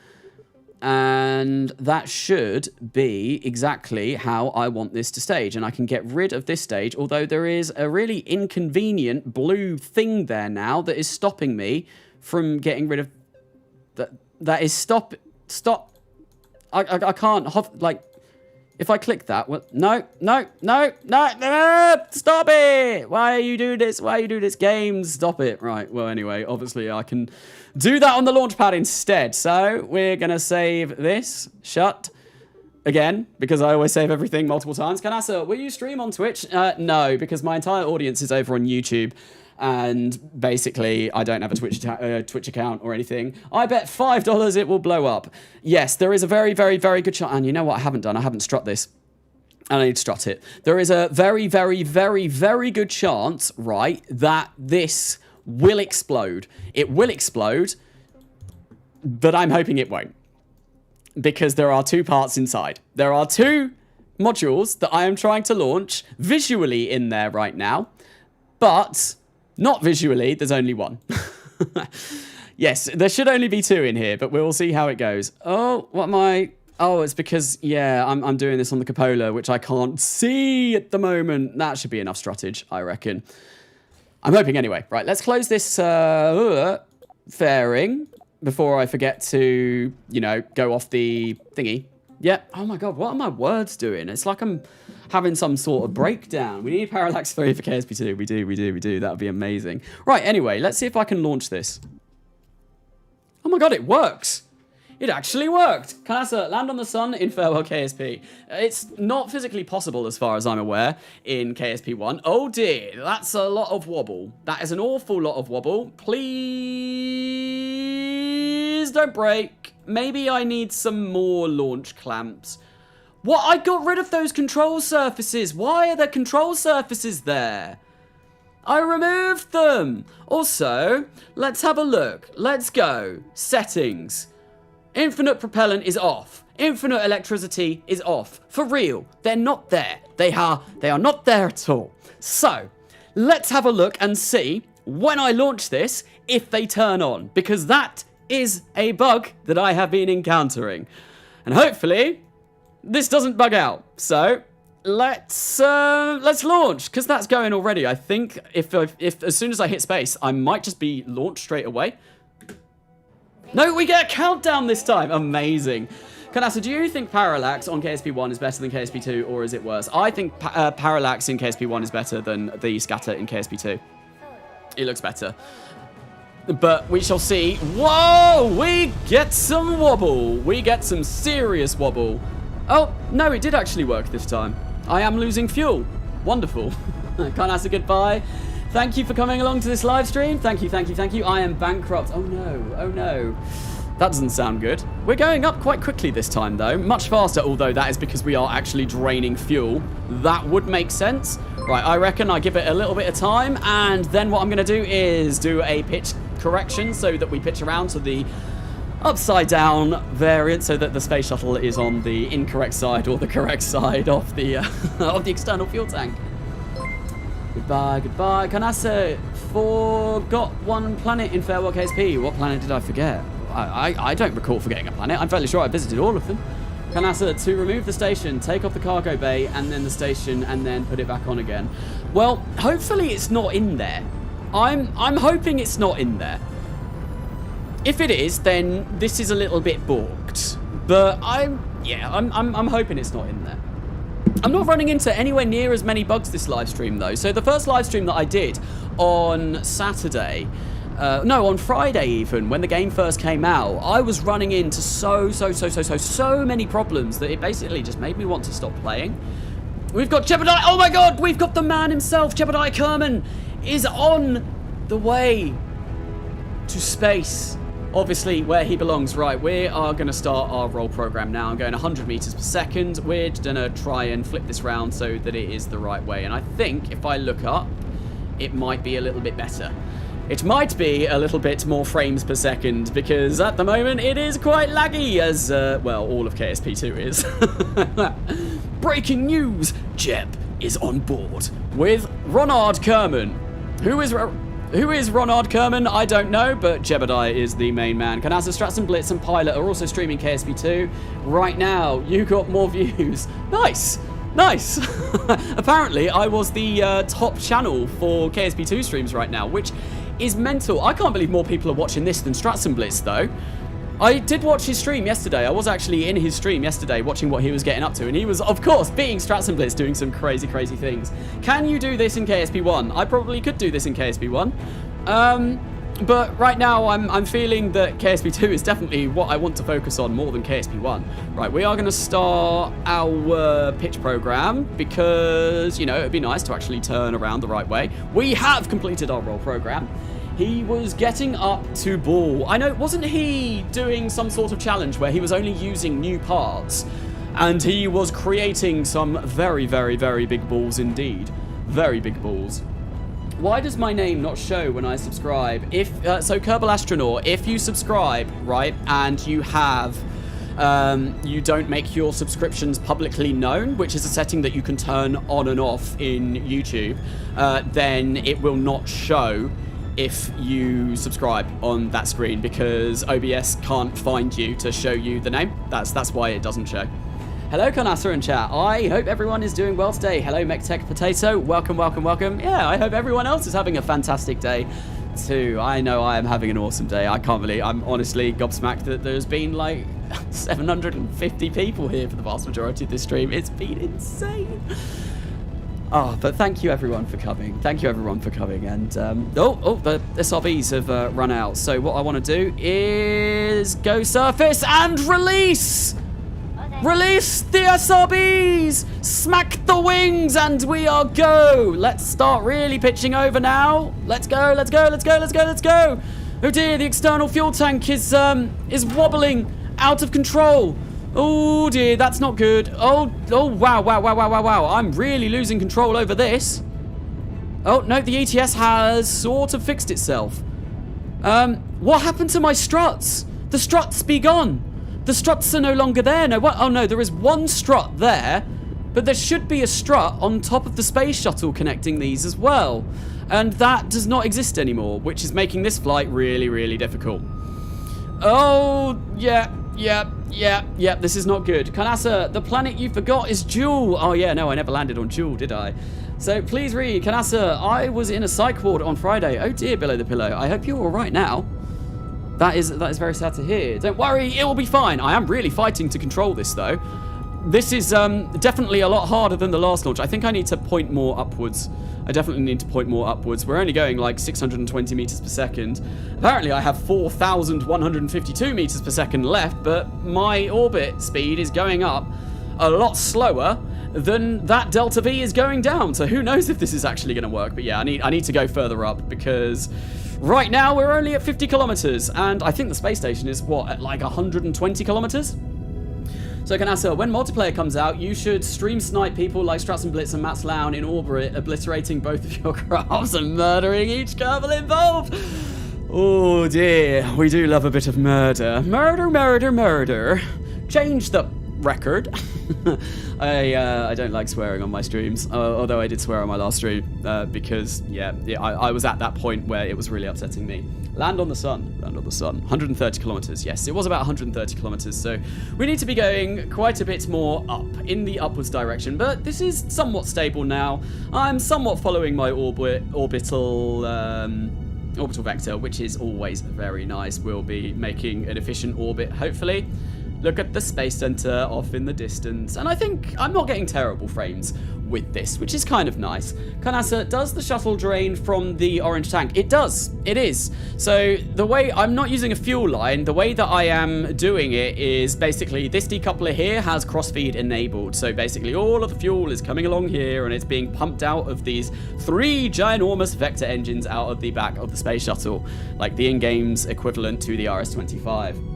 And that should be exactly how I want this to stage. And I can get rid of this stage, although there is a really inconvenient blue thing there now that is stopping me from getting rid of... That is stop. I can't, like... If I click that... No, stop it! Why are you doing this? Why are you doing this? Games, stop it. Right, well, anyway, obviously I can do that on the launch pad instead. So we're going to save this. Shut. Again, because I always save everything multiple times. Carnasa, will you stream on Twitch? No, because my entire audience is over on YouTube. And basically, I don't have a Twitch account or anything. I bet $5 it will blow up. Yes, there is a very, very, very good chance. And you know what I haven't done? I haven't strut this. And I need to strut it. There is a very, very, very, very good chance, right, that this will explode. It will explode, but I'm hoping it won't. Because there are 2 parts inside. There are 2 modules that I am trying to launch visually in there right now. But... not visually, there's only 1. Yes, there should only be 2 in here, but we'll see how it goes. Oh, what am I... Oh, it's because, yeah, I'm doing this on the cupola, which I can't see at the moment. That should be enough struttage, I reckon. I'm hoping anyway. Right, let's close this fairing before I forget to, you know, go off the thingy. Yeah. Oh my god, what are my words doing? It's like I'm having some sort of breakdown. We need Parallax 3 for KSP2. We do. That would be amazing. Right, anyway, let's see if I can launch this. Oh my god, it works. It actually worked. Carnasa, land on the sun in Farewell KSP. It's not physically possible as far as I'm aware in KSP1. Oh dear, that's a lot of wobble. That is an awful lot of wobble. Please don't break. Maybe I need some more launch clamps. What? I got rid of those control surfaces. Why are there control surfaces there? I removed them. Also, let's have a look. Let's go. Settings. Infinite propellant is off. Infinite electricity is off. For real. They're not there. They are not there at all. So, let's have a look and see when I launch this if they turn on. Because that is a bug that I have been encountering. And hopefully, this doesn't bug out. So, let's launch. Because that's going already. I think if as soon as I hit space, I might just be launched straight away. No, we get a countdown this time. Amazing. Carnasa, do you think Parallax on KSP1 is better than KSP2, or is it worse? I think Parallax in KSP1 is better than the scatter in KSP2. It looks better. But we shall see. Whoa! We get some wobble. We get some serious wobble. Oh, no, it did actually work this time. I am losing fuel. Wonderful. Carnasa, goodbye. Thank you for coming along to this live stream. Thank you, thank you, thank you. I am bankrupt. Oh, no. Oh, no. That doesn't sound good. We're going up quite quickly this time, though. Much faster, although that is because we are actually draining fuel. That would make sense. Right, I reckon I give it a little bit of time, and then what I'm going to do is do a pitch correction so that we pitch around to the upside down variant so that the space shuttle is on the incorrect side or the correct side of the external fuel tank. Goodbye, goodbye. Carnasa forgot one planet in Farewell KSP. What planet did I forget? I don't recall forgetting a planet. I'm fairly sure I visited all of them. Carnasa, to remove the station, take off the cargo bay and then the station and then put it back on again. Well, hopefully it's not in there. I'm hoping it's not in there. If it is, then this is a little bit balked. But I'm hoping it's not in there. I'm not running into anywhere near as many bugs this live stream though. So the first live stream that I did on Saturday, on Friday even, when the game first came out, I was running into so many problems that it basically just made me want to stop playing. We've got Jebediah. Oh my god, we've got the man himself. Jebediah Kerman is on the way to space. Obviously, where he belongs. Right, we are going to start our roll program now. I'm going 100 meters per second. We're going to try and flip this round so that it is the right way. And I think if I look up, it might be a little bit better. It might be a little bit more frames per second because at the moment it is quite laggy as, well, all of KSP2 is. Breaking news! Jeb is on board with Ronard Kerman. Who is Ronard Kerman? I don't know, but Jebediah is the main man. Carnasa, Stratson, Blitz, and Pilot are also streaming KSP2 right now. You got more views. Nice. Nice. Apparently, I was the top channel for KSP2 streams right now, which is mental. I can't believe more people are watching this than Stratson Blitz, though. I did watch his stream yesterday. I was actually in his stream yesterday watching what he was getting up to, and he was, of course, being Stratson Blitz, doing some crazy things. Can you do this in KSP1? I probably could do this in KSP1. But right now, I'm feeling that KSP2 is definitely what I want to focus on more than KSP1. Right, we are going to start our pitch program because, you know, it'd be nice to actually turn around the right way. We have completed our roll program. He was getting up to ball. I know, wasn't he doing some sort of challenge where he was only using new parts and he was creating some very big balls indeed. Very big balls. Why does my name not show when I subscribe? So Kerbal Astronaut, if you subscribe, right, and you have, you don't make your subscriptions publicly known, which is a setting that you can turn on and off in YouTube, then it will not show if you subscribe on that screen because OBS can't find you to show you the name. That's why it doesn't show. Hello, Carnasa in chat. I hope everyone is doing well today. Hello, MechTech Potato. Welcome. Yeah, I hope everyone else is having a fantastic day too. I know I am having an awesome day. I can't believe, I'm honestly gobsmacked that there's been like 750 people here for the vast majority of this stream. It's been insane. Oh, but thank you everyone for coming. And the SRBs have run out. So what I want to do is go surface and release. Release the SRBs! Smack the wings and we are go! Let's start really pitching over now. Let's go. Oh dear, the external fuel tank is wobbling out of control. Oh dear, that's not good. Oh wow. I'm really losing control over this. Oh no, the ETS has sort of fixed itself. What happened to my struts? The struts be gone. The struts are no longer there. No, what? Oh no, there is one strut there, but there should be a strut on top of the space shuttle connecting these as well. And that does not exist anymore, which is making this flight really difficult. Oh, yeah, this is not good. Carnasa, the planet you forgot is Jewel. Oh yeah, no, I never landed on Jewel, did I? So please read, Carnasa, I was in a psych ward on Friday. Oh dear, below the pillow. I hope you're all right now. That is very sad to hear. Don't worry, it will be fine. I am really fighting to control this, though. This is definitely a lot harder than the last launch. I think I need to point more upwards. I definitely need to point more upwards. We're only going like 620 meters per second. Apparently, I have 4,152 meters per second left, but my orbit speed is going up a lot slower than that delta V is going down. So who knows if this is actually going to work. But yeah, I need to go further up because right now we're only at 50 kilometers. And I think the space station is, what, at like 120 kilometers? So Carnasa, when multiplayer comes out, you should stream snipe people like Strats and Blitz and Matt Sloan in orbit, obliterating both of your crafts and murdering each Kerbal involved. Oh dear, we do love a bit of murder. Murder, murder, murder. Change the record. I don't like swearing on my streams, although I did swear on my last stream because yeah, I was at that point where it was really upsetting me. Land on the sun. 130 kilometers. Yes, it was about 130 kilometers, so we need to be going quite a bit more up in the upwards direction, but this is somewhat stable now. I'm somewhat following my orbital vector, which is always very nice. We'll be making an efficient orbit, hopefully. Look at the space center off in the distance, and I think I'm not getting terrible frames with this, which is kind of nice. Carnasa, does the shuttle drain from the orange tank? It does. It is. So the way I'm not using a fuel line, the way that I am doing it is basically this decoupler here has crossfeed enabled. So basically all of the fuel is coming along here and it's being pumped out of these 3 ginormous vector engines out of the back of the space shuttle, like the in-game's equivalent to the RS-25.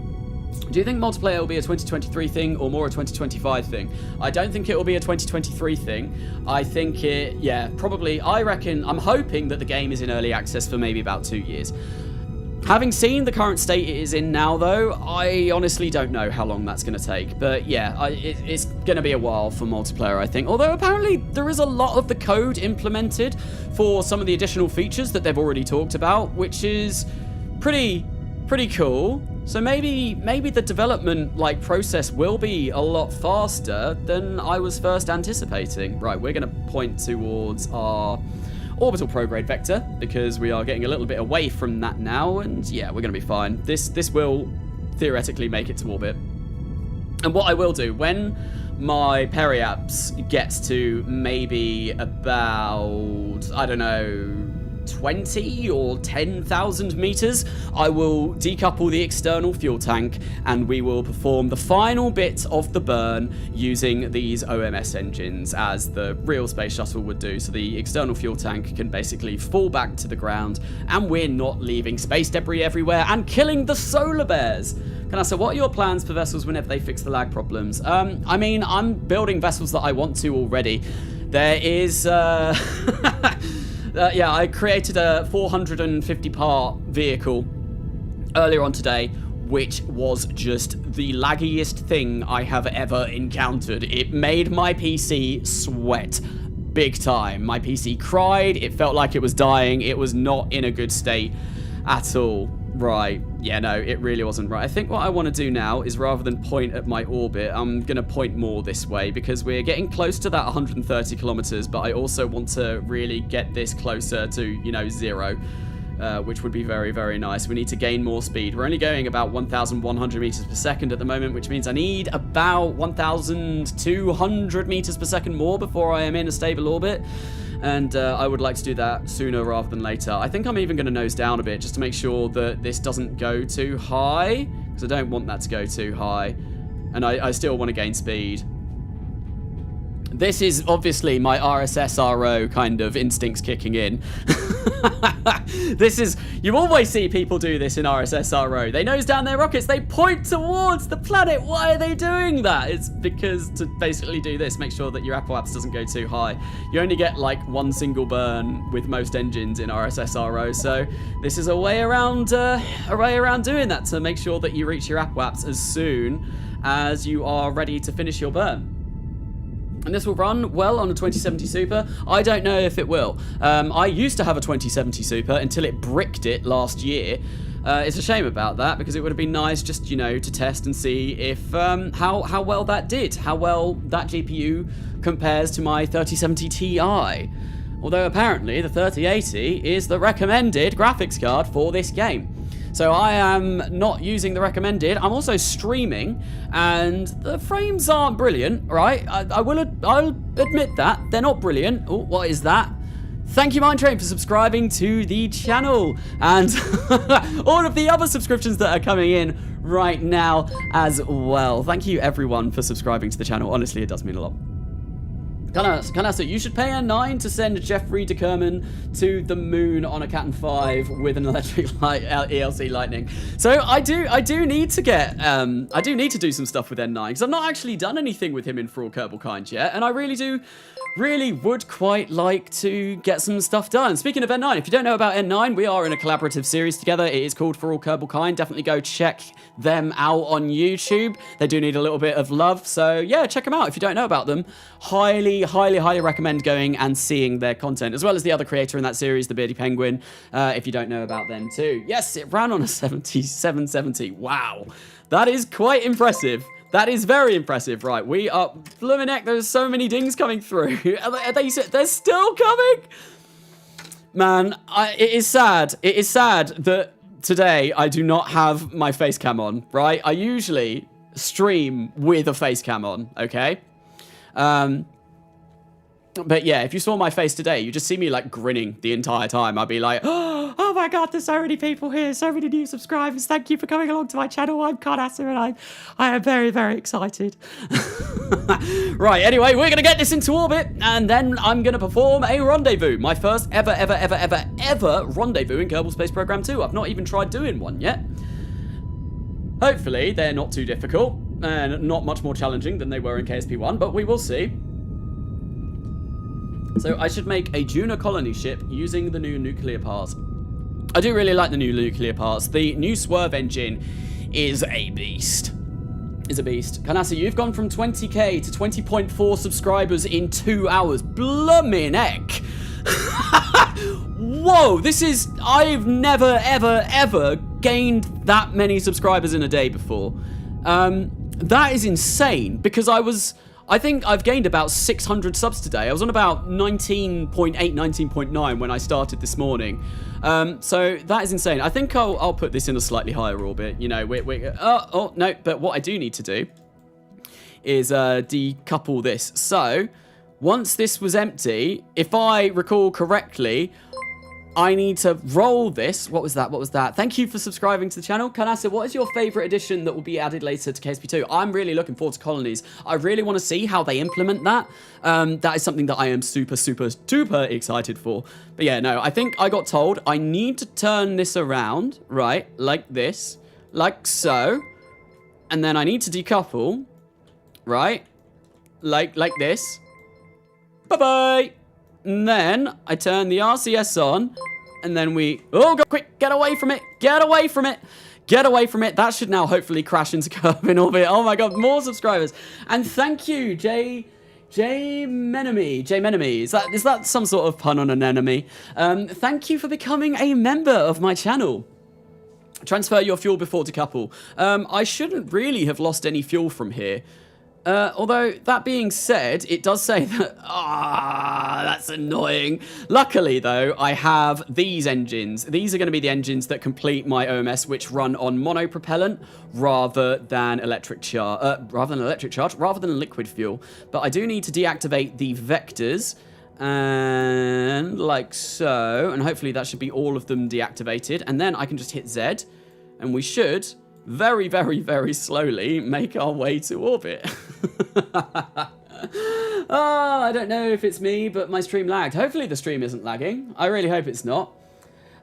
Do you think multiplayer will be a 2023 thing or more a 2025 thing? I don't think it will be a 2023 thing. I think probably, I'm hoping that the game is in early access for maybe about 2 years. Having seen the current state it is in now, though, I honestly don't know how long that's going to take. But yeah, it's going to be a while for multiplayer, I think. Although apparently there is a lot of the code implemented for some of the additional features that they've already talked about, which is pretty cool. So maybe the development process will be a lot faster than I was first anticipating. Right, we're going to point towards our orbital prograde vector because we are getting a little bit away from that now, and yeah, we're going to be fine. This will theoretically make it to orbit. And what I will do when my periaps gets to maybe about, I don't know, 20 or 10,000 meters, I will decouple the external fuel tank and we will perform the final bit of the burn using these OMS engines as the real space shuttle would do. So the external fuel tank can basically fall back to the ground and we're not leaving space debris everywhere and killing the solar bears. Carnasa, what are your plans for vessels whenever they fix the lag problems? I mean, I'm building vessels that I want to already. There is yeah, I created a 450-part vehicle earlier on today, which was just the laggiest thing I have ever encountered. It made my PC sweat big time. My PC cried. It felt like it was dying. It was not in a good state at all. Right. Yeah, no, it really wasn't right. I think what I want to do now is rather than point at my orbit, I'm going to point more this way because we're getting close to that 130 kilometers, but I also want to really get this closer to, you know, 0, which would be very, very nice. We need to gain more speed. We're only going about 1,100 meters per second at the moment, which means I need about 1,200 meters per second more before I am in a stable orbit. And I would like to do that sooner rather than later. I think I'm even going to nose down a bit just to make sure that this doesn't go too high, because I don't want that to go too high. And I still want to gain speed. This is obviously my RSSRO kind of instincts kicking in. This is, you always see people do this in RSSRO. They nose down their rockets, they point towards the planet. Why are they doing that? It's because to basically do this, make sure that your apoaps doesn't go too high. You only get like 1 single burn with most engines in RSSRO, so this is a way around doing that to make sure that you reach your apoaps as soon as you are ready to finish your burn. And this will run well on a 2070 Super. I don't know if it will. I used to have a 2070 Super until it bricked it last year. It's a shame about that because it would have been nice just, you know, to test and see if how well that did, how well that GPU compares to my 3070 Ti. Although apparently the 3080 is the recommended graphics card for this game. So I am not using the recommended. I'm also streaming, and the frames aren't brilliant, right? I'll admit that. They're not brilliant. Oh, what is that? Thank you, Mind Train, for subscribing to the channel, and all of the other subscriptions that are coming in right now as well. Thank you, everyone, for subscribing to the channel. Honestly, it does mean a lot. Carnasa, you should pay a 9 to send Jeffrey DeKerman to the moon on a Captain 5 with an electric light, ELC lightning. So I do need to get, I do need to do some stuff with N9, because I've not actually done anything with him in For All Kerbal Kind yet, and I really would quite like to get some stuff done. Speaking of N9, if you don't know about N9, we are in a collaborative series together. It is called For All Kerbal Kind. Definitely go check them out on YouTube. They do need a little bit of love, so yeah, check them out if you don't know about them. Highly recommend going and seeing their content, as well as the other creator in that series, the Beardy Penguin, if you don't know about them too. Yes, it ran on a 770. Wow, that is quite impressive. That is very impressive. Right, we are... Blooming heck, there's so many dings coming through. They're still coming? Man, it is sad. It is sad that today I do not have my face cam on, right? I usually stream with a face cam on, okay? But yeah, if you saw my face today, you just see me like grinning the entire time. I'd be like, oh my god, there's so many people here, so many new subscribers. Thank you for coming along to my channel. I'm Carnasa, and I am very, very excited. Right, anyway, we're gonna get this into orbit, and then I'm gonna perform a rendezvous. My first ever rendezvous in Kerbal Space Program 2. I've not even tried doing one yet. Hopefully, they're not too difficult, and not much more challenging than they were in KSP1, but we will see. So I should make a Juno colony ship using the new nuclear parts. I do really like the new nuclear parts. The new swerve engine is a beast. Carnasa, you've gone from 20k to 20.4 subscribers in 2 hours. Bloomin' heck. Whoa, I've never, ever gained that many subscribers in a day before. That is insane, because I think I've gained about 600 subs today. I was on about 19.8, 19.9 when I started this morning. So that is insane. I think I'll put this in a slightly higher orbit. You know, oh, no, but what I do need to do is decouple this. So once this was empty, if I recall correctly, I need to roll this. What was that? Thank you for subscribing to the channel. Carnasa, what is your favorite addition that will be added later to KSP2? I'm really looking forward to colonies. I really want to see how they implement that. That is something that I am super excited for. But yeah, no, I think I got told I need to turn this around, right? Like this, like so. And then I need to decouple, right? Like this. Bye-bye. And then I turn the RCS on, and then oh, go quick, get away from it, get away from it, get away from it. That should now hopefully crash into Curve in orbit. Oh my god, more subscribers. And thank you, J Menemy. Is that some sort of pun on an enemy? Thank you for becoming a member of my channel. Transfer your fuel before decouple. I shouldn't really have lost any fuel from here. Although, that being said, it does say that... that's annoying. Luckily, though, I have these engines. These are going to be the engines that complete my OMS, which run on monopropellant rather than electric liquid fuel. But I do need to deactivate the vectors, and like so. And hopefully that should be all of them deactivated. And then I can just hit Z, and we should... very slowly make our way to orbit. Oh, I don't know if it's me, but my stream lagged. Hopefully the stream isn't lagging. I really hope it's not.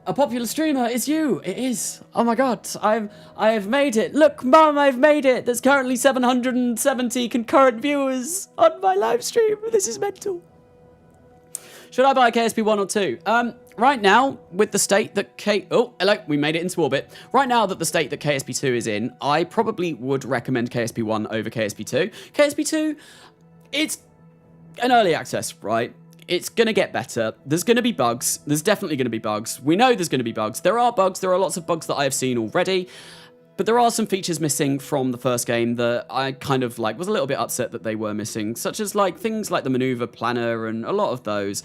A popular streamer is you. It is. Oh my god. I have made it. Look, Mum, I've made it. There's currently 770 concurrent viewers on my live stream. This is mental. Should I buy a KSP1 or 2? Right now, with the state that oh, hello, we made it into orbit. Right now that the state that KSP2 is in, I probably would recommend KSP1 over KSP2. KSP2, it's an early access, right? It's going to get better. There's going to be bugs. There's definitely going to be bugs. We know there's going to be bugs. There are bugs. There are lots of bugs that I have seen already. But there are some features missing from the first game that I kind of like was a little bit upset that they were missing, such as like things like the maneuver planner and a lot of those.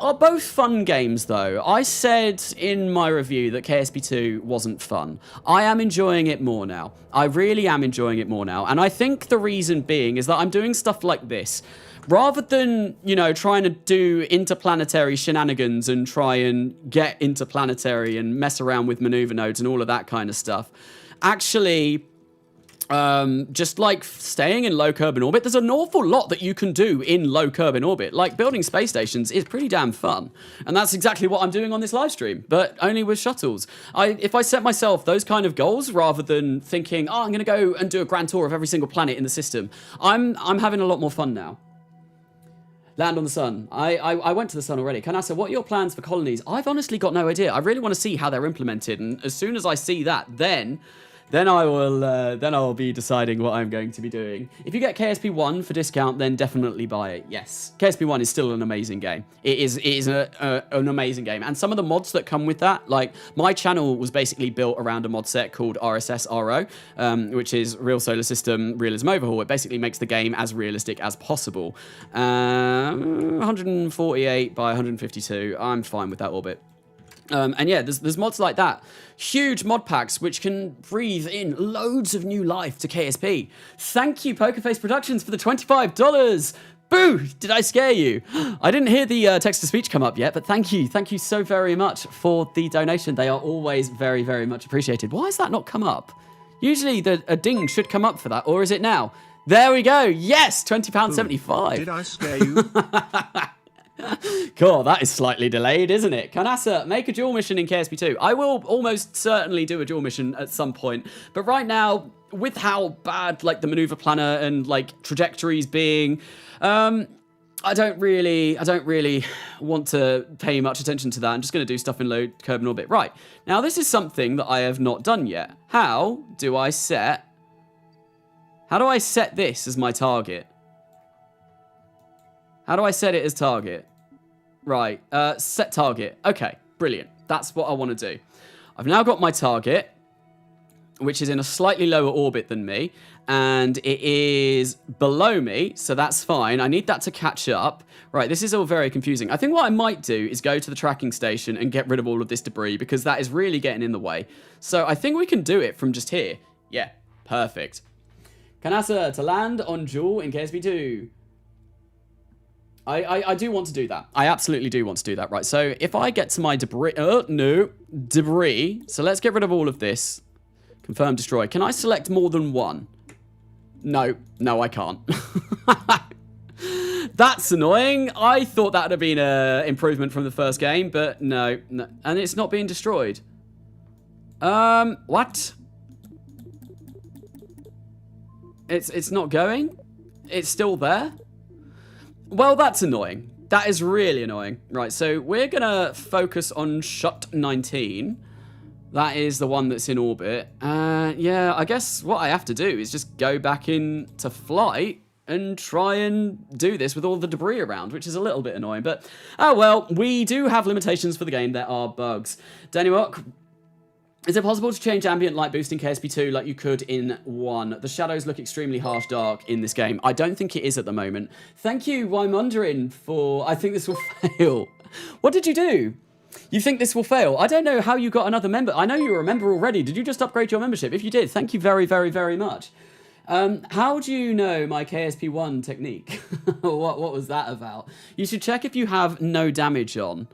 are both fun games, though. I said in my review that KSP2 wasn't fun. I am enjoying it more now. I really am enjoying it more now. And I think the reason being is that I'm doing stuff like this. Rather than, you know, trying to do interplanetary shenanigans and try and get interplanetary and mess around with maneuver nodes and all of that kind of stuff, actually... just like staying in low Kerbal orbit, there's an awful lot that you can do in low Kerbal orbit. Like building space stations is pretty damn fun. And that's exactly what I'm doing on this live stream, but only with shuttles. If I set myself those kind of goals rather than thinking, oh, I'm going to go and do a grand tour of every single planet in the system, I'm having a lot more fun now. Land on the sun. I went to the sun already. Carnasa, what are your plans for colonies? I've honestly got no idea. I really want to see how they're implemented. And as soon as I see that, then I will be deciding what I'm going to be doing. If you get KSP1 for discount, then definitely buy it. Yes, KSP1 is still an amazing game. It is an amazing game. And some of the mods that come with that, like my channel was basically built around a mod set called RSS-RO, which is Real Solar System Realism Overhaul. It basically makes the game as realistic as possible. 148 by 152. I'm fine with that orbit. And yeah, there's mods like that. Huge mod packs which can breathe in loads of new life to KSP. Thank you, Pokerface Productions, for the $25. Boo! Did I scare you? I didn't hear the text-to-speech come up yet, but thank you. Thank you so very much for the donation. They are always very, very much appreciated. Why has that not come up? Usually a ding should come up for that, or is it now? There we go. Yes, £20.75. Did I scare you? Cool, that is slightly delayed, isn't it? Carnasa, make a dual mission in KSP2. I will almost certainly do a dual mission at some point, but right now, with how bad like the maneuver planner and like trajectories being, I don't really want to pay much attention to that. I'm just going to do stuff in low Kerbal orbit. Right, now this is something that I have not done yet. How do I set this as my target? How do I set it as target? Right, set target. Okay, brilliant. That's what I want to do. I've now got my target, which is in a slightly lower orbit than me, and it is below me, so that's fine. I need that to catch up. Right, this is all very confusing. I think what I might do is go to the tracking station and get rid of all of this debris, because that is really getting in the way. So I think we can do it from just here. Yeah, perfect. Carnasa, to land on Jewel in KSP2. I do want to do that. I absolutely do want to do that. Right, so if I get to my debris... debris. So let's get rid of all of this. Confirm destroy. Can I select more than one? No, I can't. That's annoying. I thought that would have been an improvement from the first game, but no. And it's not being destroyed. What? It's not going? It's still there? Well, that's annoying. That is really annoying. Right, so we're going to focus on Shut 19. That is the one that's in orbit. Yeah, I guess what I have to do is just go back into flight and try and do this with all the debris around, which is a little bit annoying. But, oh well, we do have limitations for the game. There are bugs. Danny Mock, is it possible to change ambient light boost in KSP2 like you could in 1? The shadows look extremely harsh dark in this game. I don't think it is at the moment. Thank you, Wymunderin, for... I think this will fail. What did you do? You think this will fail? I don't know how you got another member. I know you were a member already. Did you just upgrade your membership? If you did, thank you very, very, very much. How do you know my KSP1 technique? What was that about? You should check if you have no damage on.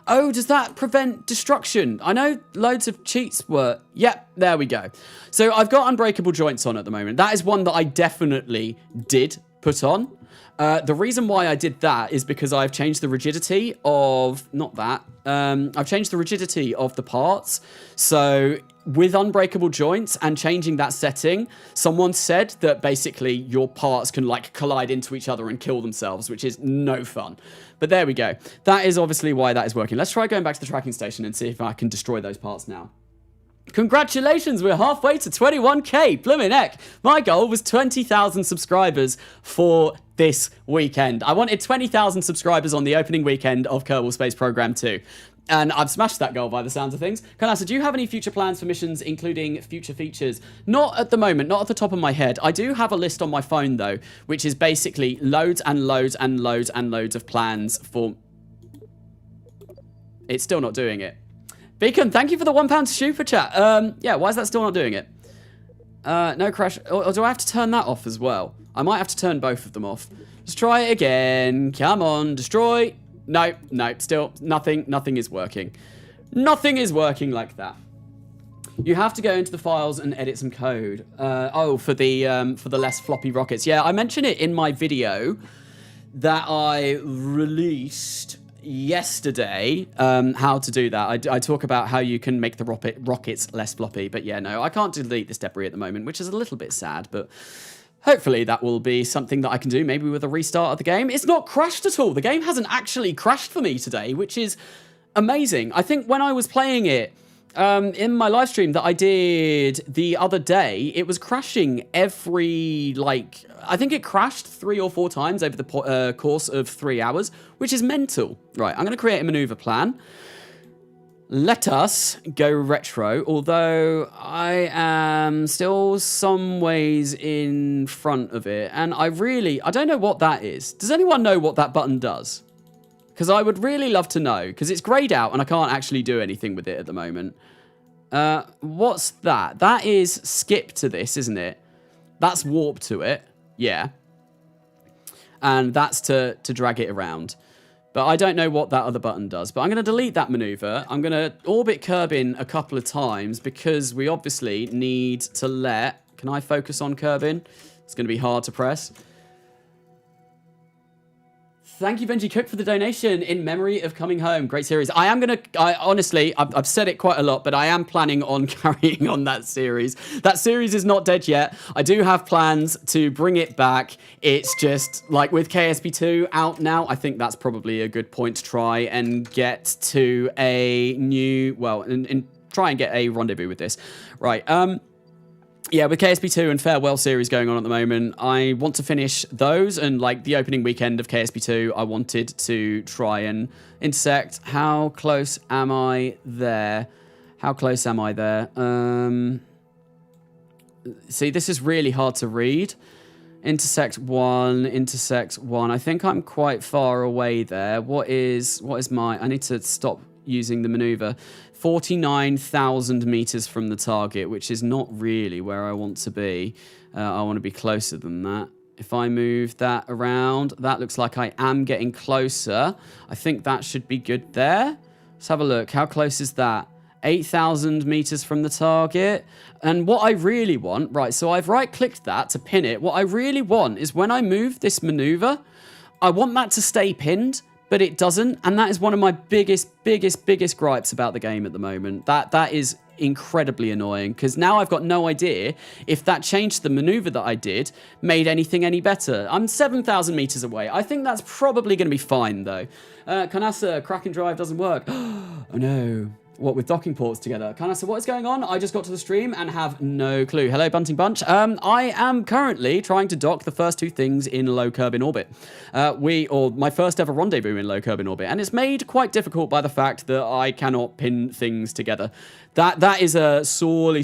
Oh, does that prevent destruction? I know loads of cheats were... Yep, there we go. So I've got unbreakable joints on at the moment. That is one that I definitely did put on. The reason why I did that is because I've changed the rigidity of... Not that. I've changed the rigidity of the parts. So with unbreakable joints and changing that setting, someone said that basically your parts can like collide into each other and kill themselves, which is no fun. But there we go. That is obviously why that is working. Let's try going back to the tracking station and see if I can destroy those parts now. Congratulations, we're halfway to 21k. Blimmin' heck. My goal was 20,000 subscribers for this weekend. I wanted 20,000 subscribers on the opening weekend of Kerbal Space Program 2. And I've smashed that goal by the sounds of things. Carnasa, do you have any future plans for missions, including future features? Not at the moment, not at the top of my head. I do have a list on my phone, though, which is basically loads and loads and loads and loads of plans for... It's still not doing it. Beacon, thank you for the £1 super chat. Yeah, why is that still not doing it? No crash. Or do I have to turn that off as well? I might have to turn both of them off. Let's try it again. Come on, destroy. No, still nothing is working. Nothing is working like that. You have to go into the files and edit some code. For the less floppy rockets. Yeah, I mentioned it in my video that I released yesterday, how to do that. I talk about how you can make the rockets less floppy, but yeah, no, I can't delete this debris at the moment, which is a little bit sad, but hopefully that will be something that I can do, maybe with a restart of the game. It's not crashed at all. The game hasn't actually crashed for me today, which is amazing. I think when I was playing it, in my live stream that I did the other day, it was crashing every, I think it crashed 3 or 4 times over the course of 3 hours, which is mental. Right, I'm going to create a maneuver plan. Let us go retro, although I am still some ways in front of it, and I don't know what that is. Does anyone know what that button does? Because I would really love to know, because it's grayed out and I can't actually do anything with it at the moment. What's that? That is skip to this, isn't it? That's warp to it. Yeah. And that's to drag it around. But I don't know what that other button does. But I'm going to delete that maneuver. I'm going to orbit Kerbin a couple of times because we obviously need to let... Can I focus on Kerbin? It's going to be hard to press. Thank you, Benji Cook, for the donation in memory of coming home. Great series. Honestly, I've said it quite a lot, but I am planning on carrying on that series. That series is not dead yet. I do have plans to bring it back. It's just, like with KSP2 out now, I think that's probably a good point to try and get to a new, well, and try and get a rendezvous with this. Right, yeah, with KSP2 and Farewell series going on at the moment, I want to finish those, and like the opening weekend of KSP2, I wanted to try and intersect. How close am I there? How close am I there? See, this is really hard to read. Intersect one. I think I'm quite far away there. What is my... I need to stop using the maneuver. 49,000 meters from the target, which is not really where I want to be. I want to be closer than that. If I move that around, that looks like I am getting closer. I think that should be good there. Let's have a look. How close is that? 8,000 meters from the target. And what I really want, right, so I've right-clicked that to pin it. What I really want is when I move this maneuver, I want that to stay pinned, but it doesn't, and that is one of my biggest gripes about the game at the moment. That is incredibly annoying, because now I've got no idea if that change to the maneuver that I did made anything any better. I'm 7,000 meters away. I think that's probably going to be fine, though. Carnasa, Kraken Drive doesn't work. Oh, no. What, with docking ports together? Carnasa, what is going on? I just got to the stream and have no clue. Hello, Bunting Bunch. I am currently trying to dock the first 2 things in low Kerbin orbit. My first ever rendezvous in low Kerbin orbit. And it's made quite difficult by the fact that I cannot pin things together. That is a sorely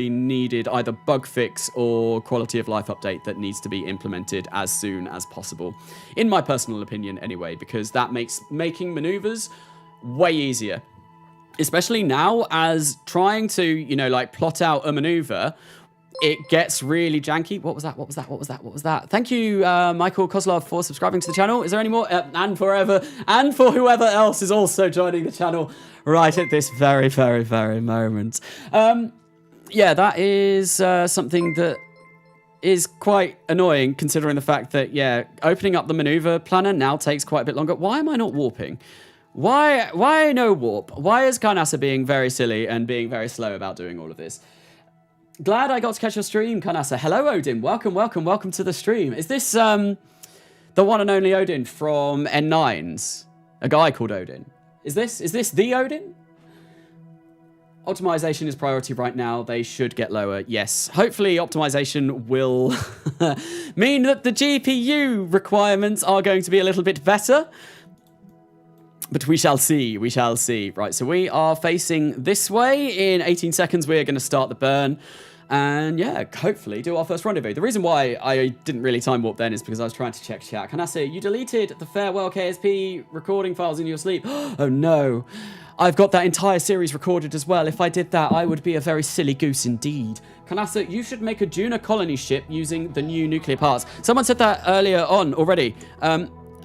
needed either bug fix or quality of life update that needs to be implemented as soon as possible. In my personal opinion, anyway, because that makes making maneuvers way easier, especially now as trying to, you know, like plot out a maneuver, it gets really janky. What was that? Thank you, Michael Kozlov, for subscribing to the channel. Is there any more? And for whoever else is also joining the channel right at this very moment. Yeah, that is something that is quite annoying, considering the fact that, yeah, opening up the maneuver planner now takes quite a bit longer. Why am I not warping? Why no warp? Why is Carnasa being very silly and being very slow about doing all of this? Glad I got to catch your stream, Carnasa. Hello, Odin. Welcome to the stream. Is this the one and only Odin from N9s? A guy called Odin. Is this the Odin? Optimization is priority right now. They should get lower. Yes. Hopefully optimization will mean that the GPU requirements are going to be a little bit better. But we shall see. Right, so we are facing this way. In 18 seconds, we're going to start the burn. And yeah, hopefully do our first rendezvous. The reason why I didn't really time warp then is because I was trying to check chat. Carnasa, you deleted the farewell KSP recording files in your sleep. Oh no. I've got that entire series recorded as well. If I did that, I would be a very silly goose indeed. Carnasa, you should make a Juna colony ship using the new nuclear parts. Someone said that earlier on already.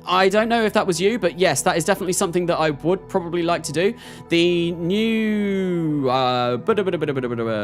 I don't know if that was you, but yes, that is definitely something that I would probably like to do. The new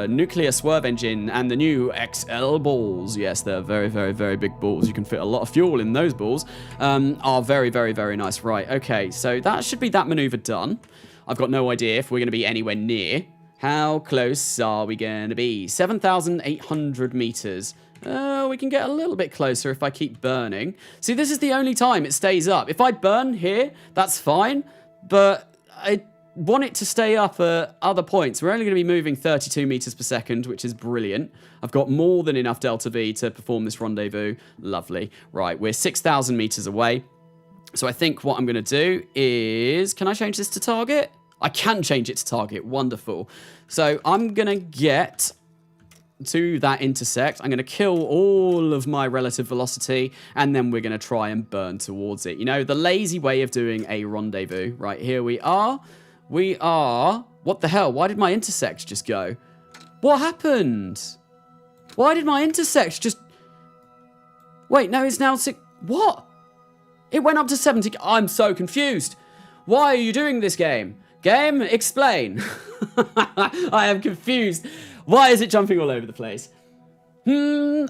nuclear swerve engine and the new XL balls, yes, they're very, very, very big balls. You can fit a lot of fuel in those balls, are very, very, very nice. Right, okay, so that should be that maneuver done. I've got no idea if we're going to be anywhere near. How close are we going to be? 7,800 meters. We can get a little bit closer if I keep burning. See, this is the only time it stays up. If I burn here, that's fine, but I want it to stay up at other points. We're only going to be moving 32 meters per second, which is brilliant. I've got more than enough delta V to perform this rendezvous. Lovely. Right, we're 6,000 meters away. So I think what I'm going to do is... Can I change this to target? I can change it to target. Wonderful. So I'm going to get to that intersect. I'm going to kill all of my relative velocity, and then we're going to try and burn towards it. You know, the lazy way of doing a rendezvous. Right, here we are. We are... What the hell? Why did my intersect just go? What happened? Why did my intersect just... Wait, no, it's now 6... What? It went up to 70... I'm so confused. Why are you doing this game? Game, explain. I am confused. Why is it jumping all over the place? I'm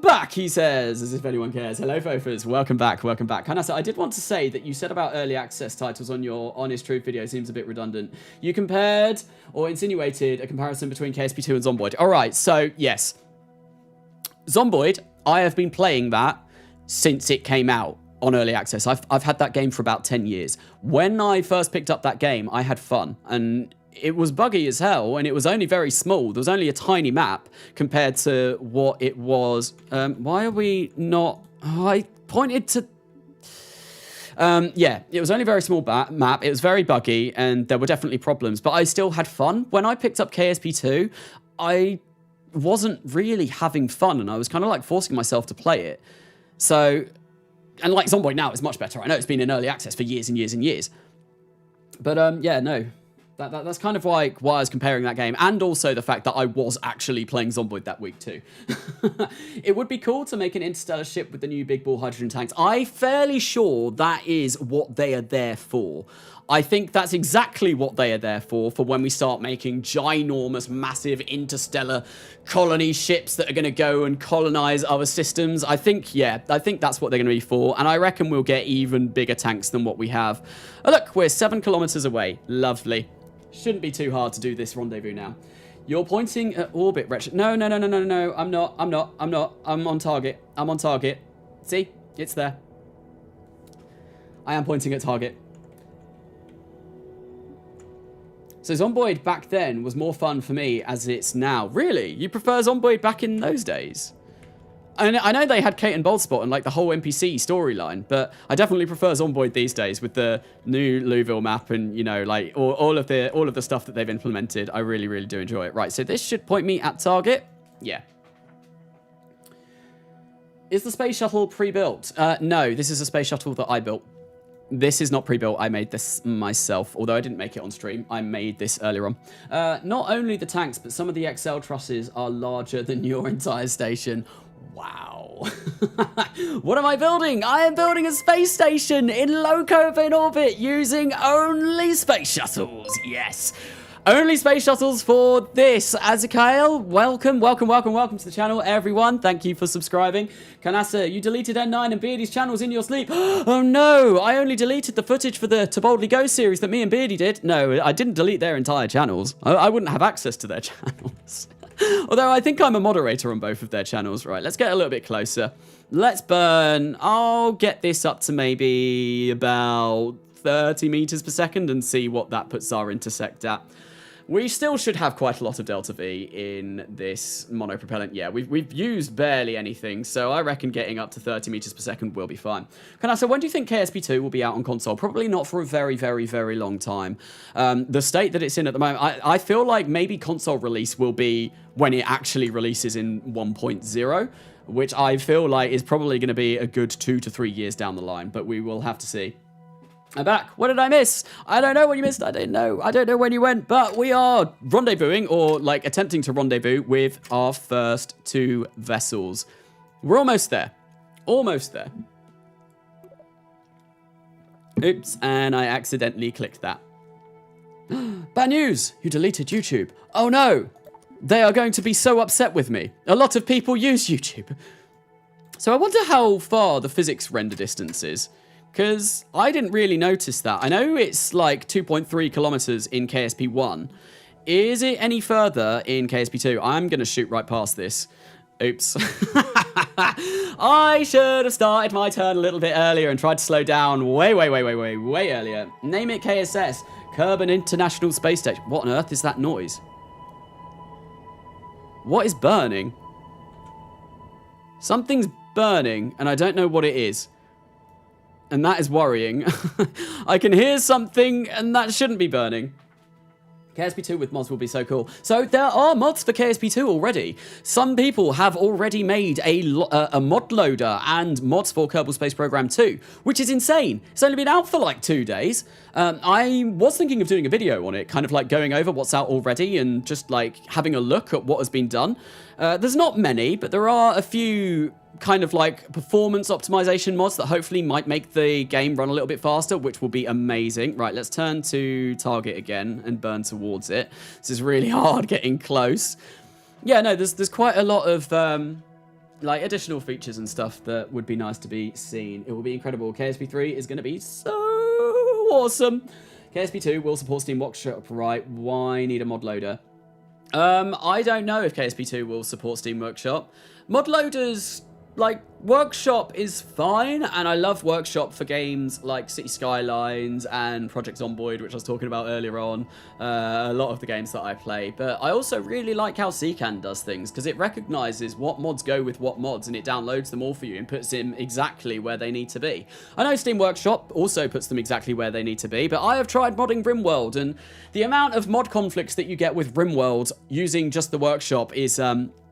back, he says, as if anyone cares. Hello, Fofers. Welcome back, welcome back. Carnasa, I did want to say that you said about early access titles on your Honest Truth video seems a bit redundant. You compared or insinuated a comparison between KSP2 and Zomboid. All right, so yes. Zomboid, I have been playing that since it came out on early access. I've had that game for about 10 years. When I first picked up that game, I had fun, and it was buggy as hell, and it was only very small. There was only a tiny map compared to what it was. Why are we not... Oh, I pointed to... yeah, it was only a very small map. It was very buggy, and there were definitely problems, but I still had fun. When I picked up KSP2, I wasn't really having fun, and I was kind of like forcing myself to play it. So... And like Zomboid now is much better. I know it's been in early access for years and years and years. But yeah, no. That's kind of like why I was comparing that game. And also the fact that I was actually playing Zomboid that week too. It would be cool to make an interstellar ship with the new big ball hydrogen tanks. I'm fairly sure that is what they are there for. I think that's exactly what they are there for when we start making ginormous, massive interstellar colony ships that are going to go and colonize other systems. I think, yeah, I think that's what they're going to be for. And I reckon we'll get even bigger tanks than what we have. Oh, look, we're 7 kilometers away. Lovely. Shouldn't be too hard to do this rendezvous now. You're pointing at orbit, Wretched. No, I'm not. I'm on target. I'm on target. See? It's there. I am pointing at target. So Zomboid back then was more fun for me as it's now. Really? You prefer Zomboid back in those days? I know they had Kate and Boldspot and like the whole NPC storyline, but I definitely prefer Zomboid these days with the new Louisville map and, you know, like all of the stuff that they've implemented. I really, really do enjoy it. Right, so this should point me at target. Yeah. Is the space shuttle pre-built? No, this is a space shuttle that I built. This is not pre-built. I made this myself, although I didn't make it on stream. I made this earlier on. Not only the tanks, but some of the XL trusses are larger than your entire station. Wow. What am I building? I am building a space station in low Copen orbit using only space shuttles. Yes. Only space shuttles for this. Azakael, welcome to the channel, everyone. Thank you for subscribing. Carnasa, you deleted N9 and Beardy's channels in your sleep. Oh no, I only deleted the footage for the To Boldly Go series that me and Beardy did. No, I didn't delete their entire channels. I wouldn't have access to their channels. Although I think I'm a moderator on both of their channels. Right, let's get a little bit closer. Let's burn. I'll get this up to maybe about 30 meters per second and see what that puts our intersect at. We still should have quite a lot of Delta V in this monopropellant. Yeah, we've used barely anything, so I reckon getting up to 30 meters per second will be fine. Carnasa, when do you think KSP2 will be out on console? Probably not for a very, very, very long time. The state that it's in at the moment, I feel like maybe console release will be when it actually releases in 1.0, which I feel like is probably going to be a good 2 to 3 years down the line, but we will have to see. I'm back. What did I miss? I don't know what you missed. I don't know when you went, but we are rendezvousing, or like attempting to rendezvous with our first 2 vessels. We're almost there. Almost there. Oops, and I accidentally clicked that. Bad news! You deleted YouTube. Oh no! They are going to be so upset with me. A lot of people use YouTube. So I wonder how far the physics render distance is. Because I didn't really notice that. I know it's like 2.3 kilometers in KSP1. Is it any further in KSP2? I'm going to shoot right past this. Oops. I should have started my turn a little bit earlier and tried to slow down way earlier. Name it KSS. Kerbal International Space Station. What on earth is that noise? What is burning? Something's burning, and I don't know what it is. And that is worrying. I can hear something, and that shouldn't be burning. KSP2 with mods will be so cool. So there are mods for KSP2 already. Some people have already made a mod loader and mods for Kerbal Space Program 2, which is insane. It's only been out for like 2 days. I was thinking of doing a video on it, kind of like going over what's out already and just like having a look at what has been done. There's not many, but there are a few kind of like performance optimization mods that hopefully might make the game run a little bit faster, which will be amazing. Right, let's turn to target again and burn towards it. This is really hard getting close. Yeah, no, there's quite a lot of like additional features and stuff that would be nice to be seen. It will be incredible. KSP3 is going to be so awesome. KSP2 will support Steam Workshop, right? Why need a mod loader? I don't know if KSP2 will support Steam Workshop. Mod loaders, like, Workshop is fine, and I love Workshop for games like City Skylines and Project Zomboid, which I was talking about earlier on, a lot of the games that I play. But I also really like how CCAN does things, because it recognizes what mods go with what mods, and it downloads them all for you and puts them exactly where they need to be. I know Steam Workshop also puts them exactly where they need to be, but I have tried modding RimWorld, and the amount of mod conflicts that you get with RimWorld using just the Workshop is,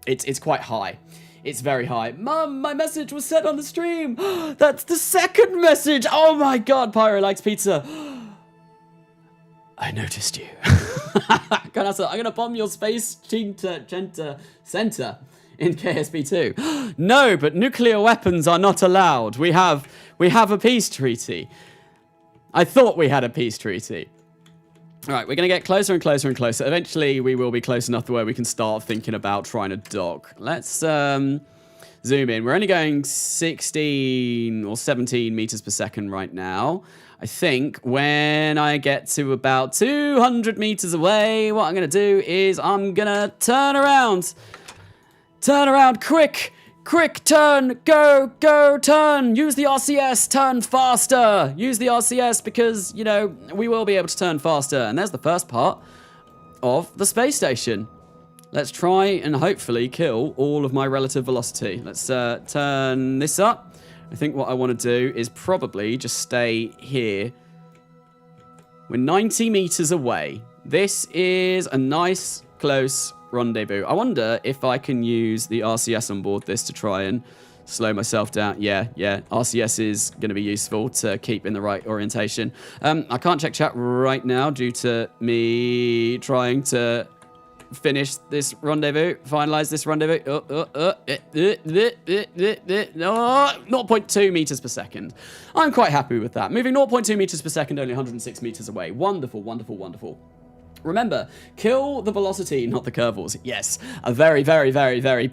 it's quite high. It's very high. Mum, my message was sent on the stream. That's the second message. Oh my god, Pyro likes pizza. I noticed you. Carnasa, I'm going to bomb your space center in KSP2. No, but nuclear weapons are not allowed. We have a peace treaty. I thought we had a peace treaty. All right, we're going to get closer and closer and closer. Eventually, we will be close enough to where we can start thinking about trying to dock. Let's zoom in. We're only going 16 or 17 meters per second right now. I think when I get to about 200 meters away, what I'm going to do is I'm going to turn around. Turn around quick. Quick, turn, go, turn, use the RCS, turn faster. Use the RCS because, you know, we will be able to turn faster. And there's the first part of the space station. Let's try and hopefully kill all of my relative velocity. Let's turn this up. I think what I want to do is probably just stay here. We're 90 meters away. This is a nice, close rendezvous. I wonder if I can use the RCS on board this to try and slow myself down. Yeah, RCS is going to be useful to keep in the right orientation. I can't check chat right now due to me trying to finish this rendezvous, finalize this rendezvous. 0.2 meters per second. I'm quite happy with that. Moving 0.2 meters per second, only 106 meters away. Wonderful, wonderful, wonderful. Remember, kill the velocity, not the curvels. Yes, a very, very, very, very,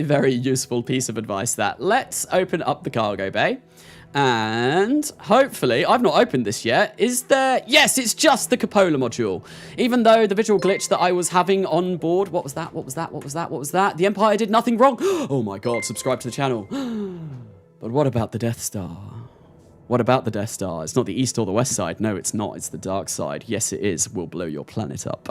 very useful piece of advice that. Let's open up the cargo bay. And hopefully, I've not opened this yet. Is there? Yes, it's just the cupola module. Even though the visual glitch that I was having on board, what was that? What was that? What was that? What was that? The Empire did nothing wrong. Oh my god, subscribe to the channel. But what about the Death Star? What about the Death Star? It's not the east or the west side. No, it's not. It's the dark side. Yes, it is. We'll blow your planet up.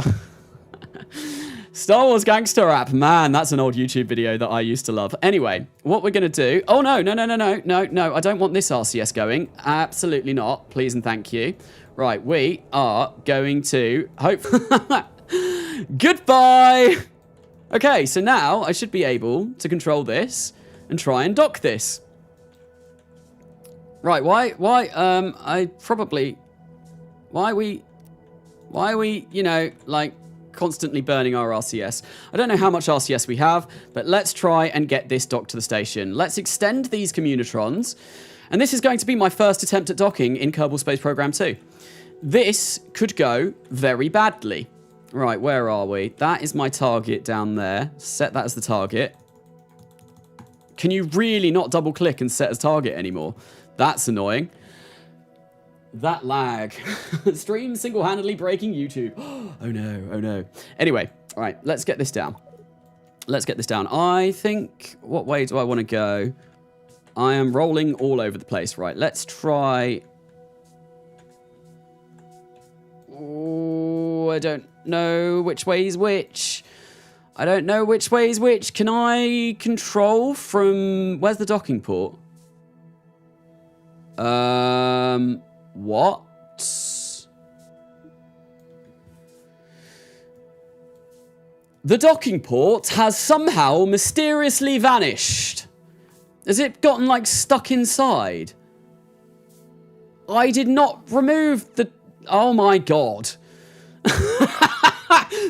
Star Wars Gangster Rap. Man, that's an old YouTube video that I used to love. Anyway, what we're going to do... Oh, no. I don't want this RCS going. Absolutely not. Please and thank you. Right, we are going to... Goodbye! Okay, so now I should be able to control this and try and dock this. Right, why, I probably... Why are we, you know, like... constantly burning our RCS. I don't know how much RCS we have, but let's try and get this docked to the station. Let's extend these communitrons, and this is going to be my first attempt at docking in Kerbal Space Program 2. This could go very badly. Right, where are we? That is my target down there. Set that as the target. Can you really not double click and set as target anymore? That's annoying. That lag. Stream single-handedly breaking YouTube. Oh no, oh no. Anyway, all right, let's get this down. Let's get this down. I think, what way do I want to go? I am rolling all over the place. Right, let's try... Oh, I don't know which way is which. I don't know which way is which. Can I control from... Where's the docking port? What? The docking port has somehow mysteriously vanished. Has it gotten, like, stuck inside? I did not remove the... Oh, my God.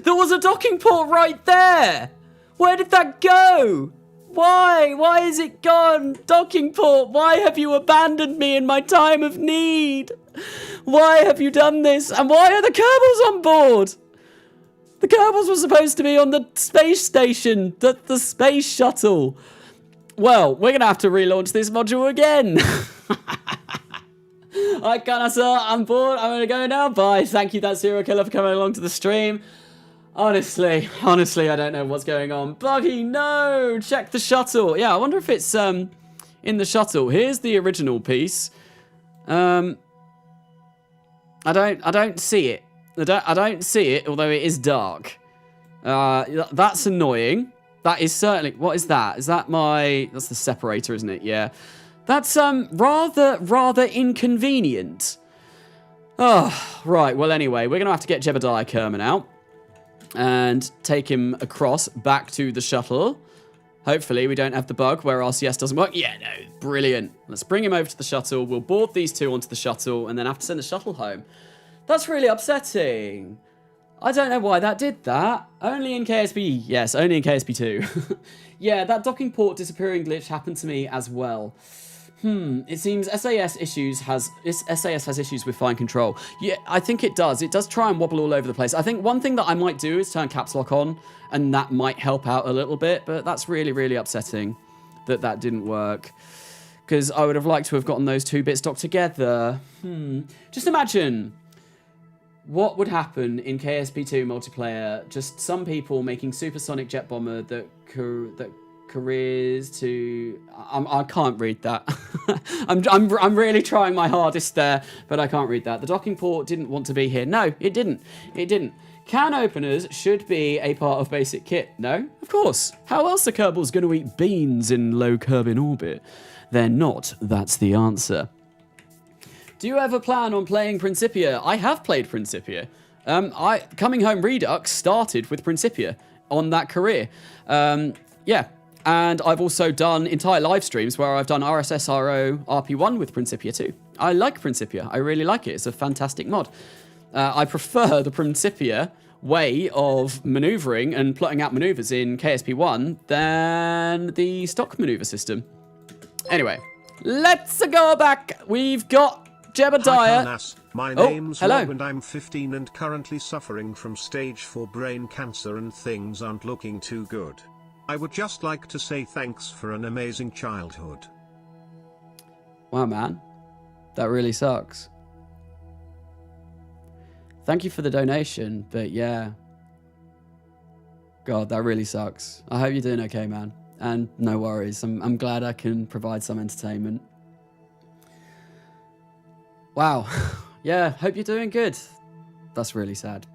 There was a docking port right there. Where did that go? Why? Why is it gone? Docking port, why have you abandoned me in my time of need? Why have you done this? And why are the Kerbals on board? The Kerbals were supposed to be on the space station, the space shuttle. Well, we're going to have to relaunch this module again. Alright, Carnasa, I'm bored. I'm going to go now. Bye. Thank you, that serial killer, for coming along to the stream. Honestly, I don't know what's going on. Buggy, no! Check the shuttle. Yeah, I wonder if it's in the shuttle. Here's the original piece. I don't see it. I don't see it, although it is dark. That's annoying. That is certainly... What is that? Is that my... That's the separator, isn't it? Yeah. That's rather inconvenient. Oh, right. Well, anyway, we're going to have to get Jebediah Kerman out and take him across back to the shuttle. Hopefully we don't have the bug where RCS doesn't work. Yeah, no, brilliant. Let's bring him over to the shuttle. We'll board these two onto the shuttle and then have to send the shuttle home. That's really upsetting. I don't know why that did that. Only in KSP... Yes, only in KSP2. Yeah, that docking port disappearing glitch happened to me as well. It seems SAS has issues with fine control. Yeah, I think it does. It does try and wobble all over the place. I think one thing that I might do is turn caps lock on, and that might help out a little bit, but that's really, really upsetting that that didn't work. Because I would have liked to have gotten those two bits docked together. Just imagine what would happen in KSP2 multiplayer. Just some people making supersonic jet bomber that careers to... I can't read that. I'm really trying my hardest there, but I can't read that. The docking port didn't want to be here. No, it didn't. It didn't. Can openers should be a part of basic kit? No, of course. How else are Kerbals going to eat beans in low Kerbin orbit? They're not. That's the answer. Do you ever plan on playing Principia? I have played Principia. Coming Home Redux started with Principia on that career. Yeah. And I've also done entire live streams where I've done RSSRO RP1 with Principia too. I like Principia. I really like it. It's a fantastic mod. I prefer the Principia way of maneuvering and plotting out maneuvers in KSP1 than the stock maneuver system. Anyway, let's go back. We've got Jebediah. Hi, my name's hello. Rob and I'm 15 and currently suffering from stage 4 brain cancer and things aren't looking too good. I would just like to say thanks for an amazing childhood. Wow, man. That really sucks. Thank you for the donation, but yeah. God, that really sucks. I hope you're doing okay, man. And no worries. I'm glad I can provide some entertainment. Wow. Yeah, hope you're doing good. That's really sad.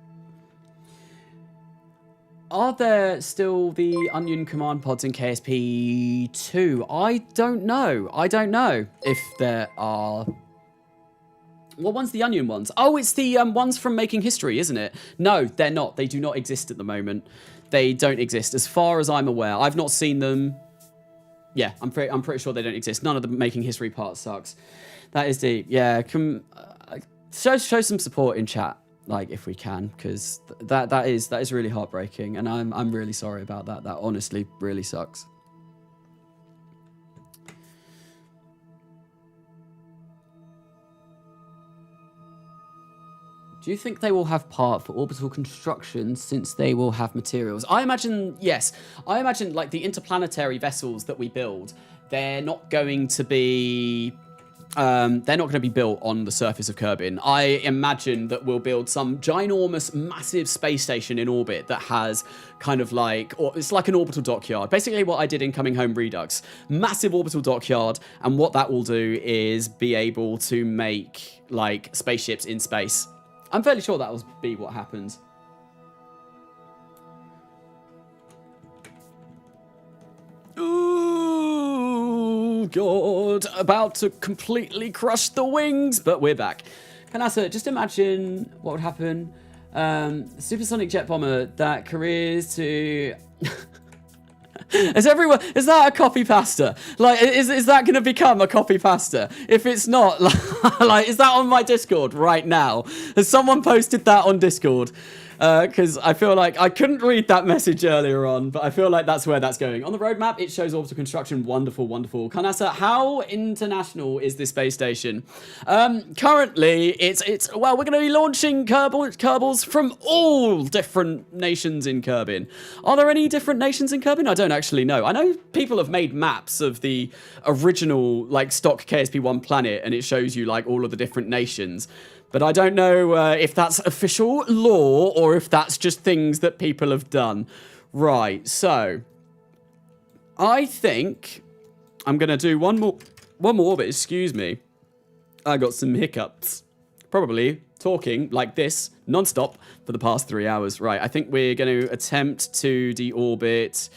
Are there still the Onion command pods in KSP2? I don't know. I don't know if there are. What one's the Onion ones? Oh, it's the ones from Making History, isn't it? No, they're not. They do not exist at the moment. They don't exist, as far as I'm aware. I've not seen them. Yeah, I'm pretty sure they don't exist. None of the Making History part sucks. That is deep. Yeah, show some support in chat, like, if we can, because that is really heartbreaking, and I'm really sorry about that. That honestly really sucks. Do you think they will have part for orbital construction since they will have materials? I imagine, yes. I imagine, like, the interplanetary vessels that we build, they're not going to be built on the surface of Kerbin. I imagine that we'll build some ginormous, massive space station in orbit that has kind of like, or it's like an orbital dockyard. Basically what I did in Coming Home Redux. Massive orbital dockyard, and what that will do is be able to make, like, spaceships in space. I'm fairly sure that will be what happens. Ooh, God. About to completely crush the wings, but we're back. Carnasa, just imagine what would happen. Supersonic jet bomber that careers to... Is that a copy pasta? Like, is that going to become a copy pasta? If it's not, like, is that on my Discord right now? Has someone posted that on Discord? Because I feel like I couldn't read that message earlier on, but I feel like that's where that's going. On the roadmap, it shows orbital construction. Wonderful, wonderful. Carnasa, how international is this space station? Currently, well, we're going to be launching Kerbals from all different nations in Kerbin. Are there any different nations in Kerbin? I don't actually know. I know people have made maps of the original, like, stock KSP1 planet, and it shows you, like, all of the different nations. But I don't know if that's official law or if that's just things that people have done. Right, so I think I'm going to do one more, but excuse me. I got some hiccups. Probably talking like this non-stop for the past 3 hours. Right, I think we're going to attempt to deorbit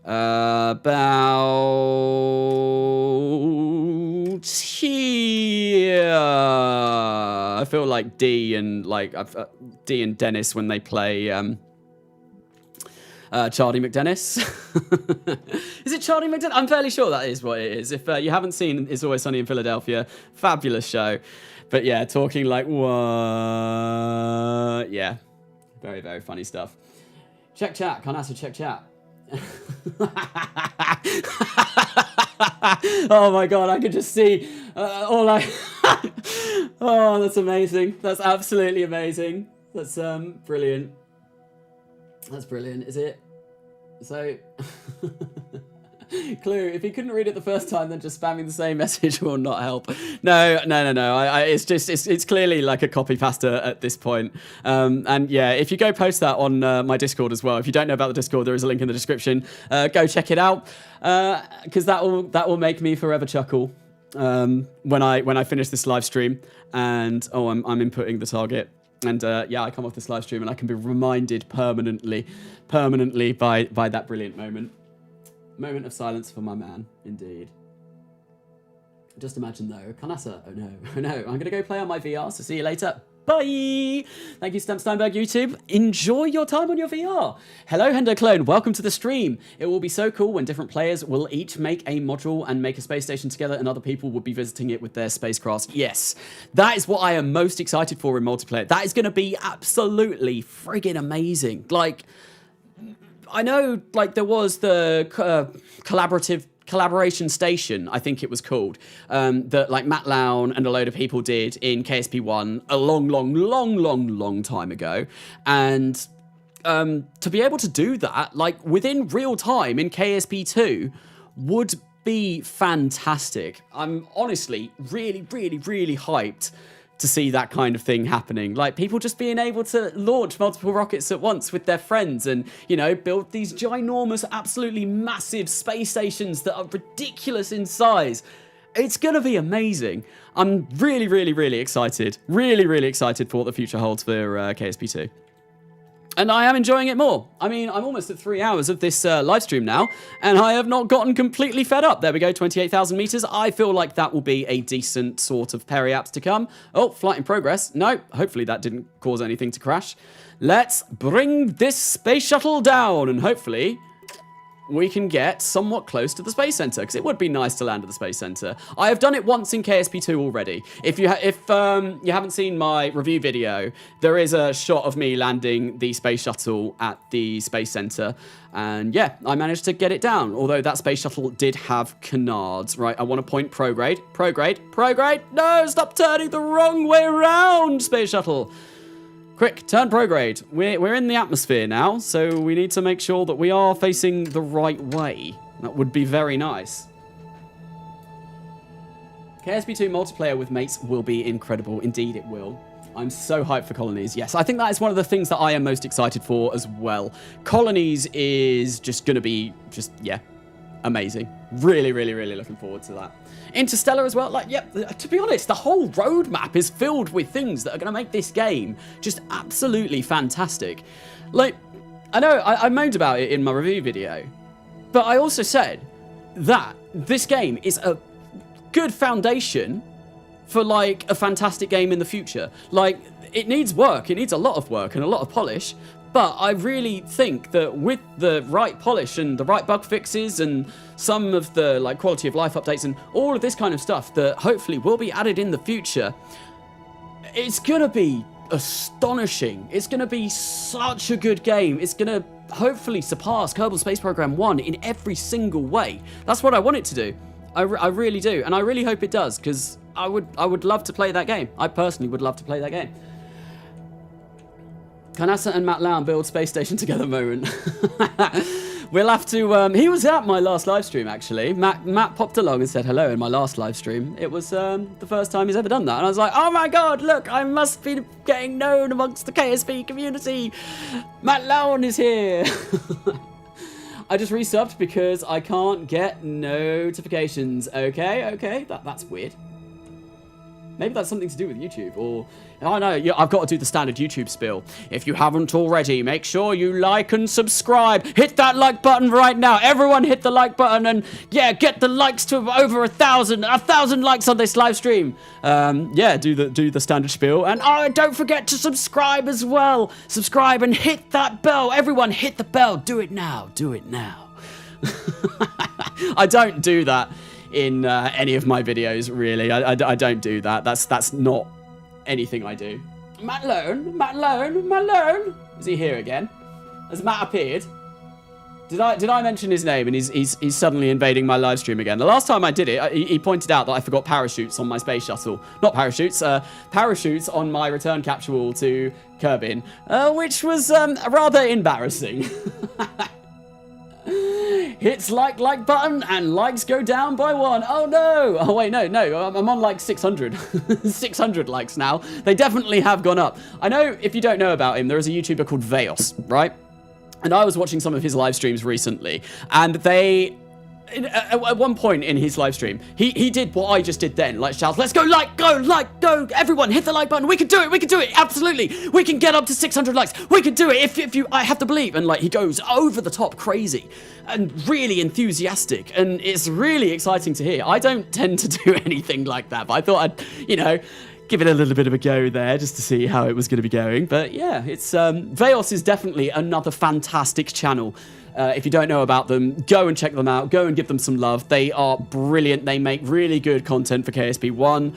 about here. I feel like D and Dennis when they play Charlie McDennis. Is it Charlie McDennis? I'm fairly sure that is what it is. If you haven't seen It's Always Sunny in Philadelphia, fabulous show. But yeah, talking like what? Yeah, very, very funny stuff. Check chat, Carnasa, check chat. Oh my god, I could just see oh, that's amazing. That's absolutely amazing. That's brilliant. That's brilliant, is it? So Clue, if he couldn't read it the first time, then just spamming the same message will not help. No. It's clearly like a copy pasta at this point. And yeah, if you go post that on my Discord as well. If you don't know about the Discord, there is a link in the description. Go check it out, because that will make me forever chuckle when I finish this live stream. And I'm inputting the target. And yeah, I come off this live stream and I can be reminded permanently by that brilliant moment. Moment of silence for my man, indeed. Just imagine though, Carnasa, oh no, I'm gonna go play on my VR, so see you later. Bye! Thank you, Stamp Steinberg YouTube. Enjoy your time on your VR. Hello, Hendo Clone. Welcome to the stream. It will be so cool when different players will each make a module and make a space station together, and other people will be visiting it with their spacecrafts. Yes, that is what I am most excited for in multiplayer. That is going to be absolutely friggin' amazing. Like, I know, like, there was the collaboration station, I think it was called, that like Matt Lown and a load of people did in KSP1 a long time ago. And to be able to do that, like, within real time in KSP2 would be fantastic. I'm honestly really hyped to see that kind of thing happening. Like, people just being able to launch multiple rockets at once with their friends and, you know, build these ginormous, absolutely massive space stations that are ridiculous in size It's going to be amazing. I'm really, really, really excited. Really, really excited for what the future holds for KSP2. And I am enjoying it more. I mean, I'm almost at 3 hours of this live stream now, and I have not gotten completely fed up. There we go, 28,000 meters. I feel like that will be a decent sort of peri-apps to come. Oh, flight in progress. No, hopefully that didn't cause anything to crash. Let's bring this space shuttle down, and hopefully we can get somewhat close to the Space Center, because it would be nice to land at the Space Center. I have done it once in KSP2 already. If you haven't seen my review video, there is a shot of me landing the Space Shuttle at the Space Center. And yeah, I managed to get it down, although that Space Shuttle did have canards. Right, I want to point prograde. Prograde. No, stop turning the wrong way around, Space Shuttle. Quick, turn prograde. We're in the atmosphere now, so we need to make sure that we are facing the right way. That would be very nice. KSP2 multiplayer with mates will be incredible. Indeed, it will. I'm so hyped for Colonies. Yes, I think that is one of the things that I am most excited for as well. Colonies is just going to be yeah, amazing. Really, really, really looking forward to that. Interstellar as well. Like, yeah, to be honest, the whole roadmap is filled with things that are going to make this game just absolutely fantastic. Like, I know I moaned about it in my review video, but I also said that this game is a good foundation for, like, a fantastic game in the future. Like, it needs work. It needs a lot of work and a lot of polish. But I really think that with the right polish and the right bug fixes and some of the like quality of life updates and all of this kind of stuff that hopefully will be added in the future, it's going to be astonishing. It's going to be such a good game. It's going to hopefully surpass Kerbal Space Program 1 in every single way. That's what I want it to do. I really do. And I really hope it does, because I would love to play that game. I personally would love to play that game. Carnasa and Matt Lown build space station together moment. We'll have to, he was at my last live stream, actually. Matt popped along and said hello in my last live stream. It was the first time he's ever done that. And I was like, oh my God, look, I must be getting known amongst the KSP community. Matt Lown is here. I just resubbed because I can't get notifications. Okay, that's weird. Maybe that's something to do with YouTube, or I know, I've got to do the standard YouTube spiel. If you haven't already, make sure you like and subscribe. Hit that like button right now. Everyone hit the like button, and yeah, get the likes to over 1,000 likes on this live stream. Yeah, do the standard spiel, and oh, don't forget to subscribe as well. Subscribe and hit that bell. Everyone hit the bell. Do it now. Do it now. I don't do that in any of my videos, really. I don't do that. That's not anything I do. Matt Lone. Is he here again? Has Matt appeared? Did I mention his name and he's suddenly invading my live stream again? The last time I did it, he pointed out that I forgot parachutes on my space shuttle. Not parachutes, parachutes on my return capsule to Kerbin, which was rather embarrassing. Hits like button and likes go down by 1. Oh no! Oh wait, no, I'm on like 600. 600 likes now. They definitely have gone up. I know, if you don't know about him, there is a YouTuber called Veos, right? And I was watching some of his live streams recently, and they... At one point in his live stream, he did what I just did then, like shout, let's go, go, everyone hit the like button, we can do it, absolutely, we can get up to 600 likes, we can do it, if you, I have to believe, and like he goes over the top crazy, and really enthusiastic, and it's really exciting to hear. I don't tend to do anything like that, but I thought I'd, give it a little bit of a go there, just to see how it was going to be going, but yeah, it's, Veos is definitely another fantastic channel. If you don't know about them, go and check them out. Go and give them some love. They are brilliant. They make really good content for KSP1.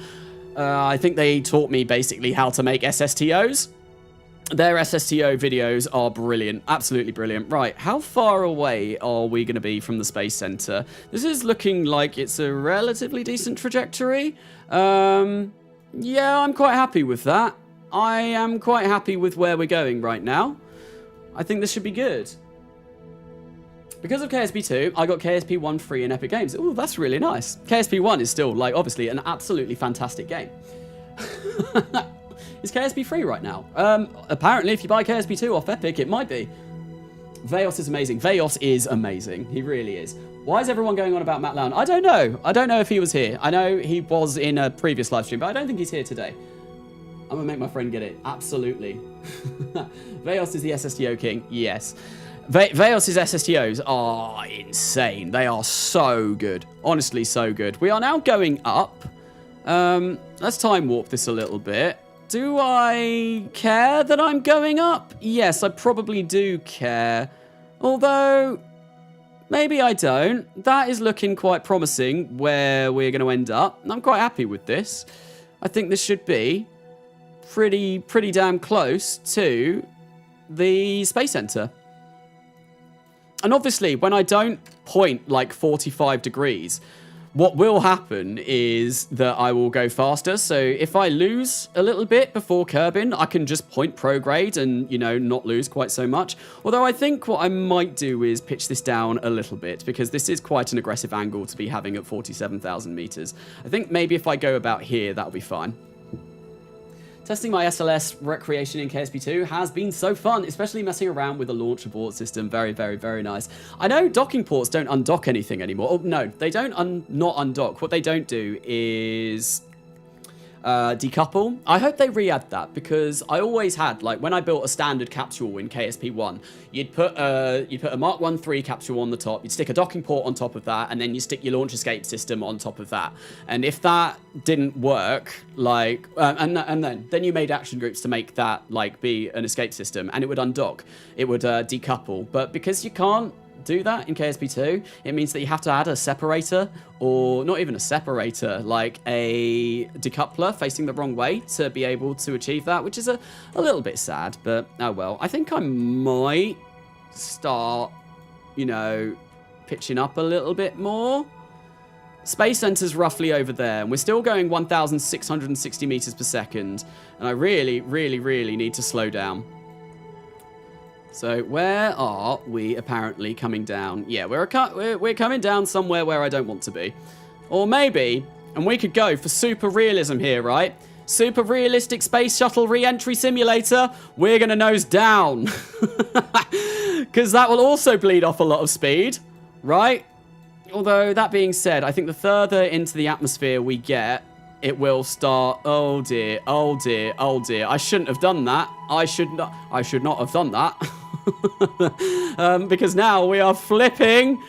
I think they taught me basically how to make SSTOs. Their SSTO videos are brilliant. Absolutely brilliant. Right, how far away are we going to be from the Space Center? This is looking like it's a relatively decent trajectory. Yeah, I'm quite happy with that. I am quite happy with where we're going right now. I think this should be good. Because of KSP2, I got KSP1 free in Epic Games. Oh, that's really nice. KSP1 is still, like, obviously an absolutely fantastic game. Is KSP free right now? Apparently, if you buy KSP2 off Epic, it might be. Veos is amazing. Veos is amazing. He really is. Why is everyone going on about Matt Lown? I don't know. I don't know if he was here. I know he was in a previous live stream, but I don't think he's here today. I'm going to make my friend get it. Absolutely. Veos is the SSTO king. Yes. Veos' SSTOs are insane. They are so good. Honestly, so good. We are now going up. Let's time warp this a little bit. Do I care that I'm going up? Yes, I probably do care. Although, maybe I don't. That is looking quite promising where we're going to end up. I'm quite happy with this. I think this should be pretty damn close to the Space Center. And obviously, when I don't point like 45 degrees, what will happen is that I will go faster. So if I lose a little bit before curbing, I can just point prograde and, you know, not lose quite so much. Although I think what I might do is pitch this down a little bit because this is quite an aggressive angle to be having at 47,000 meters. I think maybe if I go about here, that'll be fine. Testing my SLS recreation in KSP2 has been so fun, especially messing around with the launch abort system. Very, very, very nice. I know docking ports don't undock anything anymore. Oh, no, they don't not undock. What they don't do is decouple. I hope they re-add that because I always had, like, when I built a standard capsule in KSP1, you'd put a Mark 1-3 capsule on the top, you'd stick a docking port on top of that, and then you stick your launch escape system on top of that. And if that didn't work, like, and then you made action groups to make that, like, be an escape system, and it would undock. It would decouple. But because you can't do that in KSP2, it means that you have to add a separator, or not even a separator, like a decoupler facing the wrong way to be able to achieve that, which is a little bit sad, but oh well. I think I might start, you know, pitching up a little bit more. Space Center's roughly over there, and we're still going 1,660 meters per second, and I really, really, really need to slow down. So where are we apparently coming down? Yeah, we're coming down somewhere where I don't want to be. Or maybe, and we could go for super realism here, right? Super realistic space shuttle re-entry simulator. We're going to nose down. Because that will also bleed off a lot of speed, right? Although, that being said, I think the further into the atmosphere we get, it will start. Oh dear, oh dear, oh dear. I shouldn't have done that. I should not have done that. Because now we are flipping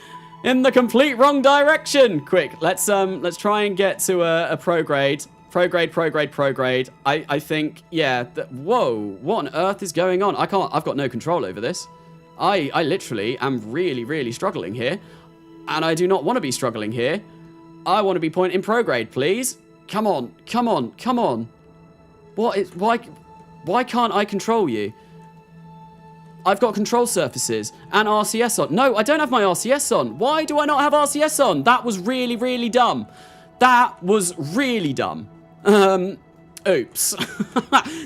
in the complete wrong direction. Quick, let's try and get to a prograde. Prograde. I think, yeah. Whoa, what on earth is going on? I've got no control over this. I literally am really, really struggling here. And I do not want to be struggling here. I want to be pointing prograde, please. Come on. Why can't I control you? I've got control surfaces and RCS on. No, I don't have my RCS on. Why do I not have RCS on? That was really, really dumb. That was really dumb. Oops.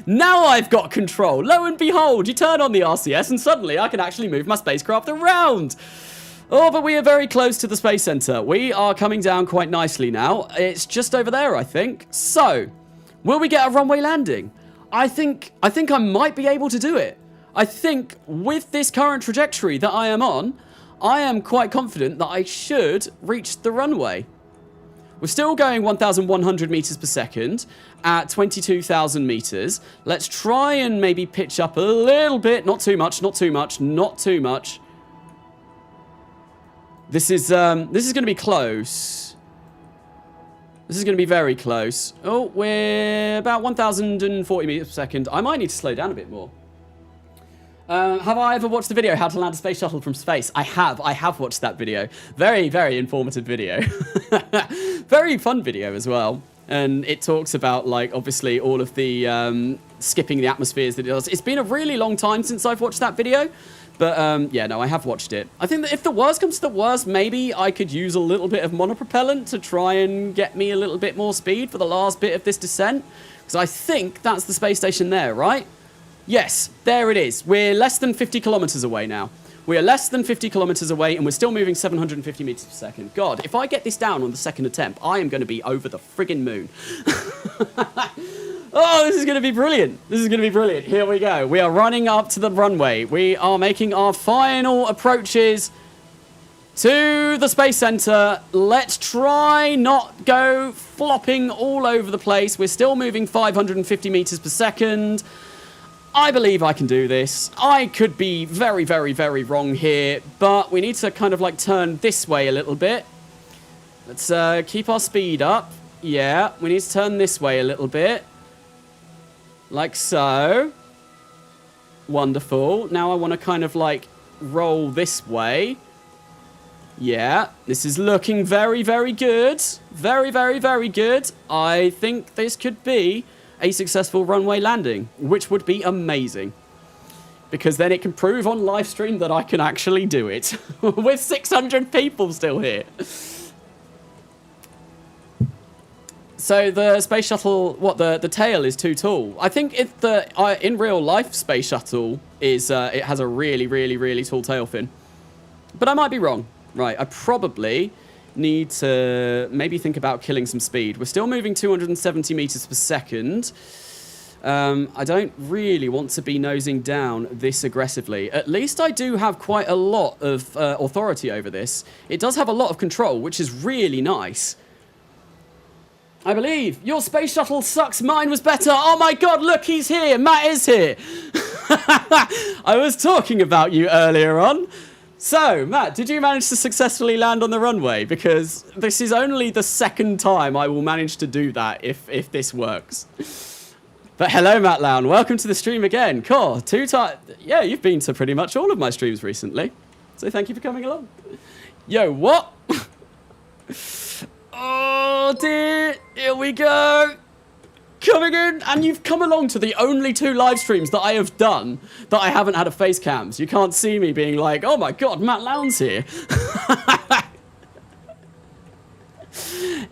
Now I've got control. Lo and behold, you turn on the RCS and suddenly I can actually move my spacecraft around. Oh, but we are very close to the Space Center. We are coming down quite nicely now. It's just over there, I think. So, will we get a runway landing? I think I might be able to do it. I think with this current trajectory that I am on, I am quite confident that I should reach the runway. We're still going 1,100 meters per second at 22,000 meters. Let's try and maybe pitch up a little bit. Not too much. This is going to be close. This is going to be very close. Oh, we're about 1,040 meters per second. I might need to slow down a bit more. Have I ever watched the video, How to Land a Space Shuttle from Space? I have watched that video. Very, very informative video. Very fun video as well. And it talks about, like, obviously all of the skipping the atmospheres that it does. It's been a really long time since I've watched that video. But, yeah, no, I have watched it. I think that if the worst comes to the worst, maybe I could use a little bit of monopropellant to try and get me a little bit more speed for the last bit of this descent. Because I think that's the space station there, right? Yes, there it is. We're less than 50 kilometers away now. We are less than 50 kilometers away, and we're still moving 750 meters per second. God, if I get this down on the second attempt, I am going to be over the friggin' moon. Oh, this is going to be brilliant. This is going to be brilliant. Here we go. We are running up to the runway. We are making our final approaches to the Space Center. Let's try not go flopping all over the place. We're still moving 550 meters per second. I believe I can do this. I could be very, very, very wrong here, but we need to kind of like turn this way a little bit. Let's keep our speed up. Yeah, we need to turn this way a little bit. Like so. Wonderful. Now I want to kind of like roll this way. Yeah, this is looking very, very good. Very, very, very good. I think this could be a successful runway landing, which would be amazing. Because then it can prove on live stream that I can actually do it. With 600 people still here. So the space shuttle, the tail is too tall. I think if in real life space shuttle is, it has a really, really, really tall tail fin. But I might be wrong. Right, I probably need to maybe think about killing some speed. We're still moving 270 meters per second. I don't really want to be nosing down this aggressively. At least I do have quite a lot of authority over this. It does have a lot of control, which is really nice. I believe your space shuttle sucks. Mine was better. Oh my god, look, he's here. Matt is here. I was talking about you earlier on. So, Matt, did you manage to successfully land on the runway? Because this is only the second time I will manage to do that if this works. But hello, Matt Lown. Welcome to the stream again. Cool. 2 times. Yeah, you've been to pretty much all of my streams recently. So thank you for coming along. Yo, what? Oh, dear. Here we go. Coming in, and you've come along to the only 2 live streams that I have done that I haven't had a face cam. So you can't see me being like, oh my god, Matt Lown's here.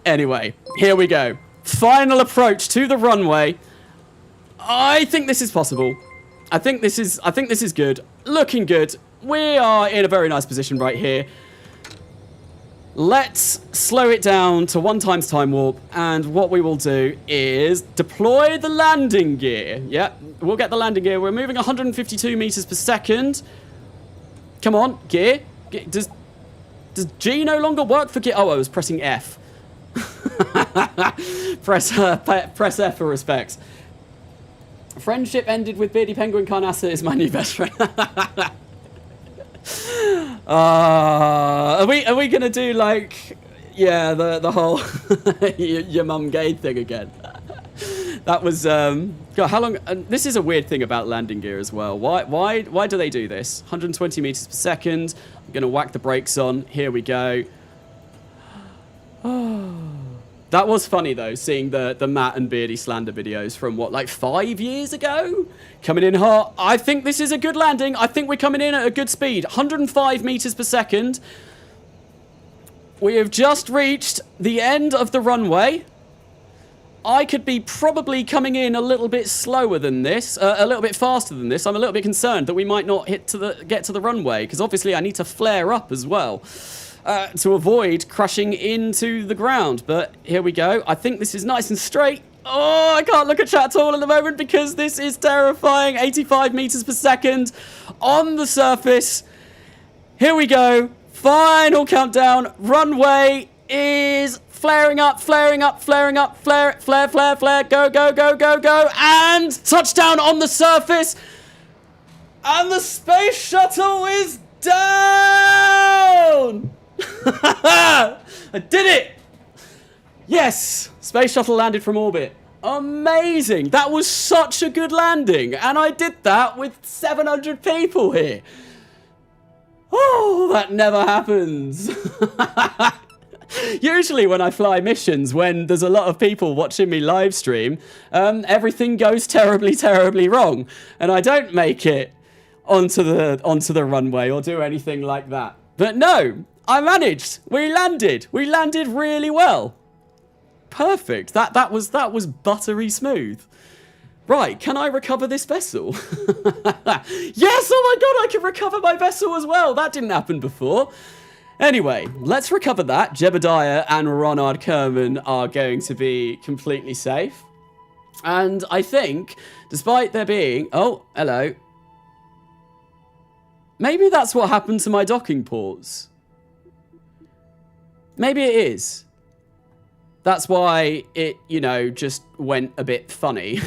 Anyway, here we go. Final approach to the runway. I think this is possible. I think this is good. Looking good. We are in a very nice position right here. Let's slow it down to 1 times time warp, and what we will do is deploy the landing gear. Yep, we'll get the landing gear. We're moving 152 meters per second. Come on, gear. Does G no longer work for gear? Oh, I was pressing F. Press F for respects. Friendship ended with Beardy Penguin. Carnasa is my new best friend. Are we gonna do like, yeah, the whole your mum gay thing again? That was God, how long? This is a weird thing about landing gear as well. Why do they do this? 120 meters per second. I'm gonna whack the brakes on. Here we go. That was funny though, seeing the Matt and Beardy slander videos from what, like 5 years ago? Coming in hot. I think this is a good landing. I think we're coming in at a good speed. 105 meters per second. We have just reached the end of the runway. I could be probably coming in a little bit slower than this, a little bit faster than this. I'm a little bit concerned that we might not get to the runway, because obviously I need to flare up as well. To avoid crashing into the ground. But here we go. I think this is nice and straight. Oh, I can't look at chat at all at the moment because this is terrifying. 85 meters per second on the surface. Here we go. Final countdown. Runway is flaring up, flaring up, flaring up, flare, flare, flare, flare. Go, go, go, go, go. And touchdown on the surface. And the space shuttle is down. I did it! Yes! Space shuttle landed from orbit. Amazing! That was such a good landing, and I did that with 700 people here. Oh, that never happens. Usually when I fly missions, when there's a lot of people watching me live stream, everything goes terribly, terribly wrong, and I don't make it onto the runway or do anything like that. But no! I managed. We landed really well. Perfect. That was buttery smooth. Right, can I recover this vessel? Yes, oh my god, I can recover my vessel as well. That didn't happen before. Anyway, let's recover that. Jebediah and Ronard Kerman are going to be completely safe. And I think, despite there being... Oh, hello. Maybe that's what happened to my docking ports. Maybe it is. That's why it, you know, just went a bit funny.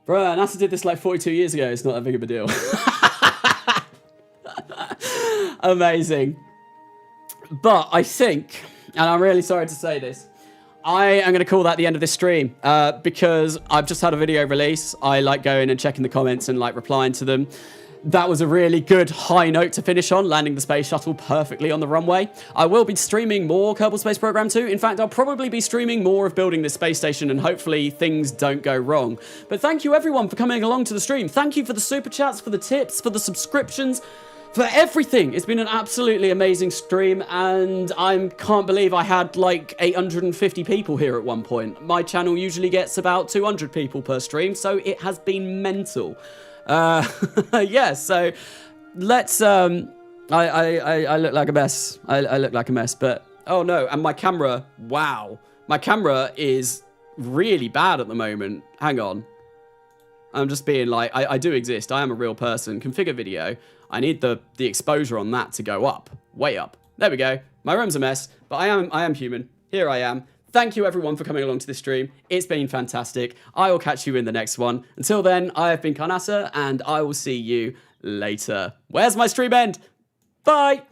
Bruh, NASA did this like 42 years ago. It's not that big of a deal. Amazing. But I think, and I'm really sorry to say this, I am going to call that the end of this stream because I've just had a video release. I like going and checking the comments and like replying to them. That was a really good high note to finish on, landing the space shuttle perfectly on the runway. I will be streaming more Kerbal Space Program 2. In fact, I'll probably be streaming more of building this space station and hopefully things don't go wrong. But thank you everyone for coming along to the stream. Thank you for the super chats, for the tips, for the subscriptions, for everything. It's been an absolutely amazing stream and I can't believe I had like 850 people here at one point. My channel usually gets about 200 people per stream, so it has been mental. Yeah, so let's, I look like a mess. I look like a mess, but, oh no, and my camera, wow. My camera is really bad at the moment. Hang on. I'm just being like, I do exist. I am a real person. Configure video. I need the exposure on that to go up, way up. There we go. My room's a mess, but I am human. Here I am. Thank you everyone for coming along to this stream. It's been fantastic. I will catch you in the next one. Until then, I have been Carnasa, and I will see you later. Where's my stream end? Bye!